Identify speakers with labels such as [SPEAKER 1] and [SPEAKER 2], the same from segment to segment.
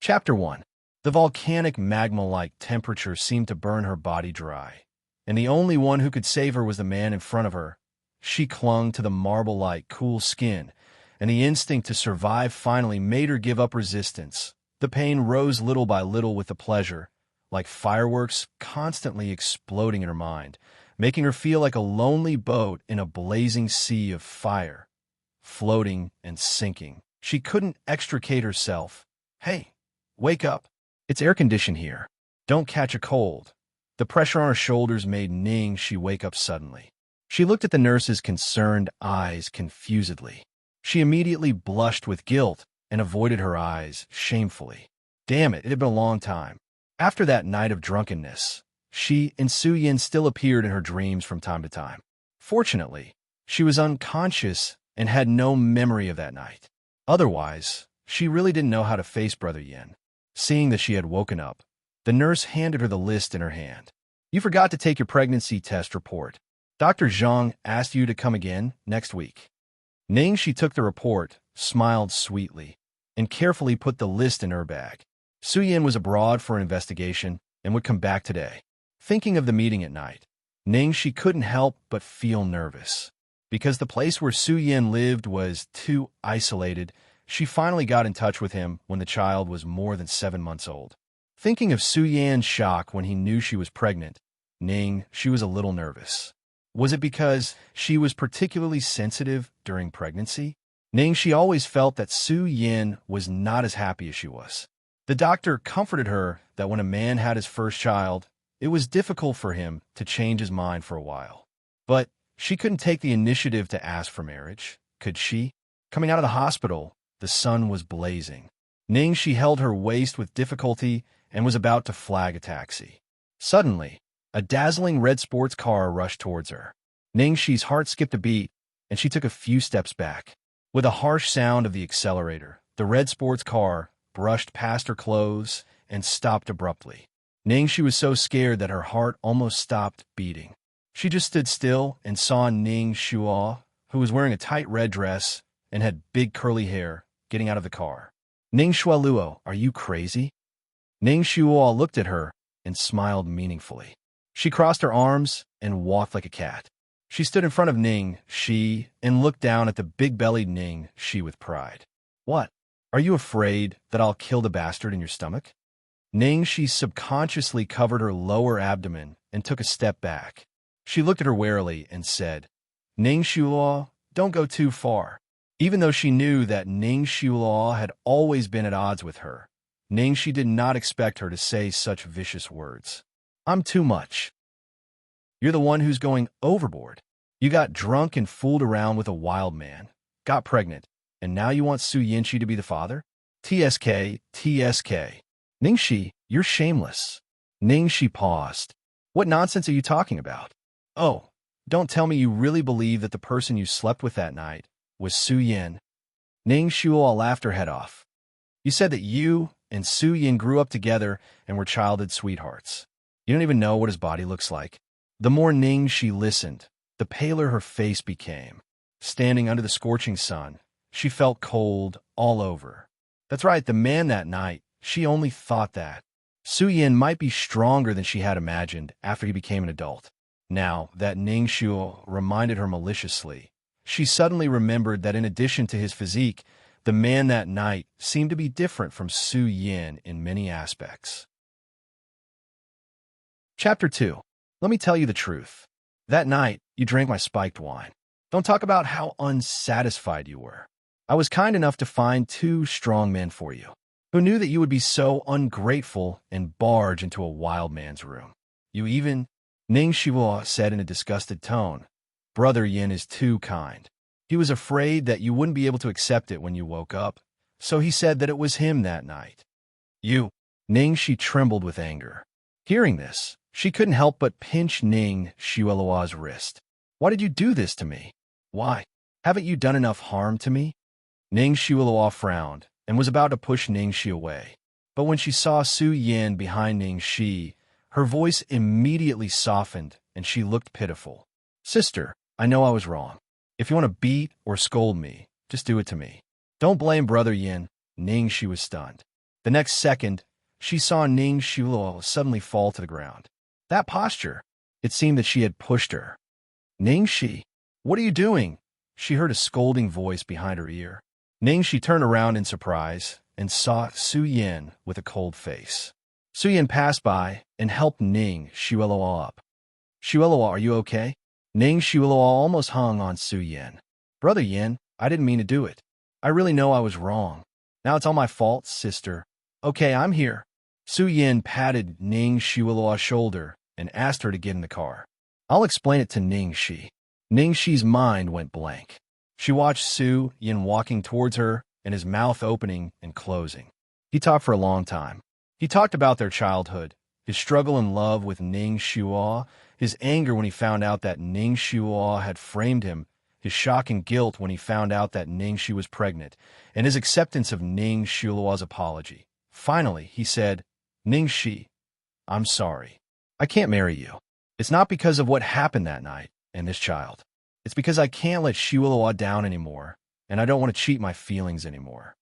[SPEAKER 1] Chapter 1. The volcanic magma-like temperature seemed to burn her body dry, and the only one who could save her was the man in front of her. She clung to the marble-like cool skin, and the instinct to survive finally made her give up resistance. The pain rose little by little with the pleasure, like fireworks constantly exploding in her mind, making her feel like a lonely boat in a blazing sea of fire, floating and sinking. She couldn't extricate herself. "Hey, wake up. It's air-conditioned here. Don't catch a cold." The pressure on her shoulders made Xianxia wake up suddenly. She looked at the nurse's concerned eyes confusedly. She immediately blushed with guilt and avoided her eyes shamefully. Damn it, it had been a long time. After that night of drunkenness, she and Xianxia still appeared in her dreams from time to time. Fortunately, she was unconscious and had no memory of that night. Otherwise, she really didn't know how to face Brother Yin. Seeing that she had woken up, the nurse handed her the list in her hand. "You forgot to take your pregnancy test report. Dr. Zhang asked you to come again next week." Xianxia took the report, smiled sweetly, and carefully put the list in her bag. Xianxia was abroad for an investigation and would come back today. Thinking of the meeting at night, Xianxia couldn't help but feel nervous. Because the place where Xianxia lived was too isolated, she finally got in touch with him when the child was more than 7 months old. Thinking of Xianxia's shock when he knew she was pregnant, she was a little nervous. Was it because she was particularly sensitive during pregnancy? She always felt that Xianxia was not as happy as she was. The doctor comforted her that when a man had his first child, it was difficult for him to change his mind for a while. But she couldn't take the initiative to ask for marriage, could she? Coming out of the hospital, the sun was blazing. She held her waist with difficulty and was about to flag a taxi. Suddenly, a dazzling red sports car rushed towards her. Xia's heart skipped a beat, and she took a few steps back. With a harsh sound of the accelerator, the red sports car brushed past her clothes and stopped abruptly. She was so scared that her heart almost stopped beating. She just stood still and saw Xianxia, who was wearing a tight red dress and had big curly hair, getting out of the car. "Xianxia Luo, are you crazy?" Xianxia looked at her and smiled meaningfully. She crossed her arms and walked like a cat. She stood in front of Xianxia and looked down at the big-bellied Xianxia with pride. "What? Are you afraid that I'll kill the bastard in your stomach?" Xianxia subconsciously covered her lower abdomen and took a step back. She looked at her warily and said, "Xianxia, don't go too far." Even though she knew that Xianxia had always been at odds with her, Xianxia did not expect her to say such vicious words. "I'm too much. You're the one who's going overboard. You got drunk and fooled around with a wild man, got pregnant, and now you want Xianxia to be the father? TSK, TSK. Xianxia, you're shameless." Xianxia paused. "What nonsense are you talking about? Oh, don't tell me you really believe that the person you slept with that night was Xianxia." Xianxia laughed her head off. "You said that you and Xianxia grew up together and were childhood sweethearts. You don't even know what his body looks like." The more Xianxia listened, the paler her face became. Standing under the scorching sun, she felt cold all over. That's right, the man that night, she only thought that. Xianxia might be stronger than she had imagined after he became an adult. Now that Xianxia reminded her maliciously, she suddenly remembered that in addition to his physique, the man that night seemed to be different from Xianxia in many aspects. Chapter 2. Let me tell you the truth. That night, you drank my spiked wine. Don't talk about how unsatisfied you were. I was kind enough to find 2 strong men for you. Who knew that you would be so ungrateful and barge into a wild man's room? You even, Xianxia said in a disgusted tone, "Brother Yin is too kind. He was afraid that you wouldn't be able to accept it when you woke up, so he said that it was him that night." "You." Xianxia trembled with anger. Hearing this, she couldn't help but pinch Xianxia's wrist. "Why did you do this to me? Why? Haven't you done enough harm to me?" Xianxia frowned and was about to push Xianxia away. But when she saw Xianxia behind Xianxia, her voice immediately softened and she looked pitiful. "Sister, I know I was wrong. If you want to beat or scold me, just do it to me. Don't blame Brother Yin." Xianxia was stunned. The next second, she saw Ning Shuo suddenly fall to the ground. That posture, it seemed that she had pushed her. Ningxi, what are you doing? She heard a scolding voice behind her ear. Ningxi turned around in surprise and saw Su Yin with a cold face. Su Yin passed by and helped Ning Shuo up. Shuo, are you okay? Ning Shuo almost hung on Su Yin. Brother Yin, I didn't mean to do it. I really know I was wrong. Now it's all my fault, sister. Okay, I'm here. Su Yin patted Ning Shuo's shoulder and asked her to get in the car. I'll explain it to Ningxi. Ningxi's mind went blank. She watched Su Yin walking towards her and his mouth opening and closing. He talked for a long time. He talked about their childhood, his struggle in love with Ning Shuo, his anger when he found out that Ning Shuo had framed him, his shock and guilt when he found out that Ningxi was pregnant, and his acceptance of Ning Shuo's apology. Finally, he said, Ningxi, I'm sorry. I can't marry you. It's not because of what happened that night and this child. It's because I can't let Shuo down anymore, and I don't want to cheat my feelings anymore.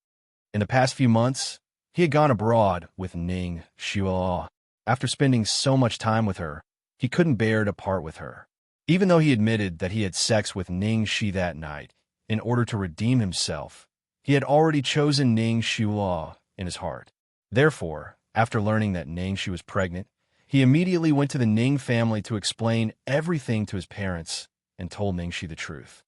[SPEAKER 1] In the past few months, he had gone abroad with Ning Shuo. After spending so much time with her, he couldn't bear to part with her. Even though he admitted that he had sex with Ningxi that night in order to redeem himself, he had already chosen Ning Shuo in his heart. Therefore, after learning that Ningxi was pregnant, he immediately went to the Ning family to explain everything to his parents and told Ningxi the truth.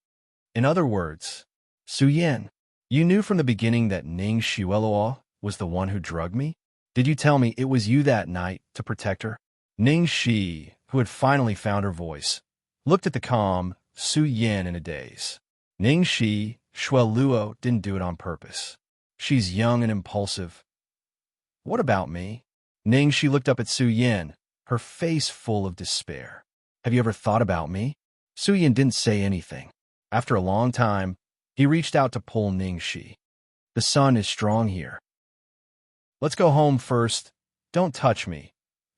[SPEAKER 1] In other words, Su Yin, you knew from the beginning that Ning Shuo was the one who drugged me? Did you tell me it was you that night to protect her? Ningxi, who had finally found her voice, looked at the calm Su Yin in a daze. Ningxi, Shuo didn't do it on purpose. She's young and impulsive. What about me? Ningxi looked up at Su Yin, her face full of despair. Have you ever thought about me? Su Yin didn't say anything. After a long time, he reached out to pull Ningxi. The sun is strong here. Let's go home first. Don't touch me.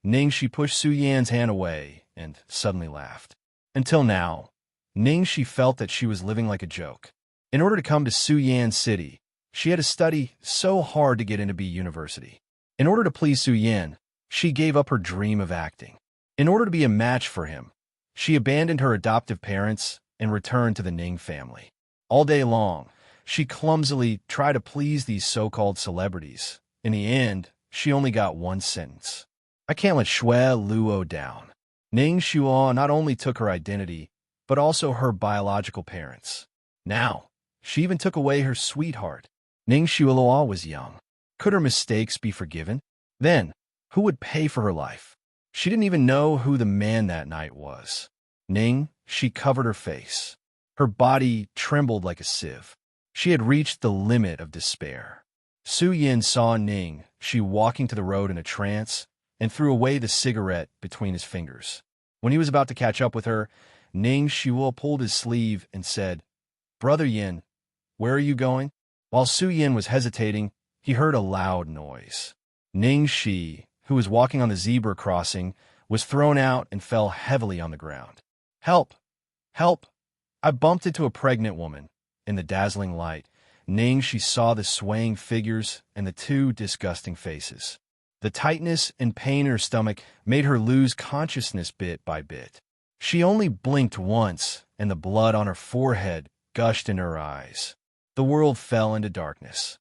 [SPEAKER 1] Ningxi pushed Su Yin's hand away and suddenly laughed. Until now, Ningxi felt that she was living like a joke. In order to come to Su Yan City, she had to study so hard to get into B University. In order to please Su Yin, she gave up her dream of acting. In order to be a match for him, she abandoned her adoptive parents and returned to the Ning family. All day long, she clumsily tried to please these so-called celebrities. In the end, she only got one sentence. I can't let Shui Luo down. Ning Shuo not only took her identity, but also her biological parents. Now, she even took away her sweetheart. Ning Shuo was young. Could her mistakes be forgiven? Then, who would pay for her life? She didn't even know who the man that night was. Ning, she covered her face. Her body trembled like a sieve. She had reached the limit of despair. Su Yin saw Ning, she walking to the road in a trance, and threw away the cigarette between his fingers. When he was about to catch up with her, Ning Shuo pulled his sleeve and said, Brother Yin, where are you going? While Su Yin was hesitating, he heard a loud noise. Ning Shi, who was walking on the zebra crossing, was thrown out and fell heavily on the ground. Help! Help! I bumped into a pregnant woman. In the dazzling light, Ning Shi saw the swaying figures and the two disgusting faces. The tightness and pain in her stomach made her lose consciousness bit by bit. She only blinked once, and the blood on her forehead gushed in her eyes. The world fell into darkness.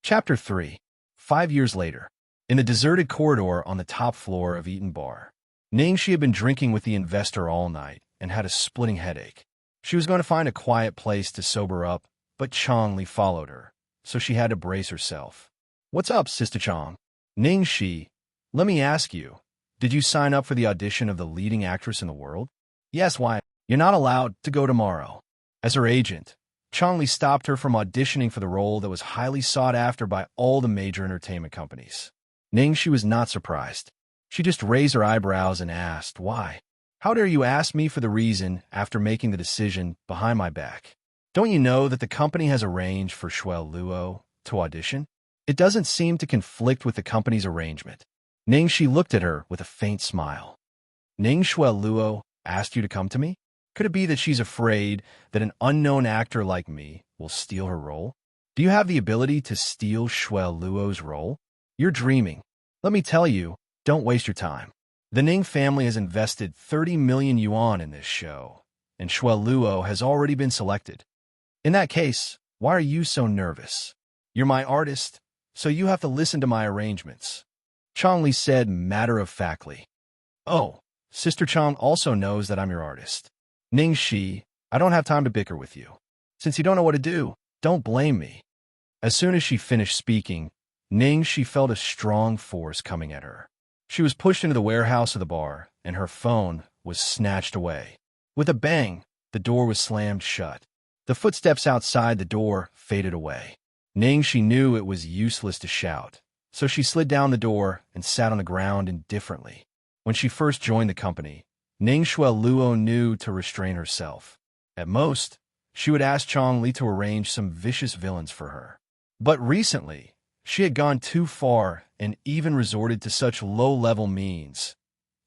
[SPEAKER 1] Chapter 3. 5 years later. In the deserted corridor on the top floor of Eaton Bar, Ningxi had been drinking with the investor all night and had a splitting headache. She was going to find a quiet place to sober up, but Changli followed her, so she had to brace herself. What's up, Sister Chang? Ningxi, let me ask you, did you sign up for the audition of the leading actress in the world? Yes, why? You're not allowed to go tomorrow. As her agent, Changli stopped her from auditioning for the role that was highly sought after by all the major entertainment companies. Ningxi was not surprised. She just raised her eyebrows and asked, why? How dare you ask me for the reason after making the decision behind my back? Don't you know that the company has arranged for Shui Luo to audition? It doesn't seem to conflict with the company's arrangement. Ningxi looked at her with a faint smile. Ning Shui Luo asked you to come to me? Could it be that she's afraid that an unknown actor like me will steal her role? Do you have the ability to steal Shuai Luo's role? You're dreaming. Let me tell you, don't waste your time. The Ning family has invested 30 million yuan in this show, and Shuai Luo has already been selected. In that case, why are you so nervous? You're my artist, so you have to listen to my arrangements. Changli said matter-of-factly. Oh, Sister Chang also knows that I'm your artist. Ning Shi, I don't have time to bicker with you. Since you don't know what to do, don't blame me. As soon as she finished speaking, Ning Shi felt a strong force coming at her. She was pushed into the warehouse of the bar, and her phone was snatched away. With a bang, the door was slammed shut. The footsteps outside the door faded away. Ning Shi knew it was useless to shout, so she slid down the door and sat on the ground indifferently. When she first joined the company, Ning Shuai Luo knew to restrain herself. At most, she would ask Chong Li to arrange some vicious villains for her. But recently, she had gone too far and even resorted to such low-level means.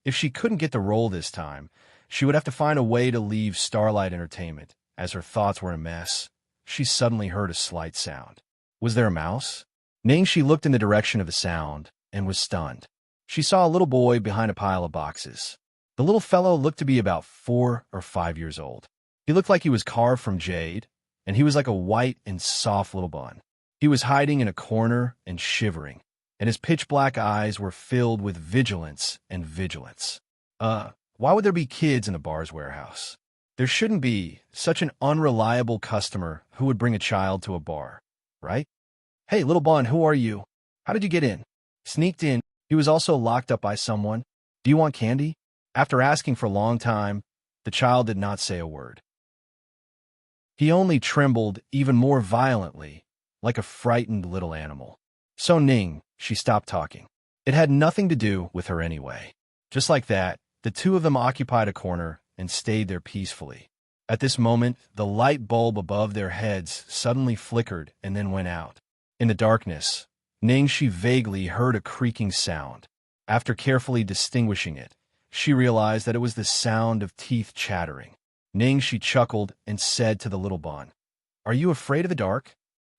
[SPEAKER 1] If she couldn't get the role this time, she would have to find a way to leave Starlight Entertainment. As her thoughts were a mess, she suddenly heard a slight sound. Was there a mouse? Ning Shi looked in the direction of the sound and was stunned. She saw a little boy behind a pile of boxes. The little fellow looked to be about 4 or 5 years old. He looked like he was carved from jade, and he was like a white and soft little bun. He was hiding in a corner and shivering, and his pitch-black eyes were filled with vigilance and vigilance. Why would there be kids in the bar's warehouse? There shouldn't be such an unreliable customer who would bring a child to a bar, right? Hey, little bun, who are you? How did you get in? Sneaked in. He was also locked up by someone. Do you want candy? After asking for a long time, the child did not say a word. He only trembled even more violently, like a frightened little animal. So Ning, she stopped talking. It had nothing to do with her anyway. Just like that, the two of them occupied a corner and stayed there peacefully. At this moment, the light bulb above their heads suddenly flickered and then went out. In the darkness, Ning Shi vaguely heard a creaking sound. After carefully distinguishing it, she realized that it was the sound of teeth chattering. Ning Shi chuckled and said to the little bun, "Are you afraid of the dark?"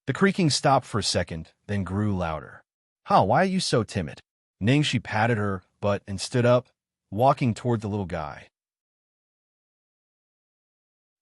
[SPEAKER 1] The creaking stopped for a second, then grew louder. Why are you so timid? Ning Shi patted her butt and stood up, walking toward the little guy.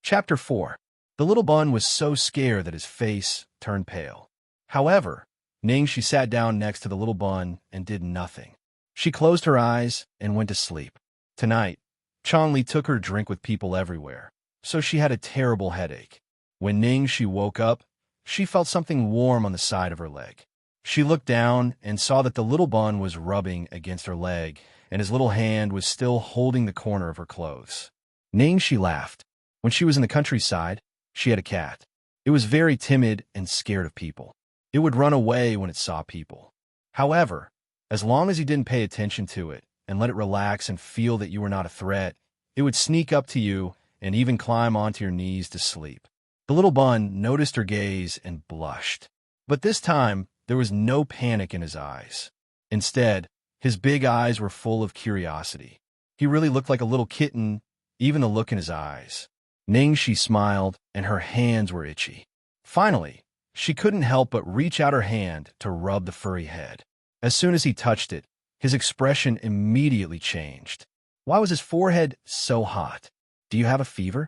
[SPEAKER 1] Chapter 4. The little bun was so scared that his face turned pale. However, Ning Shi sat down next to the little bun and did nothing. She closed her eyes and went to sleep. Tonight, Changli took her drink with people everywhere, so she had a terrible headache. When Ning Shi woke up, she felt something warm on the side of her leg. She looked down and saw that the little bun was rubbing against her leg, and his little hand was still holding the corner of her clothes. Ning Shi laughed. When she was in the countryside, she had a cat. It was very timid and scared of people. It would run away when it saw people. However, as long as you didn't pay attention to it and let it relax and feel that you were not a threat, it would sneak up to you and even climb onto your knees to sleep. The little bun noticed her gaze and blushed. But this time, there was no panic in his eyes. Instead, his big eyes were full of curiosity. He really looked like a little kitten, even the look in his eyes. Ning Shi smiled, and her hands were itchy. Finally, she couldn't help but reach out her hand to rub the furry head. As soon as he touched it, his expression immediately changed. Why was his forehead so hot? Do you have a fever?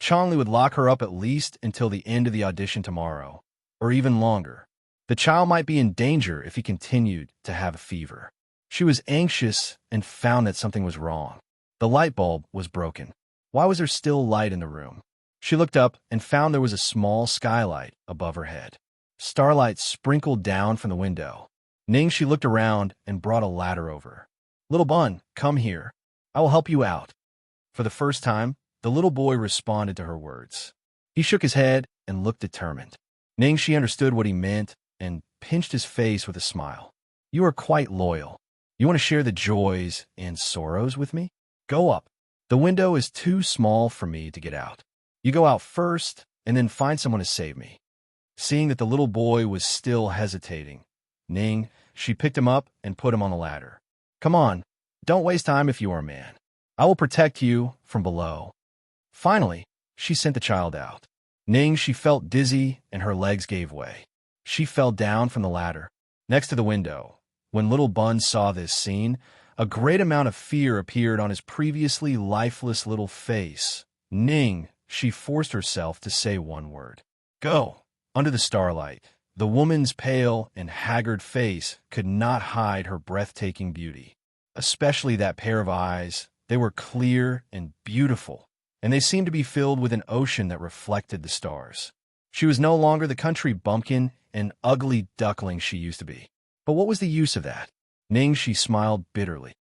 [SPEAKER 1] Changli would lock her up at least until the end of the audition tomorrow, or even longer. The child might be in danger if he continued to have a fever. She was anxious and found that something was wrong. The light bulb was broken. Why was there still light in the room? She looked up and found there was a small skylight above her head. Starlight sprinkled down from the window. Ning Shi looked around and brought a ladder over. Little bun, come here. I will help you out. For the first time, the little boy responded to her words. He shook his head and looked determined. Ning Shi understood what he meant and pinched his face with a smile. You are quite loyal. You want to share the joys and sorrows with me? Go up. The window is too small for me to get out. You go out first and then find someone to save me. Seeing that the little boy was still hesitating, Ning, she picked him up and put him on the ladder. Come on, don't waste time if you are a man. I will protect you from below. Finally, she sent the child out. Ning, she felt dizzy and her legs gave way. She fell down from the ladder, next to the window. When little Bun saw this scene, a great amount of fear appeared on his previously lifeless little face. Ning, she forced herself to say one word. Go! Under the starlight, the woman's pale and haggard face could not hide her breathtaking beauty. Especially that pair of eyes. They were clear and beautiful, and they seemed to be filled with an ocean that reflected the stars. She was no longer the country bumpkin and ugly duckling she used to be. But what was the use of that? Ning, she smiled bitterly.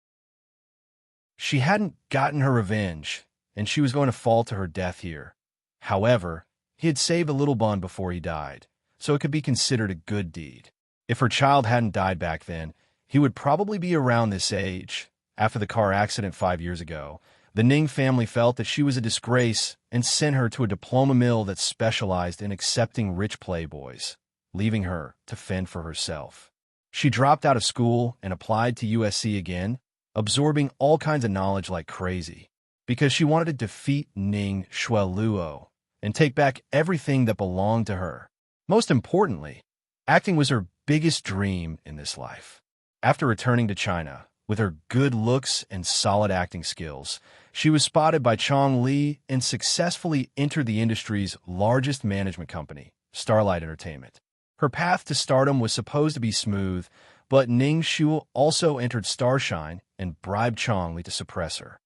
[SPEAKER 1] She hadn't gotten her revenge, and she was going to fall to her death here. However, he had saved a little Bun before he died, so it could be considered a good deed. If her child hadn't died back then, he would probably be around this age. After the car accident 5 years ago, the Ning family felt that she was a disgrace and sent her to a diploma mill that specialized in accepting rich playboys, leaving her to fend for herself. She dropped out of school and applied to USC again, absorbing all kinds of knowledge like crazy, because she wanted to defeat Ning Shueluo and take back everything that belonged to her. Most importantly, acting was her biggest dream in this life. After returning to China, with her good looks and solid acting skills, she was spotted by Chong Li and successfully entered the industry's largest management company, Starlight Entertainment. Her path to stardom was supposed to be smooth, but Ning Shu also entered Starshine and bribed Chong Li to suppress her.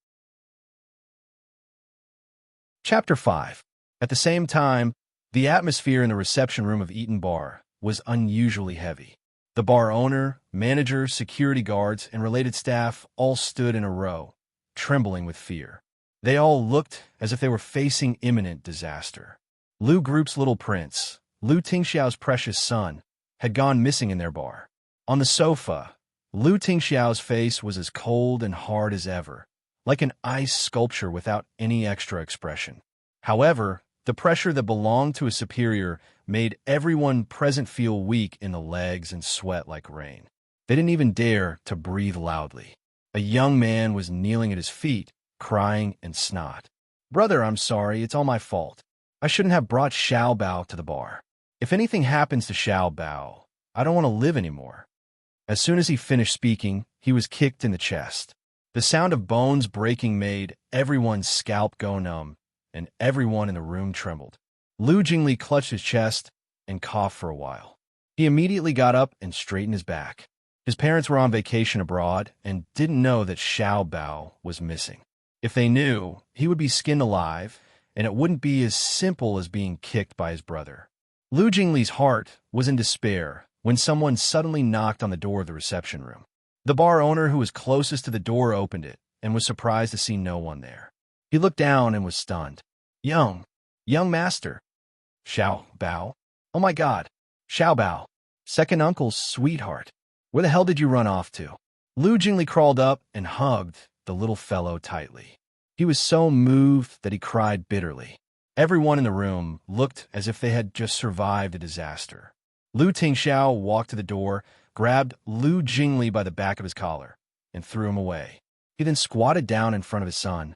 [SPEAKER 1] Chapter 5. At the same time, the atmosphere in the reception room of Eaton Bar was unusually heavy. The bar owner, manager, security guards, and related staff all stood in a row, trembling with fear. They all looked as if they were facing imminent disaster. Lu Group's little prince, Lu Tingxiao's precious son, had gone missing in their bar. On the sofa, Lu Tingxiao's face was as cold and hard as ever, like an ice sculpture without any extra expression. However, the pressure that belonged to a superior made everyone present feel weak in the legs and sweat like rain. They didn't even dare to breathe loudly. A young man was kneeling at his feet, crying and snot. "Brother, I'm sorry, it's all my fault. I shouldn't have brought Xiao Bao to the bar. If anything happens to Xiao Bao, I don't want to live anymore." As soon as he finished speaking, he was kicked in the chest. The sound of bones breaking made everyone's scalp go numb, and everyone in the room trembled. Lu Jingli clutched his chest and coughed for a while. He immediately got up and straightened his back. His parents were on vacation abroad and didn't know that Xiao Bao was missing. If they knew, he would be skinned alive, and it wouldn't be as simple as being kicked by his brother. Lu Jingli's heart was in despair when someone suddenly knocked on the door of the reception room. The bar owner who was closest to the door opened it and was surprised to see no one there. He looked down and was stunned. Young master. Xiao Bao? Oh my God. Xiao Bao. Second uncle's sweetheart. Where the hell did you run off to? Lu Jingli crawled up and hugged the little fellow tightly. He was so moved that he cried bitterly. Everyone in the room looked as if they had just survived a disaster. Lu Tingxiao walked to the door, grabbed Lu Jingli by the back of his collar, and threw him away. He then squatted down in front of his son.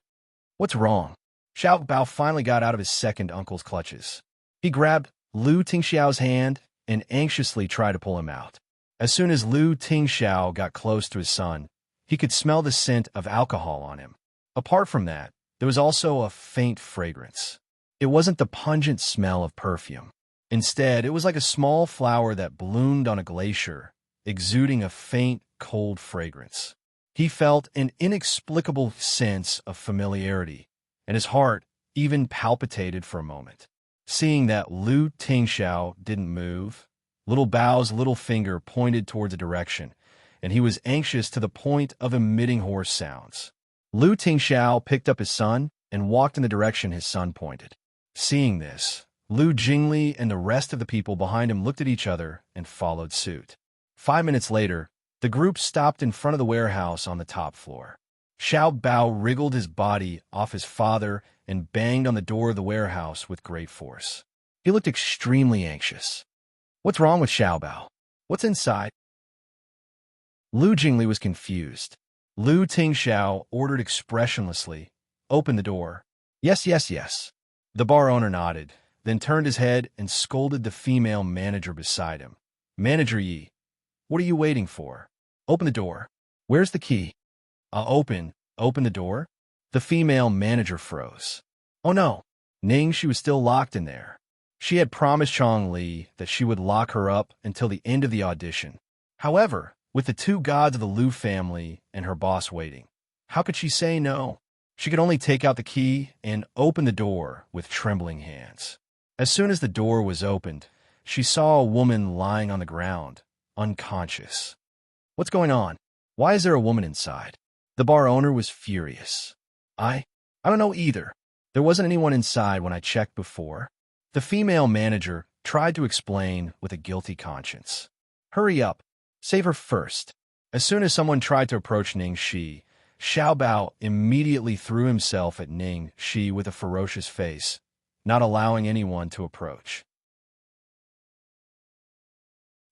[SPEAKER 1] What's wrong? Xiao Bao finally got out of his second uncle's clutches. He grabbed Lu Tingxiao's hand and anxiously tried to pull him out. As soon as Lu Tingxiao got close to his son, he could smell the scent of alcohol on him. Apart from that, there was also a faint fragrance. It wasn't the pungent smell of perfume. Instead, it was like a small flower that bloomed on a glacier, exuding a faint, cold fragrance. He felt an inexplicable sense of familiarity, and his heart even palpitated for a moment. Seeing that Lu Tingxiao didn't move, little Bao's little finger pointed towards a direction, and he was anxious to the point of emitting hoarse sounds. Lu Tingxiao picked up his son and walked in the direction his son pointed. Seeing this, Lu Jingli and the rest of the people behind him looked at each other and followed suit. 5 minutes later, the group stopped in front of the warehouse on the top floor. Xiao Bao wriggled his body off his father and banged on the door of the warehouse with great force. He looked extremely anxious. What's wrong with Xiao Bao? What's inside? Lu Jingli was confused. Lu Tingxiao ordered expressionlessly, "Open the door." Yes. The bar owner nodded. then turned his head and scolded the female manager beside him. "Manager Yi, what are you waiting for? Open the door. Where's the key?" Open the door?" The female manager froze. Oh no, Ning, she was still locked in there. She had promised Chong Li that she would lock her up until the end of the audition. However, with the two gods of the Liu family and her boss waiting, how could she say no? She could only take out the key and open the door with trembling hands. As soon as the door was opened, she saw a woman lying on the ground, unconscious. What's going on? Why is there a woman inside? The bar owner was furious. I don't know either. There wasn't anyone inside when I checked before. The female manager tried to explain with a guilty conscience. Hurry up. Save her first. As soon as someone tried to approach Ning Shi, Xiao Bao immediately threw himself at Ning Shi with a ferocious face, not allowing anyone to approach.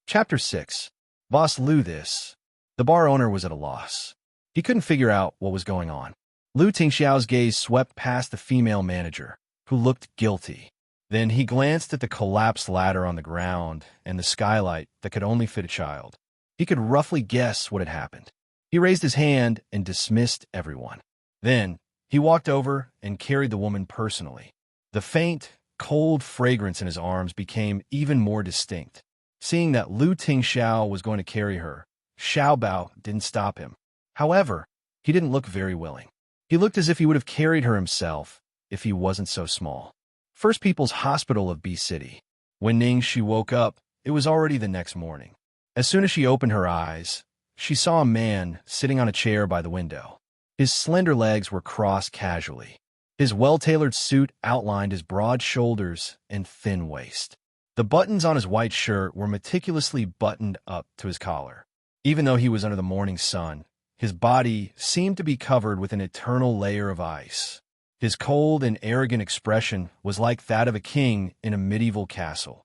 [SPEAKER 1] Chapter 6. Boss Liu this. The bar owner was at a loss. He couldn't figure out what was going on. Liu Tingxiao's gaze swept past the female manager, who looked guilty. Then he glanced at the collapsed ladder on the ground and the skylight that could only fit a child. He could roughly guess what had happened. He raised his hand and dismissed everyone. Then he walked over and carried the woman personally. The faint, cold fragrance in his arms became even more distinct. Seeing that Liu Tingxiao was going to carry her, Xiao Bao didn't stop him. However, he didn't look very willing. He looked as if he would have carried her himself if he wasn't so small. First People's Hospital of B City. When Ning Shi woke up, it was already the next morning. As soon as she opened her eyes, she saw a man sitting on a chair by the window. His slender legs were crossed casually. His well-tailored suit outlined his broad shoulders and thin waist. The buttons on his white shirt were meticulously buttoned up to his collar. Even though he was under the morning sun, his body seemed to be covered with an eternal layer of ice. His cold and arrogant expression was like that of a king in a medieval castle.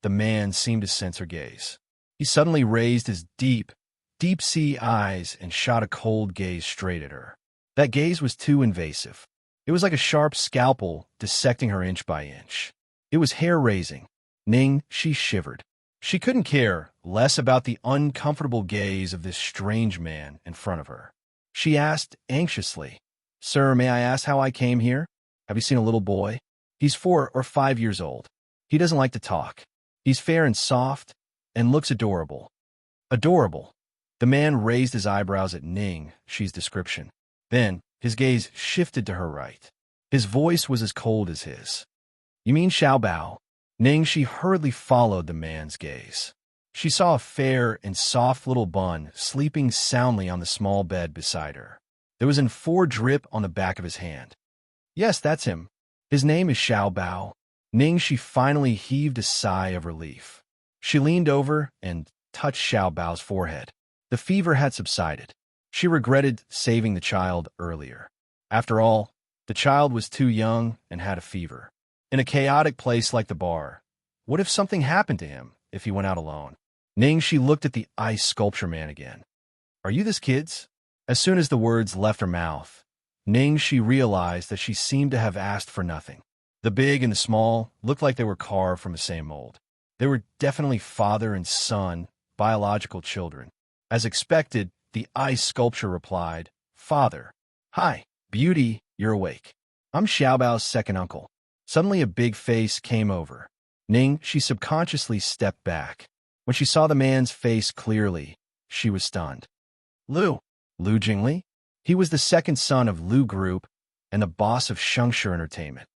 [SPEAKER 1] The man seemed to sense her gaze. He suddenly raised his deep-sea eyes and shot a cold gaze straight at her. That gaze was too invasive. It was like a sharp scalpel dissecting her inch by inch. It was hair-raising. Ning Shi shivered. She couldn't care less about the uncomfortable gaze of this strange man in front of her. She asked anxiously, "Sir, may I ask how I came here? Have you seen a little boy? He's 4 or 5 years old. He doesn't like to talk. He's fair and soft and looks adorable." Adorable. The man raised his eyebrows at Ning Shi's description. Then his gaze shifted to her right. His voice was as cold as his. "You mean Xiao Bao?" Ning Shi hurriedly followed the man's gaze. She saw a fair and soft little bun sleeping soundly on the small bed beside her. There was an 4 drip on the back of his hand. "Yes, that's him. His name is Xiao Bao." Ning Shi finally heaved a sigh of relief. She leaned over and touched Xiao Bao's forehead. The fever had subsided. She regretted saving the child earlier. After all, the child was too young and had a fever. In a chaotic place like the bar, what if something happened to him if he went out alone? Ning Shi looked at the ice sculpture man again. "Are you this kid's?" As soon as the words left her mouth, Ning Shi realized that she seemed to have asked for nothing. The big and the small looked like they were carved from the same mold. They were definitely father and son, biological children. As expected, the ice sculpture replied, "Father, hi, beauty, you're awake. I'm Xiao Bao's second uncle." Suddenly a big face came over. Ning Shi subconsciously stepped back. When she saw the man's face clearly, she was stunned. Liu Jingli? He was the second son of Liu Group and the boss of Xianxia Entertainment.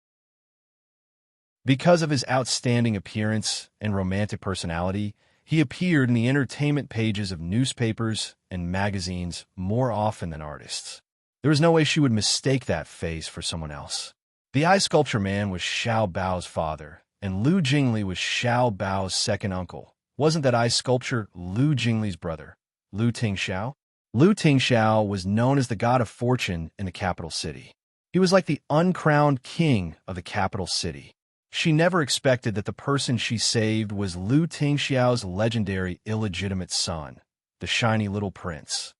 [SPEAKER 1] Because of his outstanding appearance and romantic personality, he appeared in the entertainment pages of newspapers and magazines more often than artists. There was no way she would mistake that face for someone else. The ice sculpture man was Xiao Bao's father, and Liu Jingli was Xiao Bao's second uncle. Wasn't that ice sculpture Liu Jingli's brother, Liu Tingxiao? Liu Tingxiao was known as the god of fortune in the capital city. He was like the uncrowned king of the capital city. She never expected that the person she saved was Liu Tingxiao's legendary illegitimate son, the shiny little prince.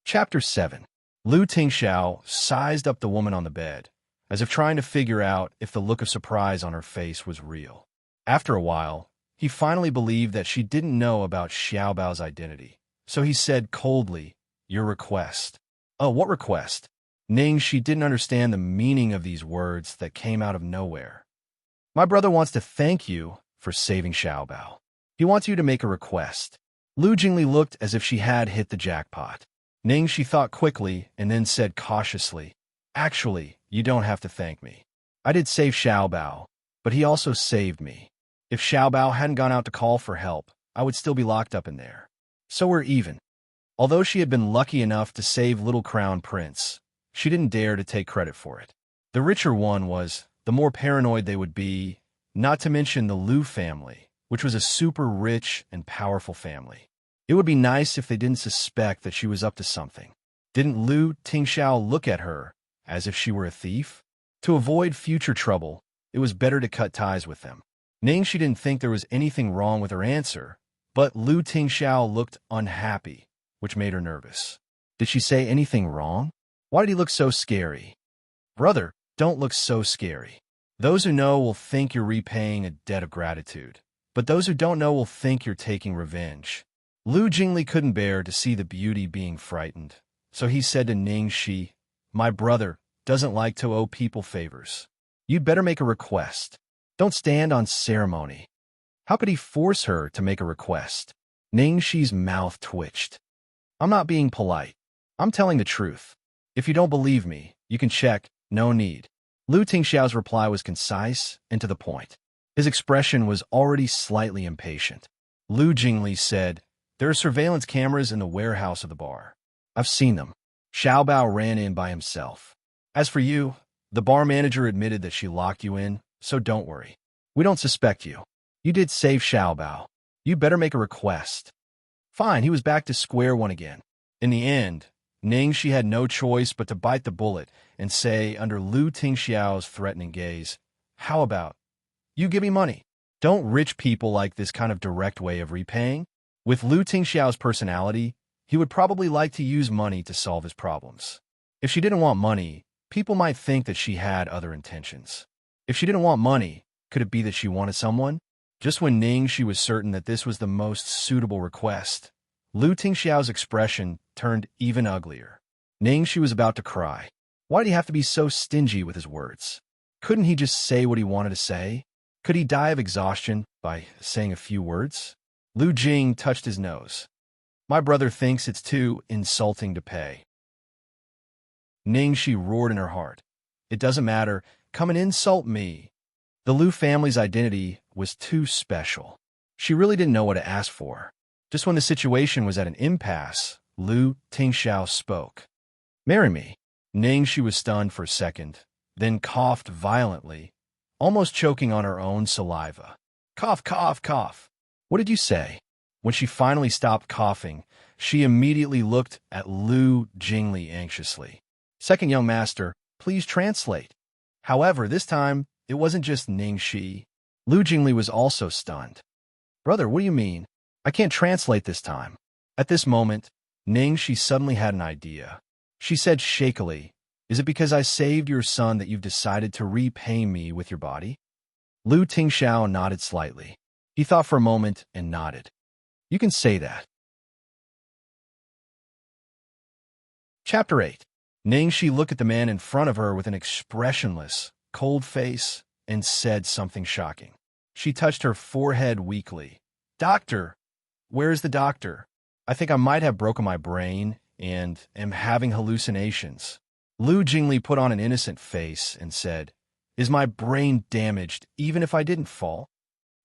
[SPEAKER 1] Chapter 7. Liu Tingxiao sized up the woman on the bed, as if trying to figure out if the look of surprise on her face was real. After a while, he finally believed that she didn't know about Xiaobao's identity, so he said coldly, "Your request." "Oh, what request?" She didn't understand the meaning of these words that came out of nowhere. "My brother wants to thank you for saving Xiaobao. He wants you to make a request." Lu Jingli looked as if she had hit the jackpot. She thought quickly and then said cautiously, "Actually, you don't have to thank me. I did save Xiaobao, but he also saved me. If Xiaobao hadn't gone out to call for help, I would still be locked up in there. So we're even." Although she had been lucky enough to save Little Crown Prince, she didn't dare to take credit for it. The richer one was, the more paranoid they would be, not to mention the Lu family, which was a super rich and powerful family. It would be nice if they didn't suspect that she was up to something. Didn't Lu Tingxiao look at her as if she were a thief? To avoid future trouble, it was better to cut ties with them. She didn't think there was anything wrong with her answer, but Lu Tingxiao looked unhappy, which made her nervous. Did she say anything wrong? Why did he look so scary? "Brother, don't look so scary. Those who know will think you're repaying a debt of gratitude, but those who don't know will think you're taking revenge." Lu Jingli couldn't bear to see the beauty being frightened, so he said to Ningxi, "My brother doesn't like to owe people favors. You'd better make a request. Don't stand on ceremony." How could he force her to make a request? Ningxi's mouth twitched. "I'm not being polite. I'm telling the truth. If you don't believe me, you can check, no need." Lu Tingxiao's reply was concise and to the point. His expression was already slightly impatient. Lu Jingli said, "There are surveillance cameras in the warehouse of the bar. I've seen them. Xiaobao ran in by himself. As for you, the bar manager admitted that she locked you in, so don't worry. We don't suspect you. You did save Xiaobao. You better make a request." Fine, he was back to square one again. In the end, Ningxi had no choice but to bite the bullet and say under Lu Tingxiao's threatening gaze, "How about, you give me money?" Don't rich people like this kind of direct way of repaying? With Lu Tingxiao's personality, he would probably like to use money to solve his problems. If she didn't want money, people might think that she had other intentions. If she didn't want money, could it be that she wanted someone? Just when Ningxi was certain that this was the most suitable request, Lu Tingxiao's expression turned even uglier. Ningxi was about to cry. Why did he have to be so stingy with his words? Couldn't he just say what he wanted to say? Could he die of exhaustion by saying a few words? Lu Jing touched his nose. "My brother thinks it's too insulting to pay." Ningxi roared in her heart. "It doesn't matter. Come and insult me." The Lu family's identity was too special. She really didn't know what to ask for. Just when the situation was at an impasse, Lu Tingxiao spoke. "Marry me." Ningxi was stunned for a second, then coughed violently, almost choking on her own saliva. "Cough, cough, cough. What did you say?" When she finally stopped coughing, she immediately looked at Lu Jingli anxiously. "Second young master, please translate." However, this time, it wasn't just Ningxi. Lu Jingli was also stunned. "Brother, what do you mean? I can't translate this time." At this moment, Ningxi suddenly had an idea. She said shakily, "Is it because I saved your son that you've decided to repay me with your body?" Lu Tingxiao nodded slightly. He thought for a moment and nodded. "You can say that." Chapter 8. Ningxi looked at the man in front of her with an expressionless, cold face and said something shocking. She touched her forehead weakly. "Doctor! Where is the doctor? I think I might have broken my brain and am having hallucinations." Lu Jingli put on an innocent face and said, "Is my brain damaged even if I didn't fall?"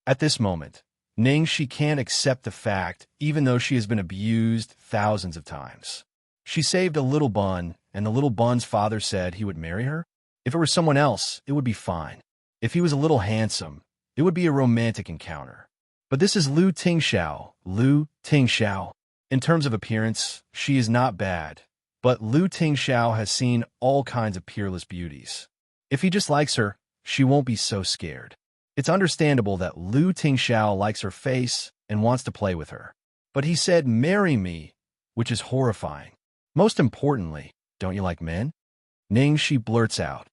[SPEAKER 1] At this moment, Ningxi can't accept the fact even though she has been abused thousands of times. She saved a little bun, and the little bun's father said he would marry her? If it were someone else, it would be fine. If he was a little handsome, it would be a romantic encounter. But this is Lu Tingxiao. Lu Tingxiao. In terms of appearance, she is not bad, but Lu Tingxiao has seen all kinds of peerless beauties. If he just likes her, she won't be so scared. It's understandable that Lu Tingxiao likes her face and wants to play with her. But he said, "Marry me," which is horrifying. Most importantly, don't you like men? Ningxi blurts out.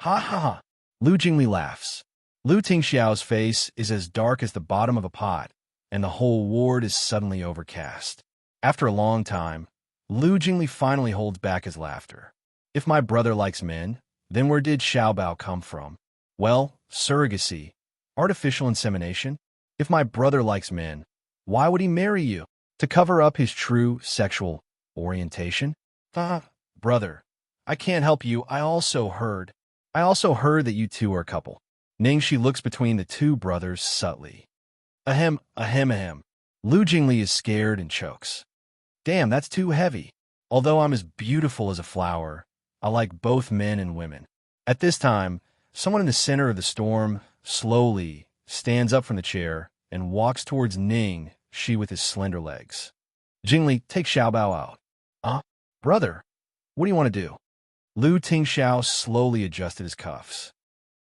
[SPEAKER 1] Ha ha ha. Lu Jingli laughs. Lu Tingxiao's face is as dark as the bottom of a pot, and the whole ward is suddenly overcast. After a long time, Lu Jingli finally holds back his laughter. If my brother likes men, then where did Xiaobao come from? Well, surrogacy, artificial insemination. If my brother likes men, why would he marry you? To cover up his true sexual orientation? Brother, I can't help you. I also heard that you two are a couple. Ningxi looks between the two brothers subtly. Ahem, ahem, ahem. Lu Jingli is scared and chokes. Damn, that's too heavy. Although I'm as beautiful as a flower, I like both men and women. At this time, someone in the center of the storm slowly stands up from the chair and walks towards Ningxi with his slender legs. Jingli, take Xiaobao out. Brother, what do you want to do? Lu Tingxiao slowly adjusted his cuffs.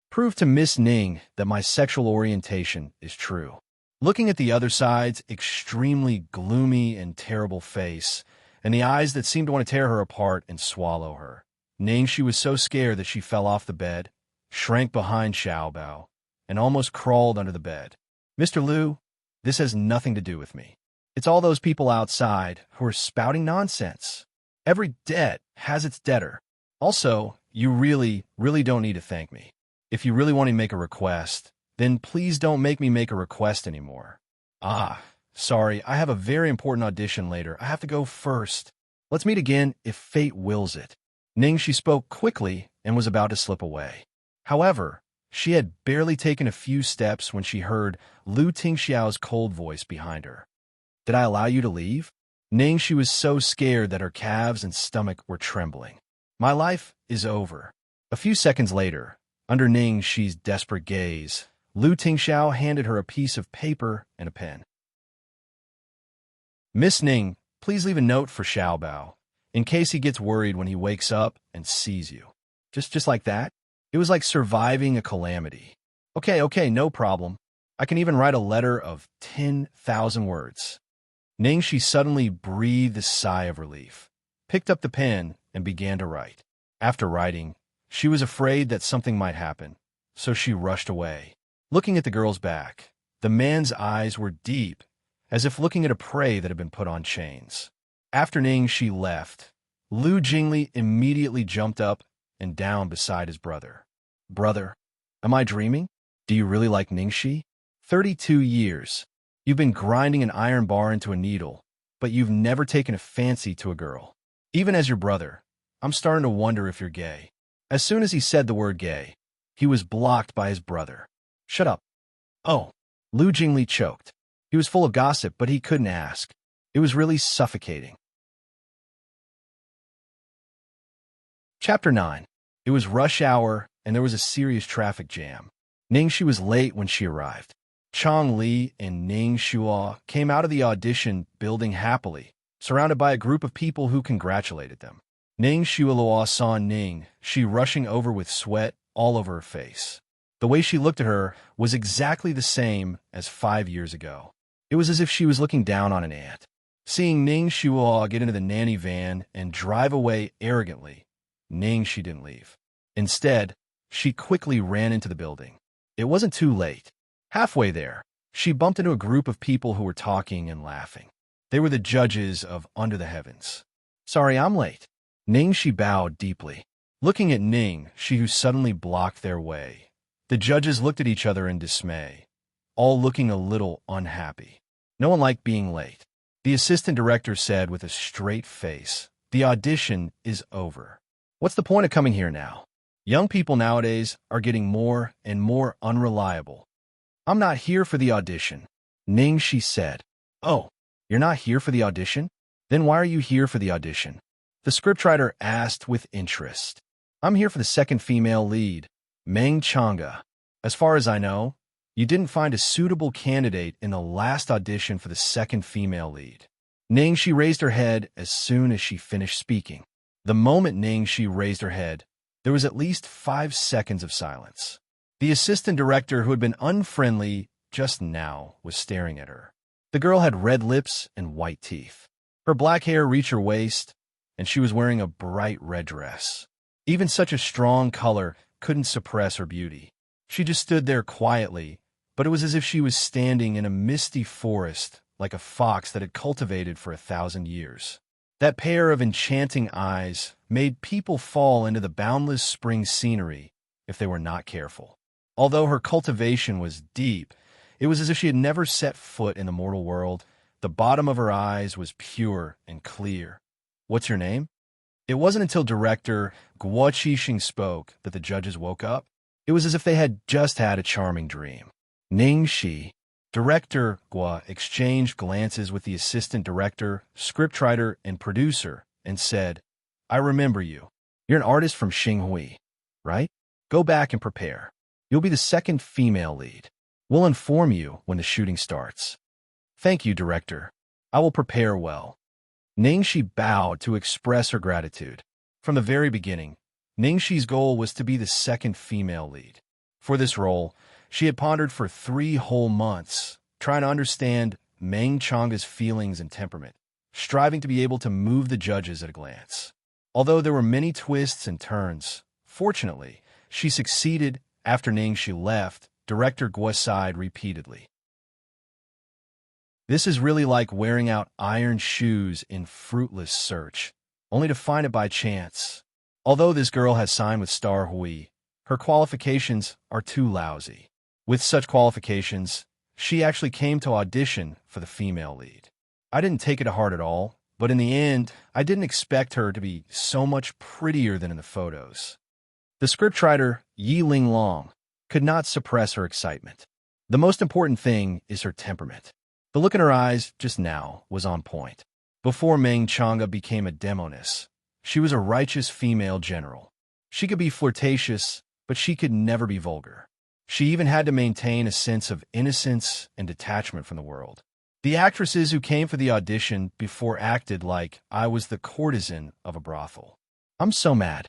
[SPEAKER 1] Prove to Miss Ning that my sexual orientation is true. Looking at the other side's extremely gloomy and terrible face, and the eyes that seemed to want to tear her apart and swallow her, Ningxi was so scared that she fell off the bed, shrank behind Xiaobao, and almost crawled under the bed. Mr. Lu, this has nothing to do with me. It's all those people outside who are spouting nonsense. Every debt has its debtor. Also, you really don't need to thank me. If you really want to make a request, then please don't make me make a request anymore. Sorry, I have a very important audition later. I have to go first. Let's meet again if fate wills it. Ningxi spoke quickly and was about to slip away. However, she had barely taken a few steps when she heard Lu Tingxiao's cold voice behind her. Did I allow you to leave? Ningxi was so scared that her calves and stomach were trembling. My life is over. A few seconds later, under Ningxi's desperate gaze, Lu Tingxiao handed her a piece of paper and a pen. Miss Ning, please leave a note for Xiaobao, in case he gets worried when he wakes up and sees you. Just like that? It was like surviving a calamity. Okay, no problem. I can even write a letter of 10,000 words. Ningxi suddenly breathed a sigh of relief, picked up the pen, and began to write. After writing, she was afraid that something might happen, so she rushed away. Looking at the girl's back, the man's eyes were deep, as if looking at a prey that had been put on chains. After Ningxi left, Lu Jingli immediately jumped up and down beside his brother. Brother, am I dreaming? Do you really like Ningxi? 32 years. You've been grinding an iron bar into a needle, but you've never taken a fancy to a girl. Even as your brother, I'm starting to wonder if you're gay. As soon as he said the word gay, he was blocked by his brother. Shut up. Oh, Lu Jingli choked. He was full of gossip, but he couldn't ask. It was really suffocating. Chapter 9. It was rush hour, and there was a serious traffic jam. Ningxi was late when she arrived. Chang Li and Ning Shuo came out of the audition building happily, surrounded by a group of people who congratulated them. Ning Shuo saw Ningxi rushing over with sweat all over her face. The way she looked at her was exactly the same as 5 years ago. It was as if she was looking down on an ant. Seeing Ning Shuo get into the nanny van and drive away arrogantly, Ningxi didn't leave. Instead, she quickly ran into the building. It wasn't too late. Halfway there, she bumped into a group of people who were talking and laughing. They were the judges of Under the Heavens. Sorry, I'm late. Ningxi bowed deeply. Looking at Ningxi, who suddenly blocked their way, the judges looked at each other in dismay, all looking a little unhappy. No one liked being late. The assistant director said with a straight face, "The audition is over. What's the point of coming here now? Young people nowadays are getting more and more unreliable." "I'm not here for the audition," Ningxi said. "Oh, you're not here for the audition? Then why are you here for the audition?" The scriptwriter asked with interest. "I'm here for the second female lead, Meng Chang'e. As far as I know, you didn't find a suitable candidate in the last audition for the second female lead." Ningxi raised her head as soon as she finished speaking. The moment Ningxi raised her head, there was at least 5 seconds of silence. The assistant director, who had been unfriendly just now, was staring at her. The girl had red lips and white teeth. Her black hair reached her waist, and she was wearing a bright red dress. Even such a strong color couldn't suppress her beauty. She just stood there quietly, but it was as if she was standing in a misty forest, like a fox that had cultivated for 1,000 years. That pair of enchanting eyes made people fall into the boundless spring scenery if they were not careful. Although her cultivation was deep, it was as if she had never set foot in the mortal world. The bottom of her eyes was pure and clear. "What's your name?" It wasn't until director Guo Qixing spoke that the judges woke up. It was as if they had just had a charming dream. Ning Shi. Director Guo exchanged glances with the assistant director, scriptwriter, and producer and said, "I remember you. You're an artist from Xinghui, right? Go back and prepare. You'll be the second female lead. We'll inform you when the shooting starts." "Thank you, director. I will prepare well." Ningxi bowed to express her gratitude. From the very beginning, Ningxi's goal was to be the second female lead. For this role, she had pondered for 3 whole months, trying to understand Meng Changa's feelings and temperament, striving to be able to move the judges at a glance. Although there were many twists and turns, fortunately, she succeeded. After Ningxi left, director Guo sighed repeatedly. This is really like wearing out iron shoes in fruitless search, only to find it by chance. Although this girl has signed with Star Hui, her qualifications are too lousy. With such qualifications, she actually came to audition for the female lead. I didn't take it to heart at all, but in the end, I didn't expect her to be so much prettier than in the photos. The scriptwriter, Yi Linglong, could not suppress her excitement. The most important thing is her temperament. The look in her eyes just now was on point. Before Meng Changa became a demoness, she was a righteous female general. She could be flirtatious, but she could never be vulgar. She even had to maintain a sense of innocence and detachment from the world. The actresses who came for the audition before acted like I was the courtesan of a brothel. "I'm so mad."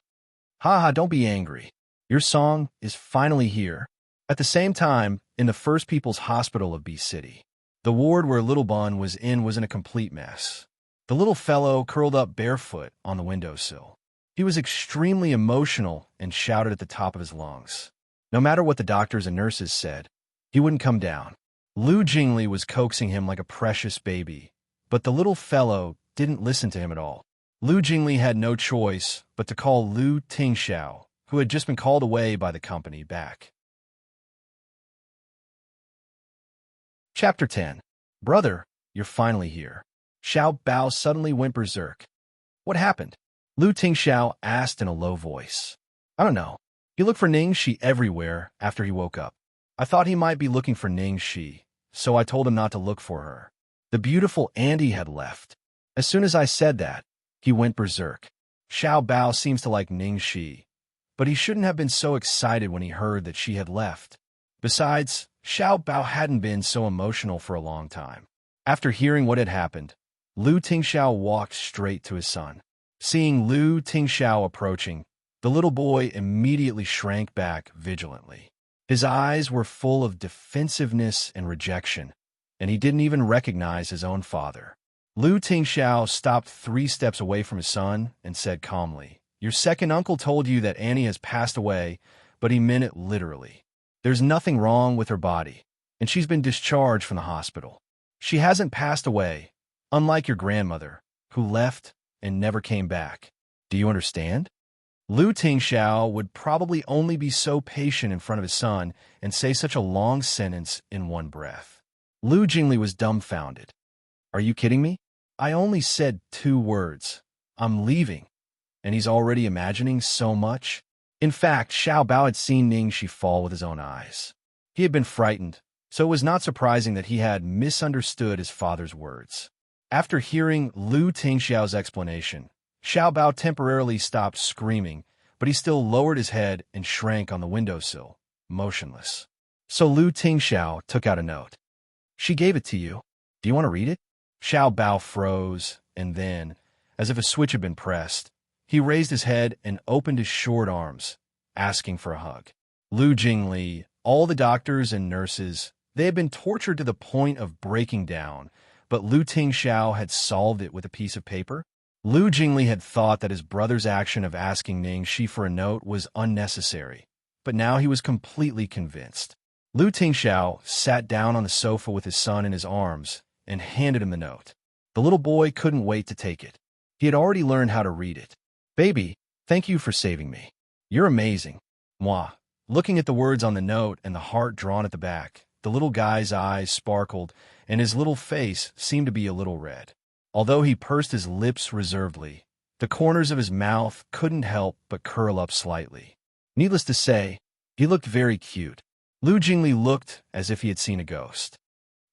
[SPEAKER 1] "Haha, don't be angry. Your song is finally here." At the same time, in the First People's Hospital of B City, the ward where Little Bun was in a complete mess. The little fellow curled up barefoot on the windowsill. He was extremely emotional and shouted at the top of his lungs. No matter what the doctors and nurses said, he wouldn't come down. Lu Jingli was coaxing him like a precious baby, but the little fellow didn't listen to him at all. Lu Jingli had no choice but to call Lu Tingxiao, who had just been called away by the company, back. Chapter 10. "Brother, you're finally here." Xiao Bao suddenly went berserk. "What happened?" Lu Tingxiao asked in a low voice. "I don't know. He looked for Ningxi everywhere after he woke up. I thought he might be looking for Ningxi, so I told him not to look for her. The beautiful Andy had left. As soon as I said that, he went berserk. Xiao Bao seems to like Ningxi, but he shouldn't have been so excited when he heard that she had left. Besides, Xiao Bao hadn't been so emotional for a long time." After hearing what had happened, Lu Tingxiao walked straight to his son. Seeing Lu Tingxiao approaching, the little boy immediately shrank back vigilantly. His eyes were full of defensiveness and rejection, and he didn't even recognize his own father. Lu Tingxiao stopped 3 steps away from his son and said calmly, "Your second uncle told you that Annie has passed away, but he meant it literally. There's nothing wrong with her body, and she's been discharged from the hospital. She hasn't passed away, unlike your grandmother, who left and never came back. Do you understand?" Lu Tingxiao would probably only be so patient in front of his son and say such a long sentence in one breath. Lu Jingli was dumbfounded. "Are you kidding me? I only said 2 words. I'm leaving." And he's already imagining so much. In fact, Xiao Bao had seen Ningxi fall with his own eyes. He had been frightened, so it was not surprising that he had misunderstood his father's words. After hearing Lu Tingxiao's explanation, Xiao Bao temporarily stopped screaming, but he still lowered his head and shrank on the windowsill, motionless. So Lu Tingxiao took out a note. "She gave it to you. Do you want to read it?" Xiao Bao froze, and then, as if a switch had been pressed, he raised his head and opened his short arms, asking for a hug. Lu Jingli, all the doctors and nurses, they had been tortured to the point of breaking down, but Lu Tingxiao had solved it with a piece of paper. Lu Jingli had thought that his brother's action of asking Ningxi for a note was unnecessary, but now he was completely convinced. Lu Tingxiao sat down on the sofa with his son in his arms and handed him the note. The little boy couldn't wait to take it. He had already learned how to read it. "Baby, thank you for saving me. You're amazing. Mwah." Looking at the words on the note and the heart drawn at the back, the little guy's eyes sparkled and his little face seemed to be a little red. Although he pursed his lips reservedly, the corners of his mouth couldn't help but curl up slightly. Needless to say, he looked very cute. Lu Jingli looked as if he had seen a ghost.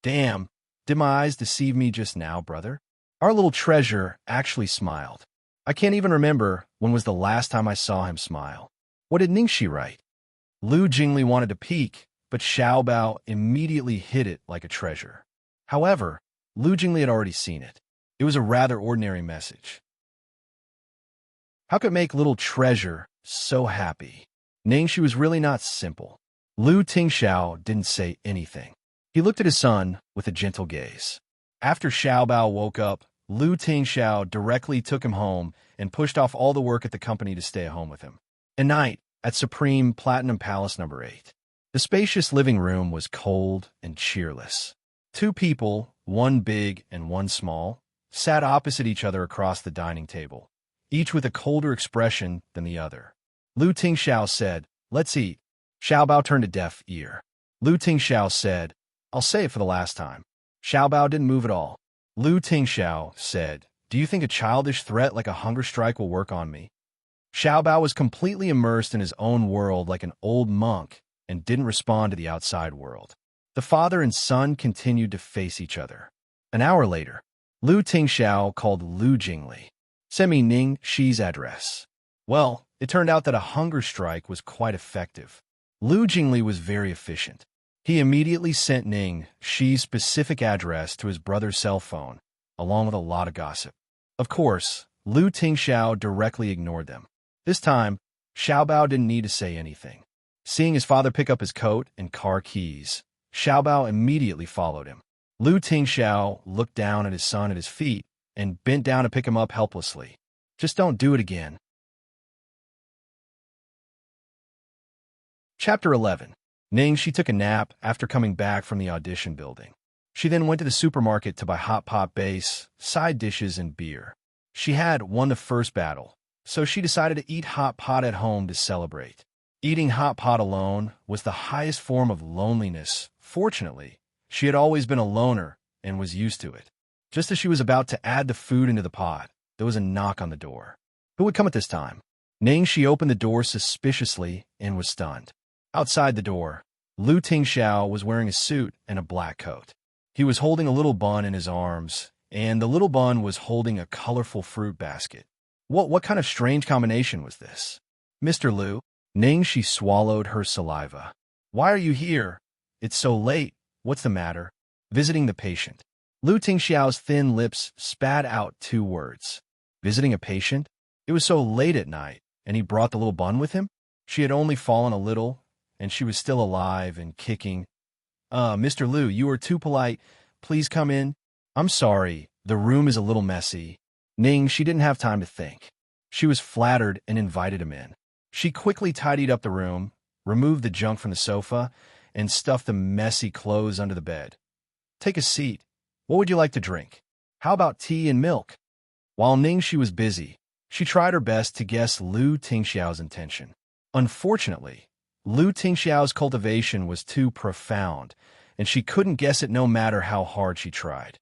[SPEAKER 1] "Damn, did my eyes deceive me just now, brother?" Our little treasure actually smiled. I can't even remember when was the last time I saw him smile. What did Ningxi write? Lu Jingli wanted to peek, but Xiao Bao immediately hid it like a treasure. However, Lu Jingli had already seen it. It was a rather ordinary message. How could make little treasure so happy? Ningxi was really not simple. Lu Tingxiao didn't say anything. He looked at his son with a gentle gaze. After Xiao Bao woke up, Lu Tingxiao directly took him home and pushed off all the work at the company to stay at home with him. At night, at Supreme Platinum Palace No. 8, the spacious living room was cold and cheerless. Two people, one big and one small, sat opposite each other across the dining table, each with a colder expression than the other. Lu Tingxiao said, "Let's eat." Xiao Bao turned a deaf ear. Lu Tingxiao said, "I'll say it for the last time." Xiao Bao didn't move at all. Lu Tingxiao said, "Do you think a childish threat like a hunger strike will work on me?" Xiao Bao was completely immersed in his own world like an old monk and didn't respond to the outside world. The father and son continued to face each other. An hour later, Lu Tingxiao called Lu Jingli. "Send me Ning Shi's address." Well, it turned out that a hunger strike was quite effective. Lu Jingli was very efficient. He immediately sent Ning Shi's specific address to his brother's cell phone, along with a lot of gossip. Of course, Lu Tingxiao directly ignored them. This time, Xiao Bao didn't need to say anything. Seeing his father pick up his coat and car keys, Xiao Bao immediately followed him. Lu Tingxiao looked down at his son at his feet and bent down to pick him up helplessly. "Just don't do it again." Chapter 11. Ningxi took a nap after coming back from the audition building. She then went to the supermarket to buy hot pot base, side dishes, and beer. She had won the first battle, so she decided to eat hot pot at home to celebrate. Eating hot pot alone was the highest form of loneliness. Fortunately, she had always been a loner and was used to it. Just as she was about to add the food into the pot, there was a knock on the door. Who would come at this time? Ningxi opened the door suspiciously and was stunned. Outside the door, Lu Tingxiao was wearing a suit and a black coat. He was holding a little bun in his arms, and the little bun was holding a colorful fruit basket. What kind of strange combination was this? "Mr. Lu," Ningxi swallowed her saliva. "Why are you here? It's so late. What's the matter?" "Visiting the patient." Lu Tingxiao's thin lips spat out two words. Visiting a patient? It was so late at night, and he brought the little bun with him? She had only fallen a little, and she was still alive and kicking. Mr. Lu, you are too polite. Please come in." "I'm sorry. The room is a little messy." She didn't have time to think. She was flattered and invited him in. She quickly tidied up the room, removed the junk from the sofa, and stuffed the messy clothes under the bed. "Take a seat. What would you like to drink? How about tea and milk?" While Ningxi was busy, she tried her best to guess Lu Tingxiao's intention. Unfortunately, Lu Tingxiao's cultivation was too profound, and she couldn't guess it no matter how hard she tried.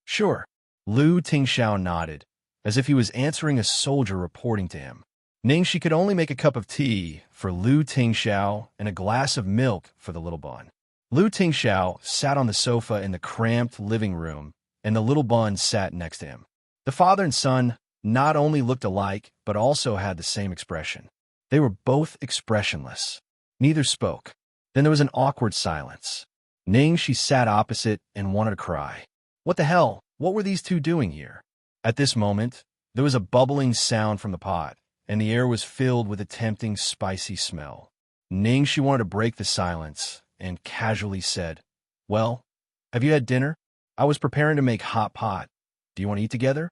[SPEAKER 1] "Sure." Lu Tingxiao nodded, as if he was answering a soldier reporting to him. Ningxi could only make a cup of tea for Lu Tingxiao and a glass of milk for the little bun. Lu Tingxiao sat on the sofa in the cramped living room, and the little bun sat next to him. The father and son not only looked alike, but also had the same expression. They were both expressionless. Neither spoke. Then there was an awkward silence. Ningxi sat opposite and wanted to cry. What the hell? What were these two doing here? At this moment, there was a bubbling sound from the pot, and the air was filled with a tempting, spicy smell. Ningxi wanted to break the silence and casually said, "Well, have you had dinner? I was preparing to make hot pot. Do you want to eat together?"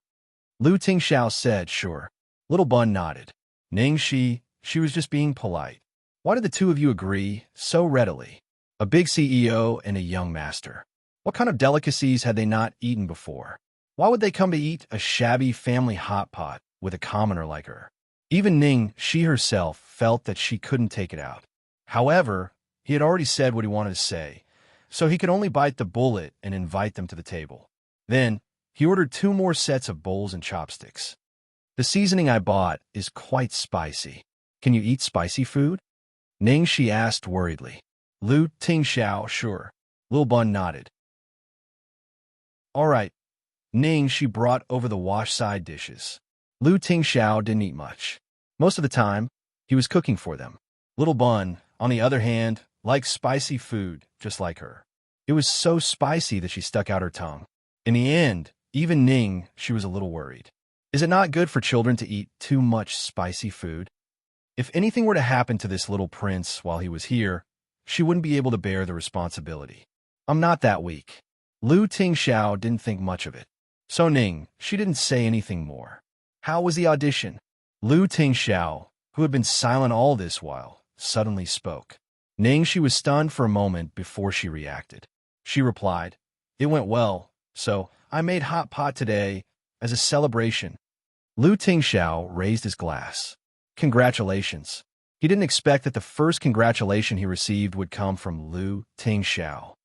[SPEAKER 1] Lu Tingxiao said, "Sure." Little Bun nodded. Ningxi, she was just being polite. Why did the two of you agree so readily? A big CEO and a young master. What kind of delicacies had they not eaten before? Why would they come to eat a shabby family hot pot with a commoner like her? Even Ning, she herself, felt that she couldn't take it out. However, he had already said what he wanted to say, so he could only bite the bullet and invite them to the table. Then, he ordered 2 more sets of bowls and chopsticks. The seasoning I bought is quite spicy. Can you eat spicy food? Ning, she asked worriedly. Lu Tingxiao, sure. Lil Bun nodded. All right. Ning, she brought over the wash side dishes. Lu Tingxiao didn't eat much. Most of the time, he was cooking for them. Little Bun, on the other hand, liked spicy food, just like her. It was so spicy that she stuck out her tongue. In the end, even Ning, she was a little worried. Is it not good for children to eat too much spicy food? If anything were to happen to this little prince while he was here, she wouldn't be able to bear the responsibility. I'm not that weak. Lu Tingxiao didn't think much of it. So Ning, she didn't say anything more. How was the audition? Lu Tingxiao, who had been silent all this while, suddenly spoke. Ning, she was stunned for a moment before she reacted. She replied, It went well, so I made hot pot today as a celebration. Lu Tingxiao raised his glass. Congratulations. He didn't expect that the first congratulation he received would come from Lu Tingxiao.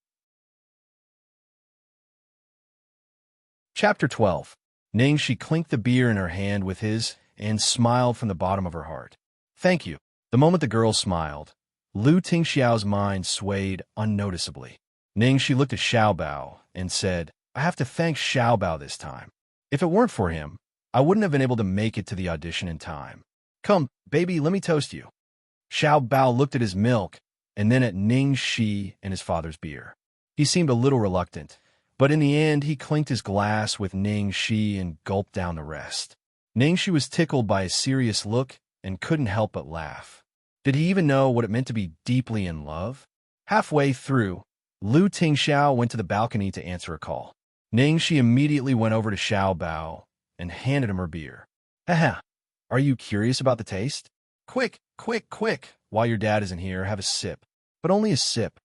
[SPEAKER 1] Chapter 12. Ning, she clinked the beer in her hand with his and smiled from the bottom of her heart. Thank you. The moment the girl smiled, Lu Tingxiao's mind swayed unnoticeably. Ning, she looked at Xiaobao and said, I have to thank Xiaobao this time. If it weren't for him, I wouldn't have been able to make it to the audition in time. Come, baby, let me toast you. Xiaobao looked at his milk and then at Ning Shi and his father's beer. He seemed a little reluctant, but in the end he clinked his glass with Ning Shi and gulped down the rest. Ning Shi was tickled by his serious look and couldn't help but laugh. Did he even know what it meant to be deeply in love? Halfway through, Lu Tingxiao went to the balcony to answer a call. Ning Shi immediately went over to Xiaobao and handed him her beer. Haha, are you curious about the taste? Quick, quick, quick, while your dad isn't here, have a sip. But only a sip.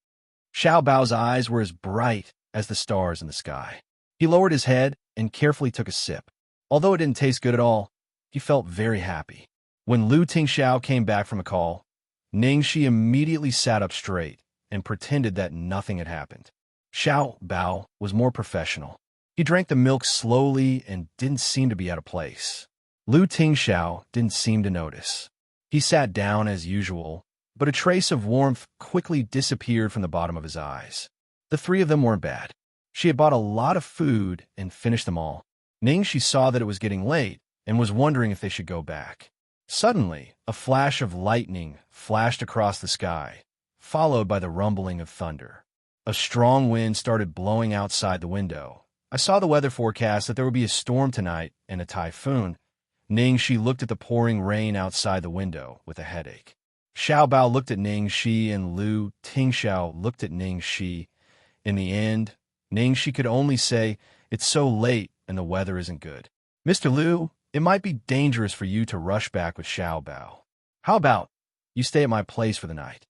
[SPEAKER 1] Xiaobao's eyes were as bright as the stars in the sky. He lowered his head and carefully took a sip. Although it didn't taste good at all, he felt very happy. When Lu Tingxiao came back from a call, Ning Shi immediately sat up straight and pretended that nothing had happened. Xiaobao was more professional. He drank the milk slowly and didn't seem to be out of place. Lu Tingxiao didn't seem to notice. He sat down as usual, but a trace of warmth quickly disappeared from the bottom of his eyes. The 3 of them weren't bad. She had bought a lot of food and finished them all. Ning, she saw that it was getting late and was wondering if they should go back. Suddenly, a flash of lightning flashed across the sky, followed by the rumbling of thunder. A strong wind started blowing outside the window. I saw the weather forecast that there would be a storm tonight and a typhoon. Ning, she looked at the pouring rain outside the window with a headache. Xiaobao looked at Ning Shi and Lu Tingxiao looked at Ning Shi. In the end, Ning Shi could only say, It's so late and the weather isn't good. Mr. Lu, it might be dangerous for you to rush back with Xiaobao. How about you stay at my place for the night?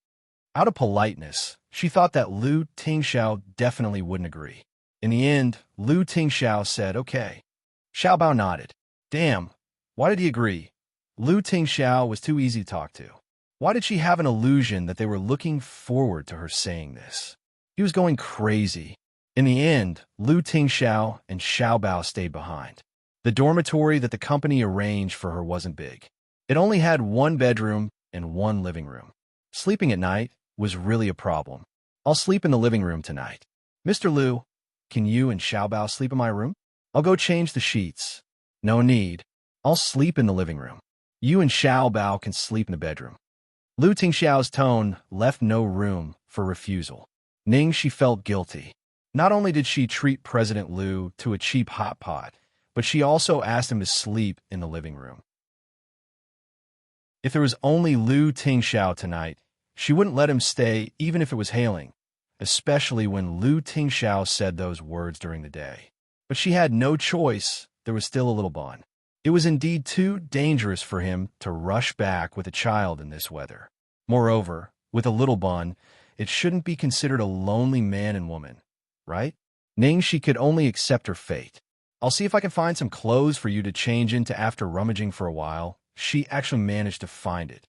[SPEAKER 1] Out of politeness, she thought that Lu Tingxiao definitely wouldn't agree. In the end, Lu Tingxiao said, okay. Xiaobao nodded. Damn, why did he agree? Lu Tingxiao was too easy to talk to. Why did she have an illusion that they were looking forward to her saying this? He was going crazy. In the end, Lu Tingxiao and Xiaobao stayed behind. The dormitory that the company arranged for her wasn't big. It only had 1 bedroom and 1 living room. Sleeping at night was really a problem. I'll sleep in the living room tonight. Mr. Lu, can you and Xiaobao sleep in my room? I'll go change the sheets. No need. I'll sleep in the living room. You and Xiaobao can sleep in the bedroom. Lu Tingxiao's tone left no room for refusal. Ning, she felt guilty. Not only did she treat President Lu to a cheap hot pot, but she also asked him to sleep in the living room. If there was only Lu Tingxiao tonight, she wouldn't let him stay even if it was hailing, especially when Lu Tingxiao said those words during the day. But she had no choice. There was still a little bond. It was indeed too dangerous for him to rush back with a child in this weather. Moreover, with a little bun, it shouldn't be considered a lonely man and woman, right? Ningxi could only accept her fate. I'll see if I can find some clothes for you to change into after rummaging for a while. She actually managed to find it.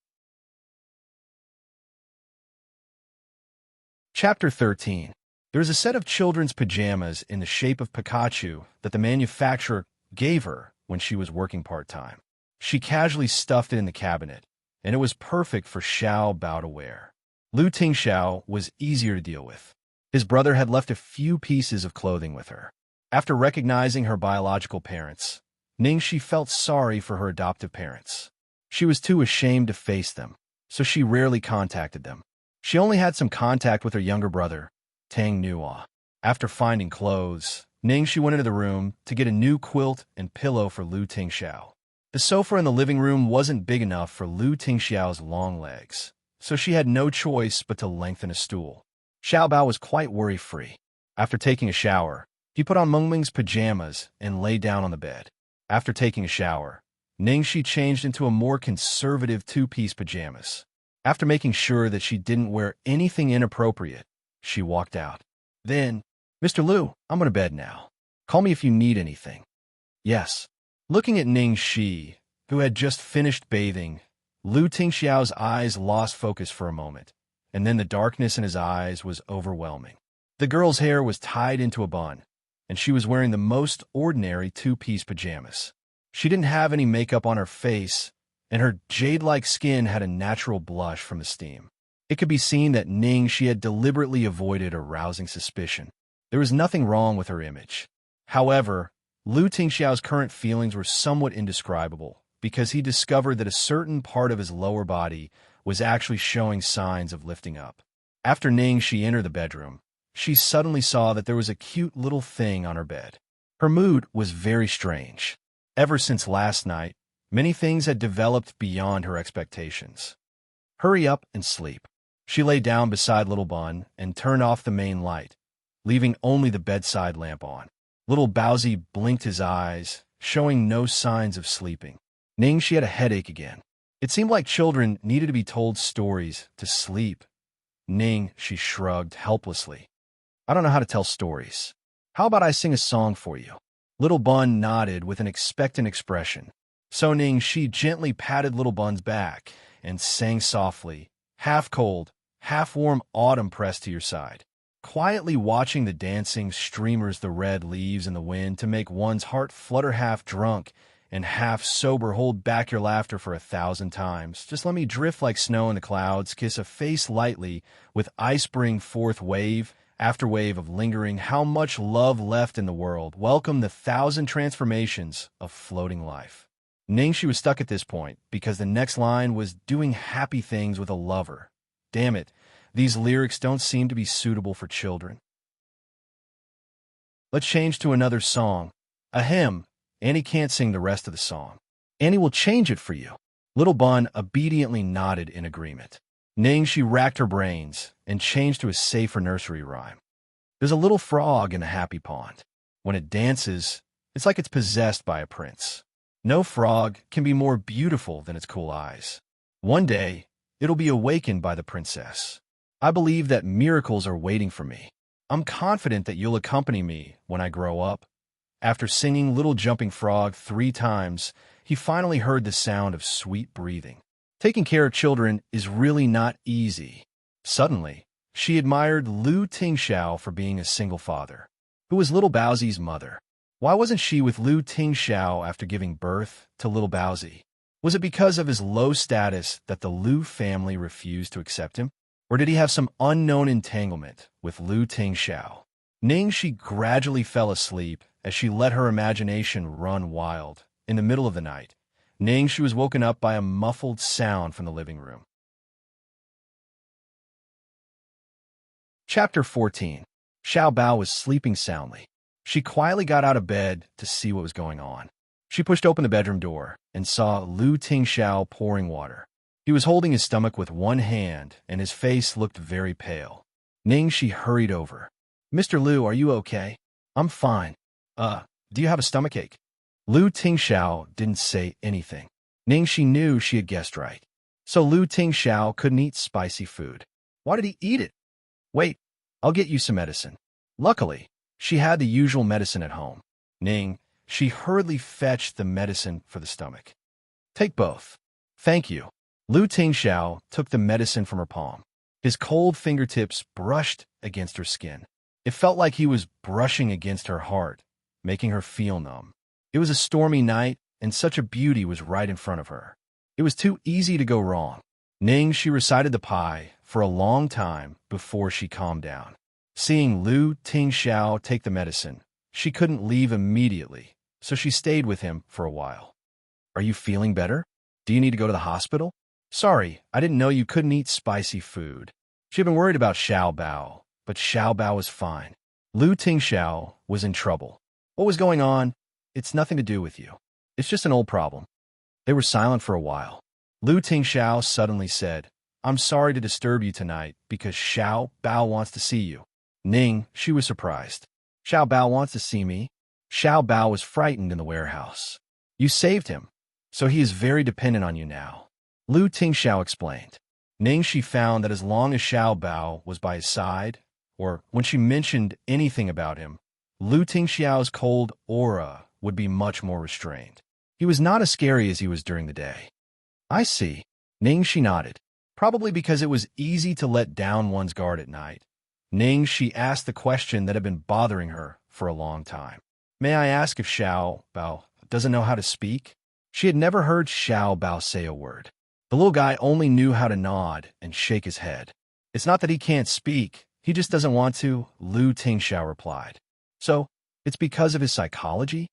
[SPEAKER 1] Chapter 13. There is a set of children's pajamas in the shape of Pikachu that the manufacturer gave her when she was working part-time. She casually stuffed it in the cabinet, and it was perfect for Xiao Bao to wear. Lu Tingxiao was easier to deal with. His brother had left a few pieces of clothing with her. After recognizing her biological parents, Ningxi felt sorry for her adoptive parents. She was too ashamed to face them, so she rarely contacted them. She only had some contact with her younger brother, Tang Nuo. After finding clothes, Ningxi went into the room to get a new quilt and pillow for Lu Tingxiao. The sofa in the living room wasn't big enough for Lu Tingxiao's long legs, so she had no choice but to lengthen a stool. Xiao Bao was quite worry-free. After taking a shower, he put on Mengming's pajamas and lay down on the bed. After taking a shower, Ningxi changed into a more conservative two-piece pajamas. After making sure that she didn't wear anything inappropriate, she walked out. Then, "Mr. Lu, I'm going to bed now. Call me if you need anything." "Yes." Looking at Ningxi, who had just finished bathing, Lu Tingxiao's eyes lost focus for a moment, and then the darkness in his eyes was overwhelming. The girl's hair was tied into a bun, and she was wearing the most ordinary two-piece pajamas. She didn't have any makeup on her face, and her jade-like skin had a natural blush from the steam. It could be seen that Ningxi had deliberately avoided arousing suspicion. There was nothing wrong with her image. However, Lu Tingxiao's current feelings were somewhat indescribable because he discovered that a certain part of his lower body was actually showing signs of lifting up. After Ningxi entered the bedroom, she suddenly saw that there was a cute little thing on her bed. Her mood was very strange. Ever since last night, many things had developed beyond her expectations. "Hurry up and sleep." She lay down beside Little Bun and turned off the main light, leaving only the bedside lamp on. Little Baozi blinked his eyes, showing no signs of sleeping. Ningxi had a headache again. It seemed like children needed to be told stories to sleep. She shrugged helplessly. "I don't know how to tell stories. How about I sing a song for you?" Little Bun nodded with an expectant expression. So Ningxi gently patted Little Bun's back and sang softly, "Half cold, half warm autumn pressed to your side." Quietly watching the dancing streamers, the red leaves in the wind, to make one's heart flutter, half drunk and half sober. Hold back your laughter for 1,000 times. Just let me drift like snow in the clouds. Kiss a face lightly with ice, bring forth wave after wave of lingering. How much love left in the world. Welcome the 1,000 transformations of floating life. Ningxi was stuck at this point because the next line was doing happy things with a lover. Damn it. These lyrics don't seem to be suitable for children. Let's change to another song. Ahem. Annie can't sing the rest of the song. Annie will change it for you. Little Bun obediently nodded in agreement. Ningxi racked her brains and changed to a safer nursery rhyme. There's a little frog in a happy pond. When it dances, it's like it's possessed by a prince. No frog can be more beautiful than its cool eyes. One day, it'll be awakened by the princess. I believe that miracles are waiting for me. I'm confident that you'll accompany me when I grow up. After singing Little Jumping Frog 3 times, he finally heard the sound of sweet breathing. Taking care of children is really not easy. Suddenly, she admired Lu Tingxiao for being a single father. Who was Little Baozi's mother? Why wasn't she with Lu Tingxiao after giving birth to Little Baozi? Was it because of his low status that the Lu family refused to accept him? Or did he have some unknown entanglement with Lu Tingxiao? Ningxi gradually fell asleep as she let her imagination run wild. In the middle of the night, Ningxi was woken up by a muffled sound from the living room. Chapter 14. Xiao Bao was sleeping soundly. She quietly got out of bed to see what was going on. She pushed open the bedroom door and saw Lu Tingxiao pouring water. He was holding his stomach with one hand, and his face looked very pale. Ningxi hurried over. "Mr. Lu, are you okay?" "I'm fine." Do you have a stomachache?" Lu Tingxiao didn't say anything. Ningxi knew she had guessed right. So Lu Tingxiao couldn't eat spicy food. Why did he eat it? Wait, I'll get you some medicine. Luckily, she had the usual medicine at home. Ning, she hurriedly fetched the medicine for the stomach. Take both. Thank you. Lu Tingxiao took the medicine from her palm. His cold fingertips brushed against her skin. It felt like he was brushing against her heart, making her feel numb. It was a stormy night, and such a beauty was right in front of her. It was too easy to go wrong. Ning, she recited the pie for a long time before she calmed down. Seeing Lu Tingxiao take the medicine, she couldn't leave immediately, so she stayed with him for a while. Are you feeling better? Do you need to go to the hospital? Sorry, I didn't know you couldn't eat spicy food. She had been worried about Xiao Bao, but Xiao Bao was fine. Lu Tingxiao was in trouble. What was going on? It's nothing to do with you. It's just an old problem. They were silent for a while. Lu Tingxiao suddenly said, I'm sorry to disturb you tonight because Xiao Bao wants to see you. Ning, she was surprised. Xiao Bao wants to see me? Xiao Bao was frightened in the warehouse. You saved him, so he is very dependent on you now. Lu Tingxiao explained. Ning, she found that as long as Xiao Bao was by his side, or when she mentioned anything about him, Lu Tingxiao's cold aura would be much more restrained. He was not as scary as he was during the day. I see. Ning, she nodded. Probably because it was easy to let down one's guard at night. Ning, she asked the question that had been bothering her for a long time. May I ask if Xiao Bao doesn't know how to speak? She had never heard Xiao Bao say a word. The little guy only knew how to nod and shake his head. It's not that he can't speak, he just doesn't want to, Lu Tingxiao replied. So, it's because of his psychology?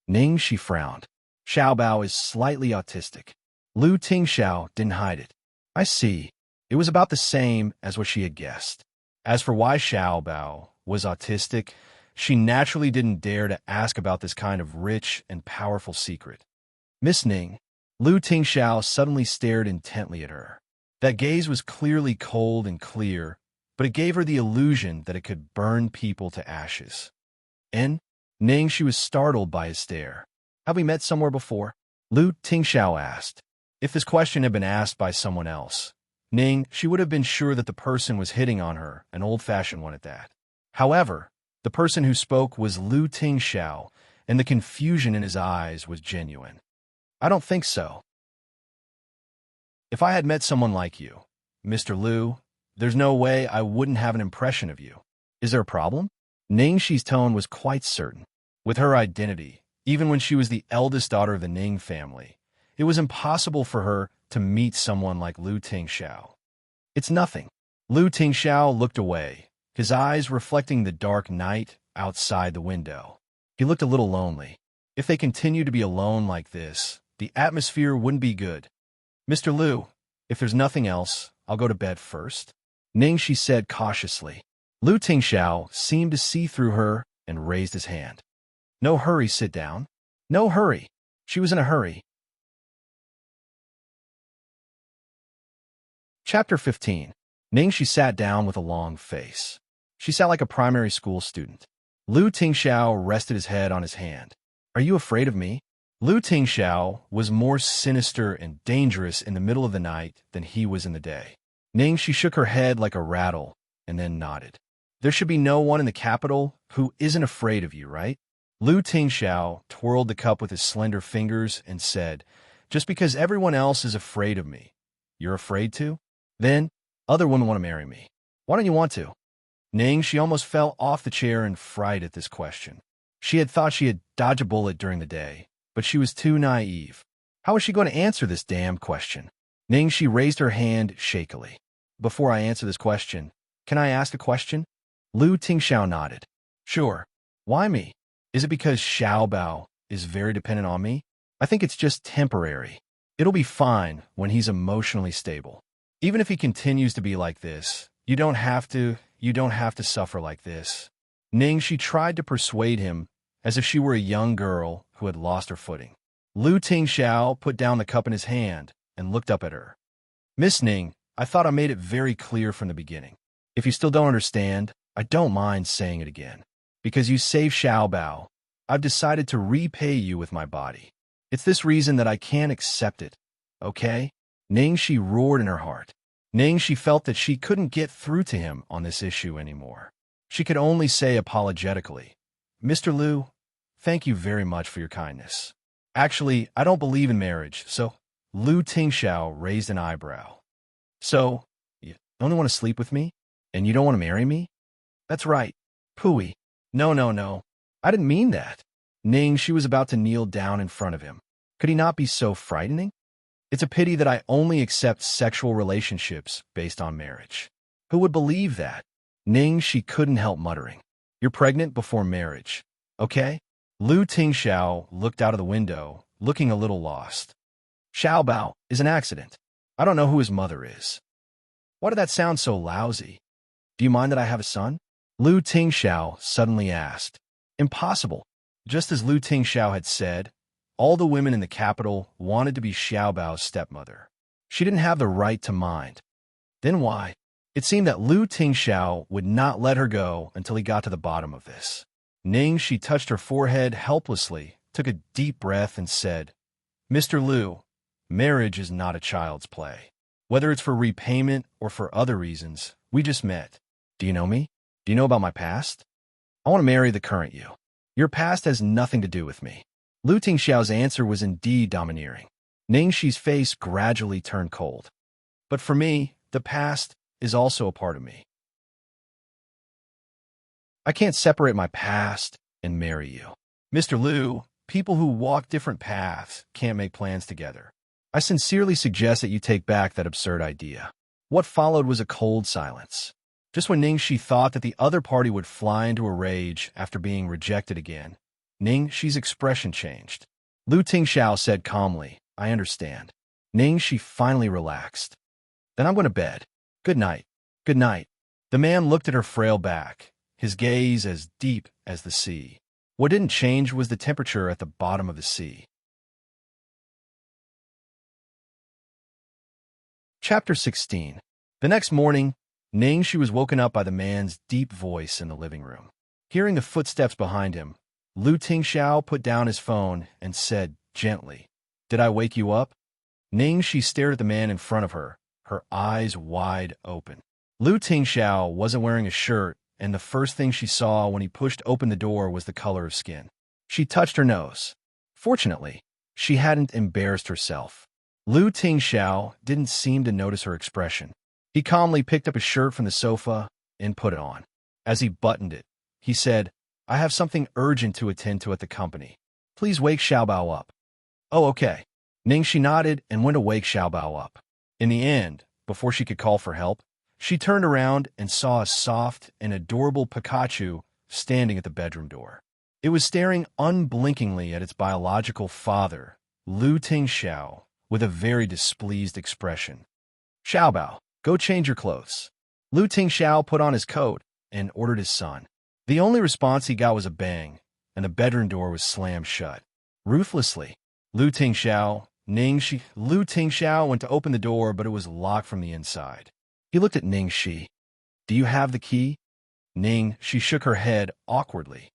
[SPEAKER 1] Ning, she frowned. Xiao Bao is slightly autistic. Lu Tingxiao didn't hide it. I see. It was about the same as what she had guessed. As for why Xiao Bao was autistic, she naturally didn't dare to ask about this kind of rich and powerful secret. Miss Ning, Lu Tingxiao suddenly stared intently at her. That gaze was clearly cold and clear, but it gave her the illusion that it could burn people to ashes. And Ning, she was startled by his stare. Have we met somewhere before? Lu Tingxiao asked. If this question had been asked by someone else, Ning, she would have been sure that the person was hitting on her, an old-fashioned one at that. However, the person who spoke was Lu Tingxiao, and the confusion in his eyes was genuine. I don't think so. If I had met someone like you, Mr. Lu, there's no way I wouldn't have an impression of you. Is there a problem? Ning Shi's tone was quite certain. With her identity, even when she was the eldest daughter of the Ning family, it was impossible for her to meet someone like Lu Tingxiao. It's nothing. Lu Tingxiao looked away, his eyes reflecting the dark night outside the window. He looked a little lonely. If they continued to be alone like this, the atmosphere wouldn't be good. Mr. Lu, if there's nothing else, I'll go to bed first. Ning Shi said cautiously. Lu Tingxiao seemed to see through her and raised his hand. No hurry, sit down. No hurry. She was in a hurry. Chapter 15. Ning Shi sat down with a long face. She sat like a primary school student. Lu Tingxiao rested his head on his hand. Are you afraid of me? Lu Tingxiao was more sinister and dangerous in the middle of the night than he was in the day. Ning Shi shook her head like a rattle and then nodded. There should be no one in the capital who isn't afraid of you, right? Lu Tingxiao twirled the cup with his slender fingers and said, just because everyone else is afraid of me, you're afraid to? Then, other women want to marry me. Why don't you want to? Ning, she almost fell off the chair in fright at this question. She had thought she had dodged a bullet during the day, but she was too naive. How was she going to answer this damn question? Ning, she raised her hand shakily. Before I answer this question, can I ask a question? Lu Tingxiao nodded. Sure. Why me? Is it because Xiao Bao is very dependent on me? I think it's just temporary. It'll be fine when he's emotionally stable. Even if he continues to be like this, you don't have to suffer like this. Ning, she tried to persuade him as if she were a young girl who had lost her footing. Lu Tingxiao put down the cup in his hand and looked up at her. Miss Ning, I thought I made it very clear from the beginning. If you still don't understand, I don't mind saying it again. Because you saved Xiao Bao, I've decided to repay you with my body. It's this reason that I can't accept it, okay? Ningxi roared in her heart. Ningxi felt that she couldn't get through to him on this issue anymore. She could only say apologetically, "Mr. Liu, thank you very much for your kindness. Actually, I don't believe in marriage, so—" Lu Tingxiao raised an eyebrow. "So, you only want to sleep with me? And you don't want to marry me?" "That's right. Pooey. No, no, no. I didn't mean that." She was about to kneel down in front of him. Could he not be so frightening? "It's a pity that I only accept sexual relationships based on marriage. Who would believe that?" She couldn't help muttering. "You're pregnant before marriage. Okay?" Lu Tingxiao looked out of the window, looking a little lost. "Xiaobao is an accident. I don't know who his mother is." "Why did that sound so lousy? Do you mind that I have a son?" Lu Tingxiao suddenly asked. Impossible. Just as Lu Tingxiao had said, all the women in the capital wanted to be Xiaobao's stepmother. She didn't have the right to mind. Then why? It seemed that Lu Tingxiao would not let her go until he got to the bottom of this. She touched her forehead helplessly, took a deep breath, and said, "Mr. Liu, marriage is not a child's play. Whether it's for repayment or for other reasons, we just met. Do you know me? Do you know about my past? I want to marry the current you. Your past has nothing to do with me." Lu Tingxiao's answer was indeed domineering. Ningxi's face gradually turned cold. "But for me, the past is also a part of me. I can't separate my past and marry you. Mr. Liu, people who walk different paths can't make plans together. I sincerely suggest that you take back that absurd idea." What followed was a cold silence. Just when Ningxi thought that the other party would fly into a rage after being rejected again, Ningxi's expression changed. Lu Tingxiao said calmly, "I understand." Ningxi finally relaxed. "Then I'm going to bed. Good night." "Good night." The man looked at her frail back, his gaze as deep as the sea. What didn't change was the temperature at the bottom of the sea. Chapter 16. The next morning, Ningxi was woken up by the man's deep voice in the living room. Hearing the footsteps behind him, Lu Tingxiao put down his phone and said gently, "Did I wake you up?" Ningxi stared at the man in front of her, her eyes wide open. Lu Tingxiao wasn't wearing a shirt, and the first thing she saw when he pushed open the door was the color of skin. She touched her nose. Fortunately, she hadn't embarrassed herself. Lu Tingxiao didn't seem to notice her expression. He calmly picked up his shirt from the sofa and put it on. As he buttoned it, he said, "I have something urgent to attend to at the company. Please wake Xiaobao up." "Oh, okay." Ningxi nodded and went to wake Xiaobao up. In the end, before she could call for help, she turned around and saw a soft and adorable Pikachu standing at the bedroom door. It was staring unblinkingly at its biological father, Lu Tingxiao, with a very displeased expression. "Xiaobao, go change your clothes." Lu Tingxiao put on his coat and ordered his son. The only response he got was a bang, and the bedroom door was slammed shut. Ruthlessly, Lu Tingxiao went to open the door, but it was locked from the inside. He looked at Ningxi. "Do you have the key?" She shook her head awkwardly.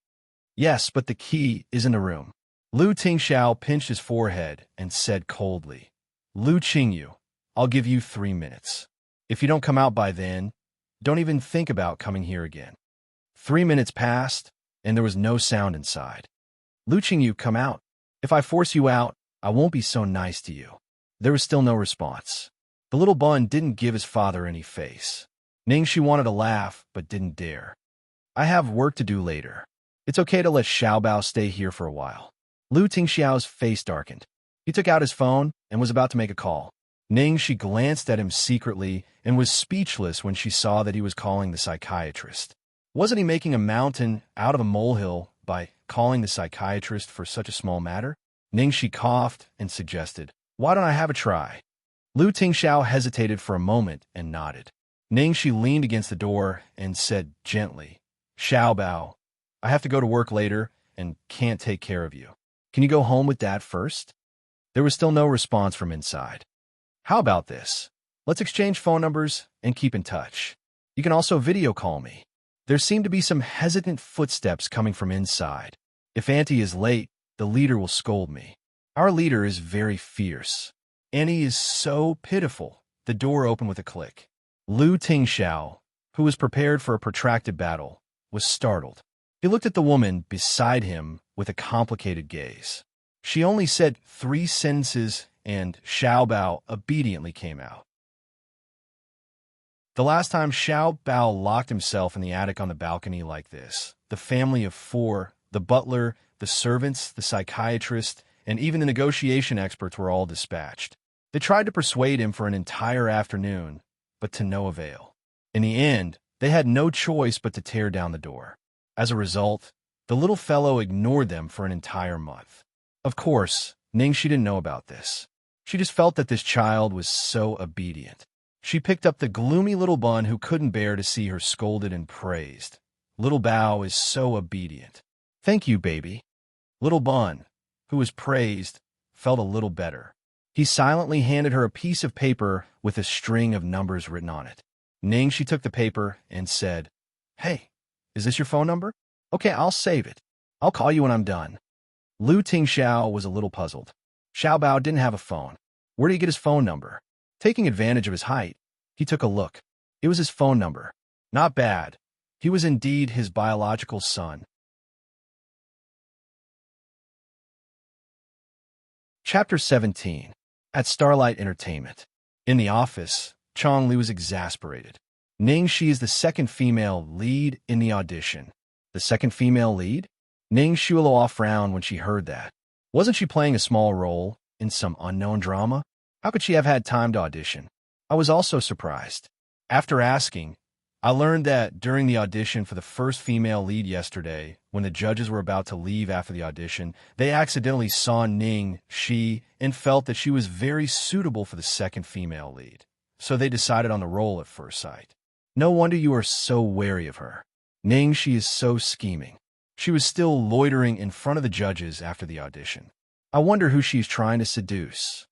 [SPEAKER 1] "Yes, but the key is in the room." Lu Tingxiao pinched his forehead and said coldly, "Lu Qingyu, I'll give you 3 minutes. If you don't come out by then, don't even think about coming here again." 3 minutes passed, and there was no sound inside. "Lu Qingyu, come out. If I force you out, I won't be so nice to you." There was still no response. The little bun didn't give his father any face. Ningxi wanted to laugh, but didn't dare. "I have work to do later. It's okay to let Xiaobao stay here for a while." Lu Tingxiao's face darkened. He took out his phone and was about to make a call. Ningxi glanced at him secretly and was speechless when she saw that he was calling the psychiatrist. Wasn't he making a mountain out of a molehill by calling the psychiatrist for such a small matter? Ningxi coughed and suggested, "Why don't I have a try?" Lu Tingxiao hesitated for a moment and nodded. Ningxi leaned against the door and said gently, "Xiaobao, I have to go to work later and can't take care of you. Can you go home with Dad first?" There was still no response from inside. "How about this? Let's exchange phone numbers and keep in touch. You can also video call me." There seemed to be some hesitant footsteps coming from inside. "If Auntie is late, the leader will scold me. Our leader is very fierce." Annie is so pitiful. The door opened with a click. Lu Tingxiao, who was prepared for a protracted battle, was startled. He looked at the woman beside him with a complicated gaze. She only said 3 sentences, and Xiao Bao obediently came out. The last time Xiao Bao locked himself in the attic on the balcony like this, the family of 4, the butler, the servants, the psychiatrist, and even the negotiation experts were all dispatched. They tried to persuade him for an entire afternoon, but to no avail. In the end, they had no choice but to tear down the door. As a result, the little fellow ignored them for an entire month. Of course, Ningxi didn't know about this. She just felt that this child was so obedient. She picked up the gloomy little bun who couldn't bear to see her scolded and praised. Little Bao is so obedient. Thank you, baby. Little Bun, who was praised, felt a little better. He silently handed her a piece of paper with a string of numbers written on it. Ningxi took the paper and said, "Hey, is this your phone number? Okay, I'll save it. I'll call you when I'm done." Lu Tingxiao was a little puzzled. Xiao Bao didn't have a phone. Where did he get his phone number? Taking advantage of his height, he took a look. It was his phone number. Not bad. He was indeed his biological son. Chapter 17. At Starlight Entertainment. In the office, Chongli was exasperated. Ningxi is the second female lead in the audition. The second female lead? Ningxi Luo frowned when she heard that. Wasn't she playing a small role in some unknown drama? How could she have had time to audition? I was also surprised. After asking, I learned that during the audition for the first female lead yesterday, when the judges were about to leave after the audition, they accidentally saw Ningxi and felt that she was very suitable for the second female lead. So they decided on the role at first sight. No wonder you are so wary of her. Ningxi is so scheming. She was still loitering in front of the judges after the audition. I wonder who she's trying to seduce.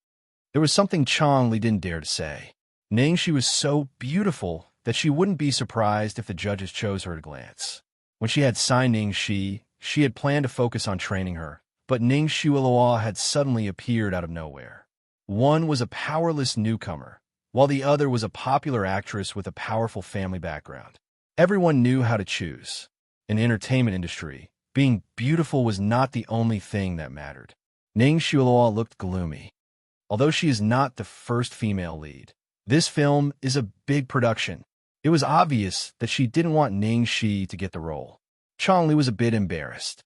[SPEAKER 1] There was something Chongli didn't dare to say. Ningxi was so beautiful that she wouldn't be surprised if the judges chose her at a glance. When she had signed Ningxi, she had planned to focus on training her, but Ningxi Luo had suddenly appeared out of nowhere. One was a powerless newcomer, while the other was a popular actress with a powerful family background. Everyone knew how to choose. In the entertainment industry, being beautiful was not the only thing that mattered. Ningxi Luo looked gloomy. Although she is not the first female lead, this film is a big production. It was obvious that she didn't want Ningxi to get the role. Chongli was a bit embarrassed.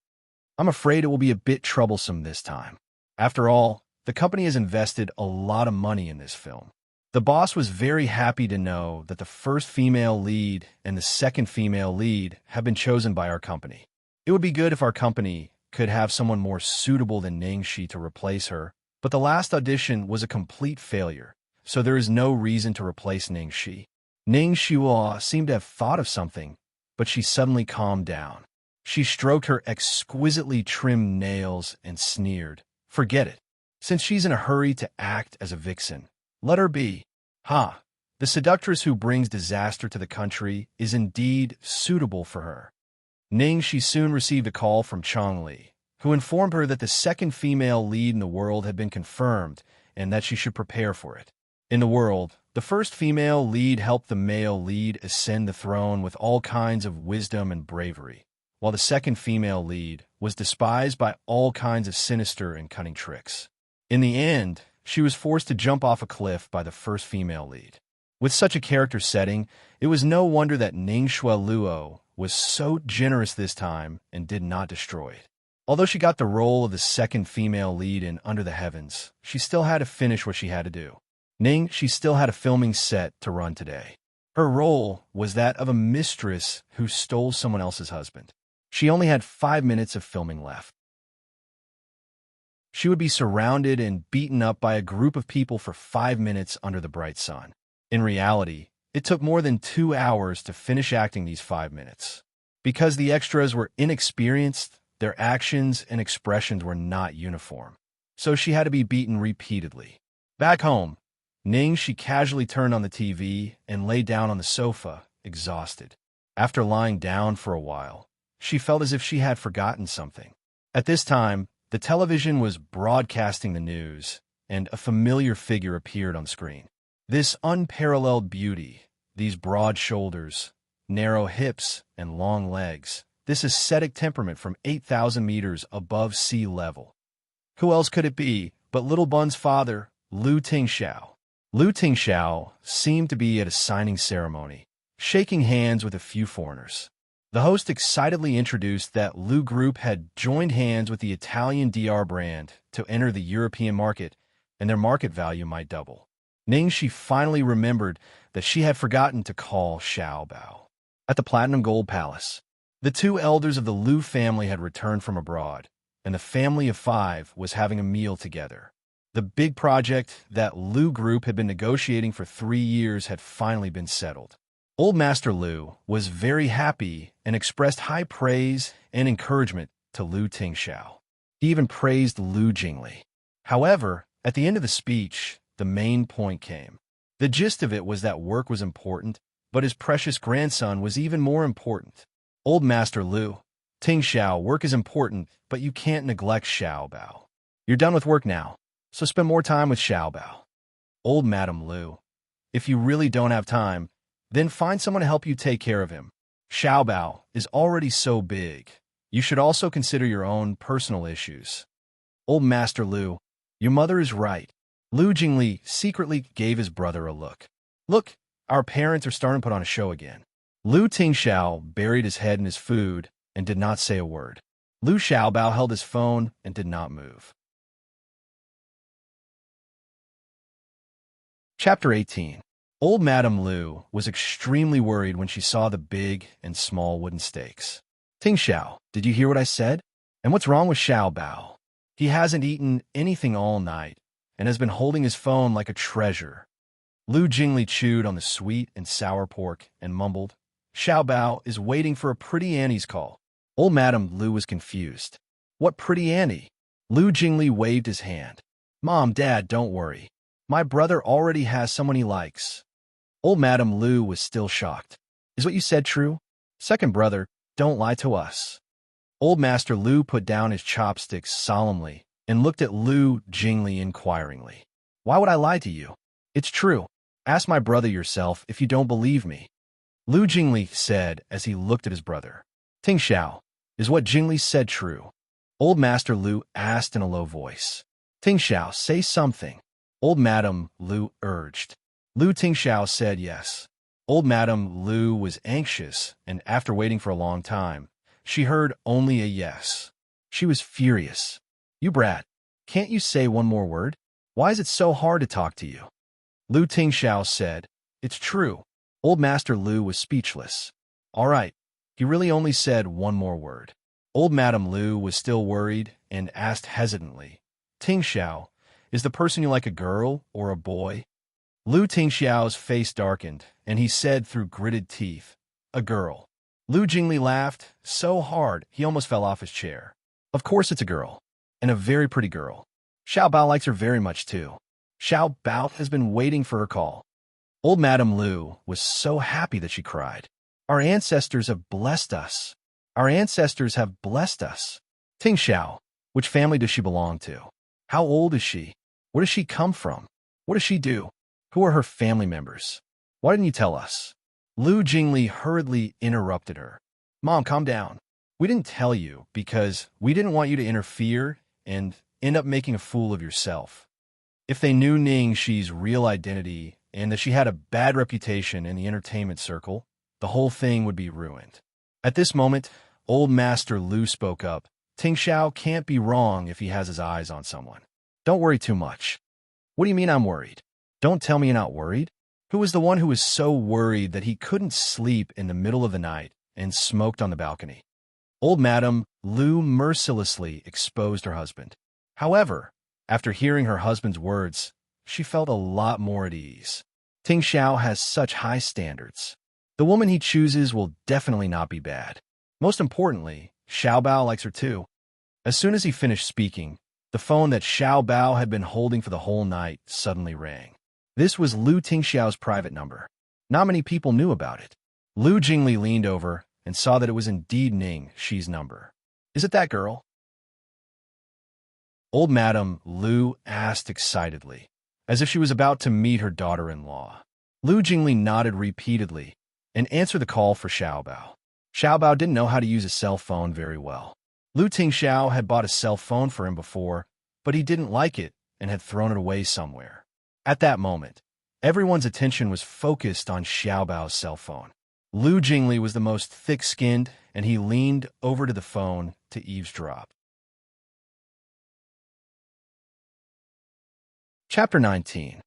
[SPEAKER 1] I'm afraid it will be a bit troublesome this time. After all, the company has invested a lot of money in this film. The boss was very happy to know that the first female lead and the second female lead have been chosen by our company. It would be good if our company could have someone more suitable than Ningxi to replace her, but the last audition was a complete failure, so there is no reason to replace Ningxi. Ningxi Luo seemed to have thought of something, but she suddenly calmed down. She stroked her exquisitely trimmed nails and sneered. Forget it. Since she's in a hurry to act as a vixen, let her be. Ha! The seductress who brings disaster to the country is indeed suitable for her. Ningxi soon received a call from Chongli, who informed her that the second female lead in the world had been confirmed and that she should prepare for it. In the world, the first female lead helped the male lead ascend the throne with all kinds of wisdom and bravery, while the second female lead was despised by all kinds of sinister and cunning tricks. In the end, she was forced to jump off a cliff by the first female lead. With such a character setting, it was no wonder that Ningxi Luo was so generous this time and did not destroy it. Although she got the role of the second female lead in Under the Heavens, she still had to finish what she had to do. She still had a filming set to run today. Her role was that of a mistress who stole someone else's husband. She only had 5 minutes of filming left. She would be surrounded and beaten up by a group of people for 5 minutes under the bright sun. In reality, it took more than 2 hours to finish acting these 5 minutes. Because the extras were inexperienced, their actions and expressions were not uniform. So she had to be beaten repeatedly. Back home, Ningxi casually turned on the TV and lay down on the sofa, exhausted. After lying down for a while, she felt as if she had forgotten something. At this time, the television was broadcasting the news, and a familiar figure appeared on screen. This unparalleled beauty, these broad shoulders, narrow hips, and long legs, this ascetic temperament from 8,000 meters above sea level. Who else could it be but Little Bun's father, Lu Tingxiao? Lu Tingxiao seemed to be at a signing ceremony, shaking hands with a few foreigners. The host excitedly introduced that Lu Group had joined hands with the Italian DR brand to enter the European market, and their market value might double. Ningxi finally remembered that she had forgotten to call Xiao Bao. At the Platinum Gold Palace, the two elders of the Lu family had returned from abroad, and the family of five was having a meal together. The big project that Lu Group had been negotiating for 3 years had finally been settled. Old Master Lu was very happy and expressed high praise and encouragement to Lu Tingxiao. He even praised Lu Jingli. However, at the end of the speech, the main point came. The gist of it was that work was important, but his precious grandson was even more important. Old Master Lu, Tingxiao, work is important, but you can't neglect Xiao Bao. You're done with work now, so spend more time with Xiao Bao. Old Madam Lu, if you really don't have time, then find someone to help you take care of him. Xiao Bao is already so big. You should also consider your own personal issues. Old Master Lu, your mother is right. Lu Jingli secretly gave his brother a look. Look, our parents are starting to put on a show again. Lu Tingxiao buried his head in his food and did not say a word. Lu Xiaobao held his phone and did not move. Chapter 18. Old Madam Lu was extremely worried when she saw the big and small wooden stakes. Tingxiao, did you hear what I said? And what's wrong with Xiao Bao? He hasn't eaten anything all night and has been holding his phone like a treasure. Lu Jingli chewed on the sweet and sour pork and mumbled, Xiao Bao is waiting for a pretty Annie's call. Old Madam Lu was confused. What pretty Annie? Lu Jingli waved his hand. Mom, Dad, don't worry. My brother already has someone he likes. Old Madam Lu was still shocked. Is what you said true? Second brother, don't lie to us. Old Master Lu put down his chopsticks solemnly and looked at Lu Jingli inquiringly. Why would I lie to you? It's true. Ask my brother yourself if you don't believe me. Lu Jingli said as he looked at his brother. Tingxiao, is what Jingli said true? Old Master Lu asked in a low voice. Tingxiao, say something. Old Madam Lu urged. Lu Tingxiao said yes. Old Madam Lu was anxious, and after waiting for a long time, she heard only a yes. She was furious. You brat, can't you say one more word? Why is it so hard to talk to you? Lu Tingxiao said, It's true. Old Master Lu was speechless. All right, he really only said one more word. Old Madam Lu was still worried and asked hesitantly, Tingxiao, is the person you like a girl or a boy? Lu Tingxiao's face darkened, and he said through gritted teeth, a girl. Lu Jingli laughed so hard he almost fell off his chair. Of course it's a girl, and a very pretty girl. Xiao Bao likes her very much too. Xiao Bao has been waiting for her call. Old Madam Lu was so happy that she cried. Our ancestors have blessed us. Our ancestors have blessed us. Tingxiao, which family does she belong to? How old is she? Where does she come from? What does she do? Who are her family members? Why didn't you tell us? Lu Jingli hurriedly interrupted her. Mom, calm down. We didn't tell you because we didn't want you to interfere and end up making a fool of yourself. If they knew Ningxi's real identity and that she had a bad reputation in the entertainment circle, the whole thing would be ruined. At this moment, Old Master Lu spoke up. Tingxiao can't be wrong if he has his eyes on someone. Don't worry too much. What do you mean I'm worried? Don't tell me you're not worried. Who was the one who was so worried that he couldn't sleep in the middle of the night and smoked on the balcony? Old Madam Lu mercilessly exposed her husband. However, after hearing her husband's words, she felt a lot more at ease. Tingxiao has such high standards. The woman he chooses will definitely not be bad. Most importantly, Xiao Bao likes her too. As soon as he finished speaking, the phone that Xiao Bao had been holding for the whole night suddenly rang. This was Lu Tingxiao's private number. Not many people knew about it. Lu Jingli leaned over and saw that it was indeed Ningxi's number. Is it that girl? Old Madame Lu asked excitedly, as if she was about to meet her daughter-in-law. Lu Jingli nodded repeatedly and answered the call for Xiaobao. Xiaobao didn't know how to use a cell phone very well. Lu Tingxiao had bought a cell phone for him before, but he didn't like it and had thrown it away somewhere. At that moment, everyone's attention was focused on Xiaobao's cell phone. Lu Jingli was the most thick-skinned, and he leaned over to the phone to eavesdrop. Chapter 19.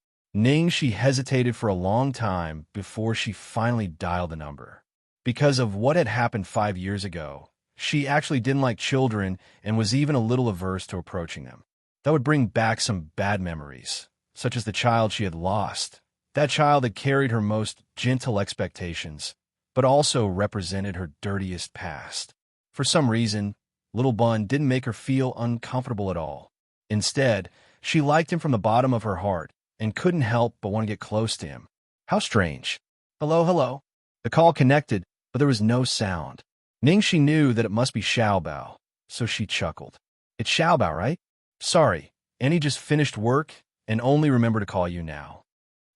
[SPEAKER 1] She hesitated for a long time before she finally dialed the number. Because of what had happened 5 years ago, she actually didn't like children and was even a little averse to approaching them. That would bring back some bad memories, such as the child she had lost. That child had carried her most gentle expectations, but also represented her dirtiest past. For some reason, Little Bun didn't make her feel uncomfortable at all. Instead, she liked him from the bottom of her heart and couldn't help but want to get close to him. How strange. Hello, hello. The call connected, but there was no sound. She knew that it must be Xiaobao, so she chuckled. It's Xiaobao, right? Sorry, Annie just finished work and only remembered to call you now.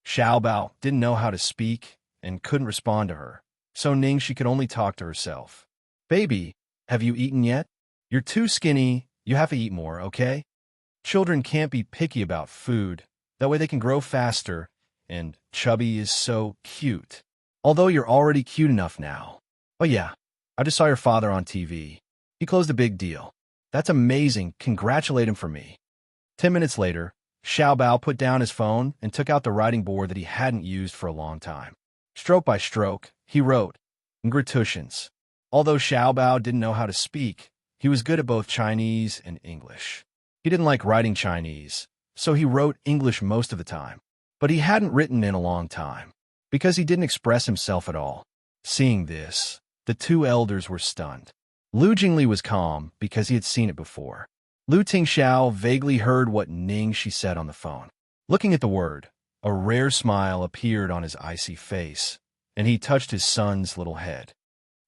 [SPEAKER 1] Xiaobao didn't know how to speak and couldn't respond to her, so she could only talk to herself. Baby, have you eaten yet? You're too skinny, you have to eat more, okay? Children can't be picky about food, that way they can grow faster, and Chubby is so cute. Although you're already cute enough now. Oh yeah, I just saw your father on TV. He closed a big deal. That's amazing, congratulate him for me. 10 minutes later, Xiaobao put down his phone and took out the writing board that he hadn't used for a long time. Stroke by stroke, he wrote, "Congratulations." Although Xiaobao didn't know how to speak, he was good at both Chinese and English. He didn't like writing Chinese, so he wrote English most of the time. But he hadn't written in a long time, because he didn't express himself at all. Seeing this, the two elders were stunned. Lu Jingli was calm because he had seen it before. Lu Tingxiao vaguely heard what she said on the phone. Looking at the word, a rare smile appeared on his icy face, and he touched his son's little head.